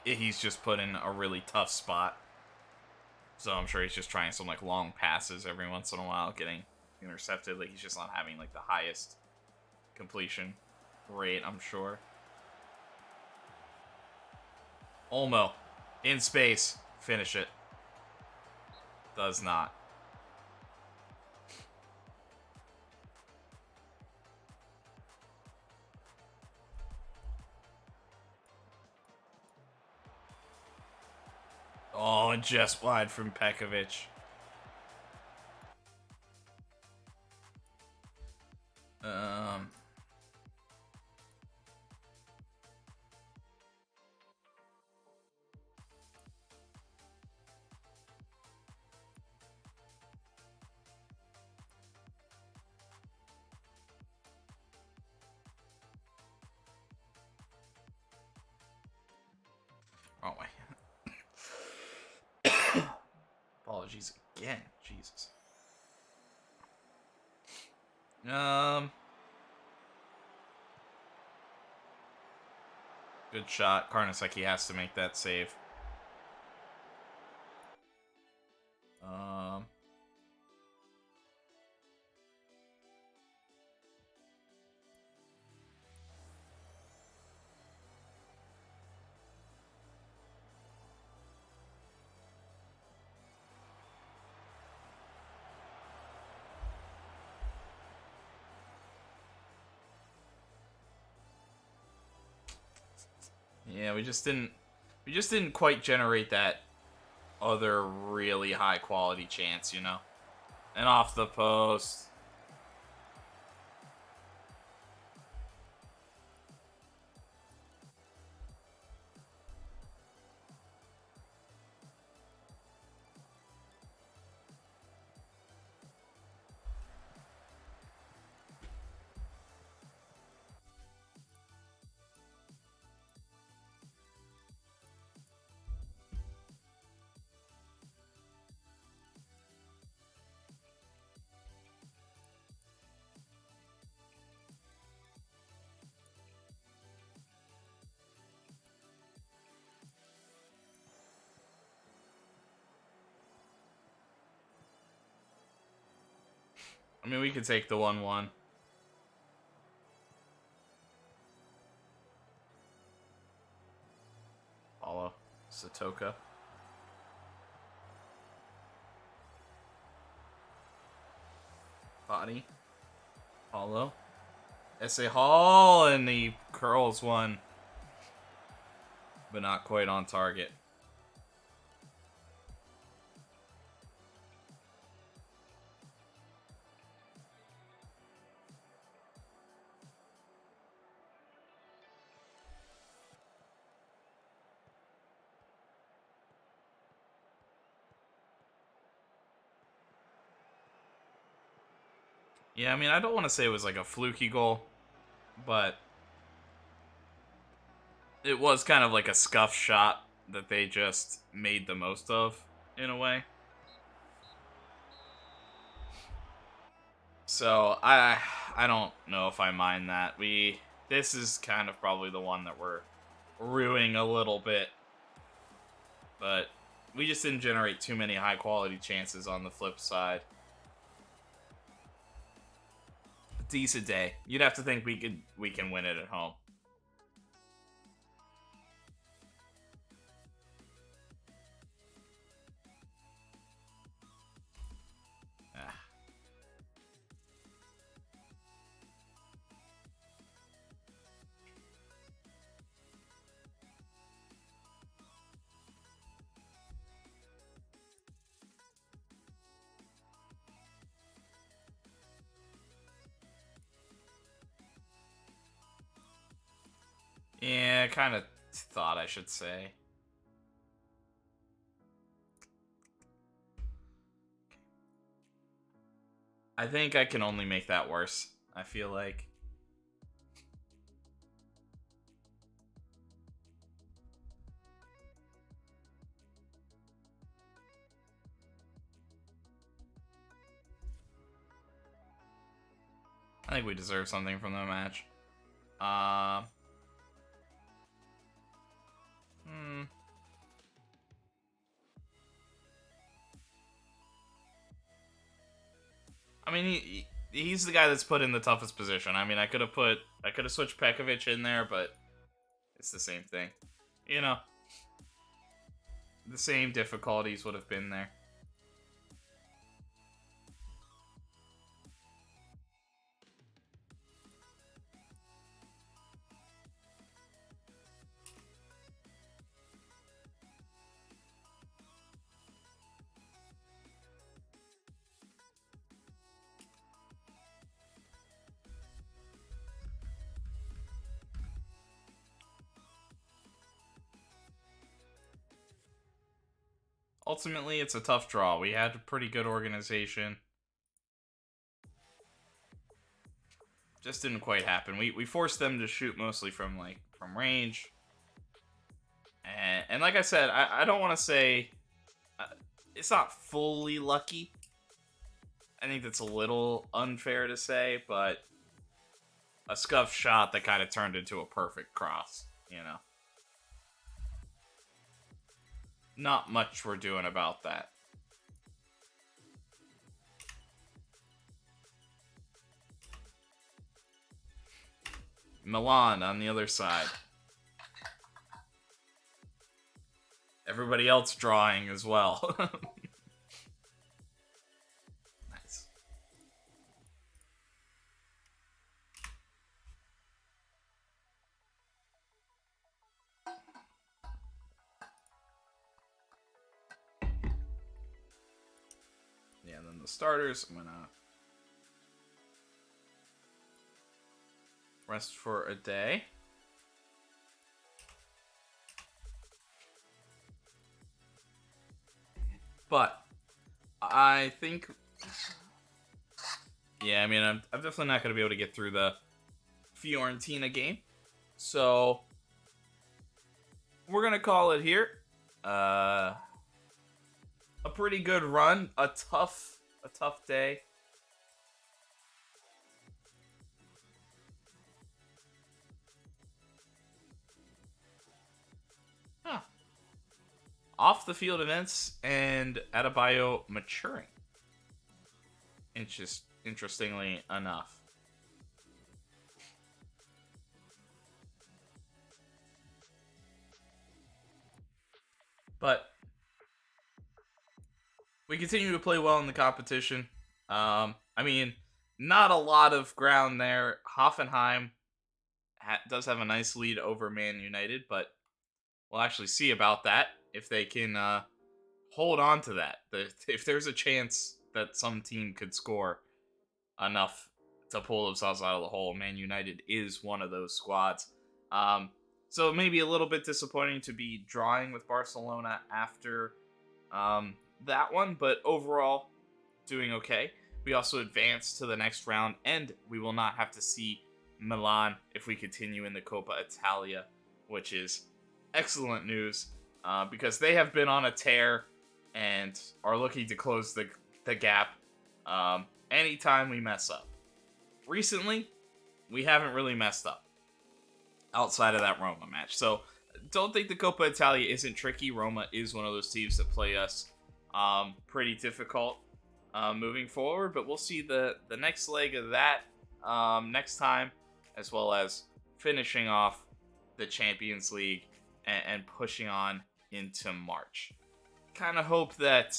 He's just put in a really tough spot. So I'm sure he's just trying some, like, long passes every once in a while, getting intercepted. Like, he's just not having, like, the highest completion rate, I'm sure. Olmo. In space. Finish it. Does not. Oh, and just wide from Pekovic. Oh my. Apologies again. Jesus. Good shot. Karnaseki has to make that save. Yeah, we just didn't quite generate that other really high quality chance, you know? And off the post. I mean, we could take the 1-1. Paulo. Satoka. Body. Paulo. S.A. Hall, and he curls one. But not quite on target. Yeah, I mean, I don't want to say it was like a fluky goal, but it was kind of like a scuff shot that they just made the most of, in a way. So, I don't know if I mind that. This is kind of probably the one that we're ruining a little bit. But we just didn't generate too many high quality chances on the flip side. Decent day. You'd have to think we can win it at home. I kind of thought I should say. I think I can only make that worse. I feel like. I think we deserve something from the match. I mean, he's the guy that's put in the toughest position. I mean, I could have switched Pekovic in there, but it's the same thing. You know, the same difficulties would have been there. Ultimately, it's a tough draw. We had a pretty good organization. Just didn't quite happen. We forced them to shoot mostly from range. And like I said, I don't want to say it's not fully lucky. I think that's a little unfair to say, but a scuffed shot that kind of turned into a perfect cross, you know. Not much we're doing about that. Milan on the other side. Everybody else drawing as well. Nice. Yeah, and then the starters, I'm gonna rest for a day. But I think, yeah, I mean, I'm definitely not going to be able to get through the Fiorentina game. So we're going to call it here. A pretty good run. A tough day. Huh. Off the field events and Adebayo maturing. Interestingly enough. But we continue to play well in the competition. I mean, not a lot of ground there. Hoffenheim does have a nice lead over Man United, but we'll actually see about that if they can hold on to that. If there's a chance that some team could score enough to pull themselves out of the hole, Man United is one of those squads. So it may be a little bit disappointing to be drawing with Barcelona after that one, but overall, doing okay. We also advance to the next round, and we will not have to see Milan if we continue in the Coppa Italia, which is excellent news because they have been on a tear and are looking to close the gap anytime we mess up. Recently, we haven't really messed up outside of that Roma match. So don't think the Coppa Italia isn't tricky. Roma is one of those teams that play us pretty difficult moving forward, but we'll see the next leg of that next time, as well as finishing off the Champions League and pushing on into March. Kind of hope that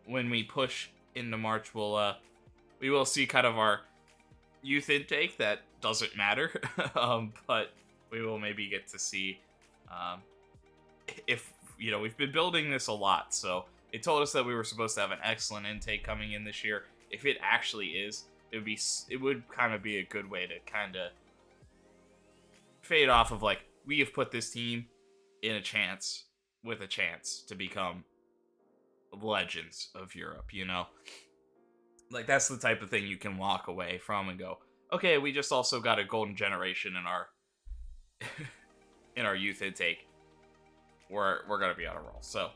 when we push into March, we will see kind of our youth intake that doesn't matter, but we will maybe get to see if, you know, we've been building this a lot, so it told us that we were supposed to have an excellent intake coming in this year. If it actually is, it would kind of be a good way to kind of fade off of like, we have put this team in a chance to become legends of Europe, you know? Like, that's the type of thing you can walk away from and go, okay, we just also got a golden generation in our in our youth intake. We're gonna be on a roll. So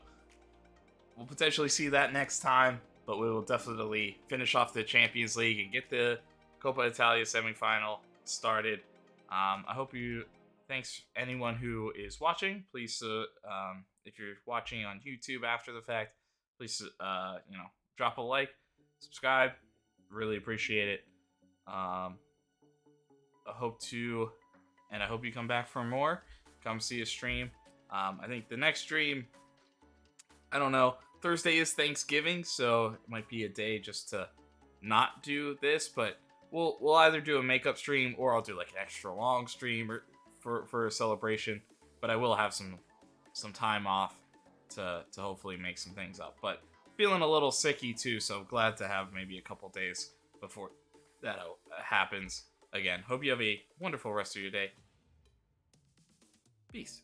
we'll potentially see that next time, but we will definitely finish off the Champions League and get the Coppa Italia semifinal started. I hope you. Thanks anyone who is watching. Please, if you're watching on YouTube after the fact, please, drop a like, subscribe. Really appreciate it. I hope you come back for more. Come see a stream. I think the next stream, I don't know. Thursday is Thanksgiving, so it might be a day just to not do this, but we'll either do a makeup stream or I'll do like an extra long stream or for a celebration. But I will have some time off to hopefully make some things up. But feeling a little sicky too, so glad to have maybe a couple days before that happens again. Hope you have a wonderful rest of your day. Peace.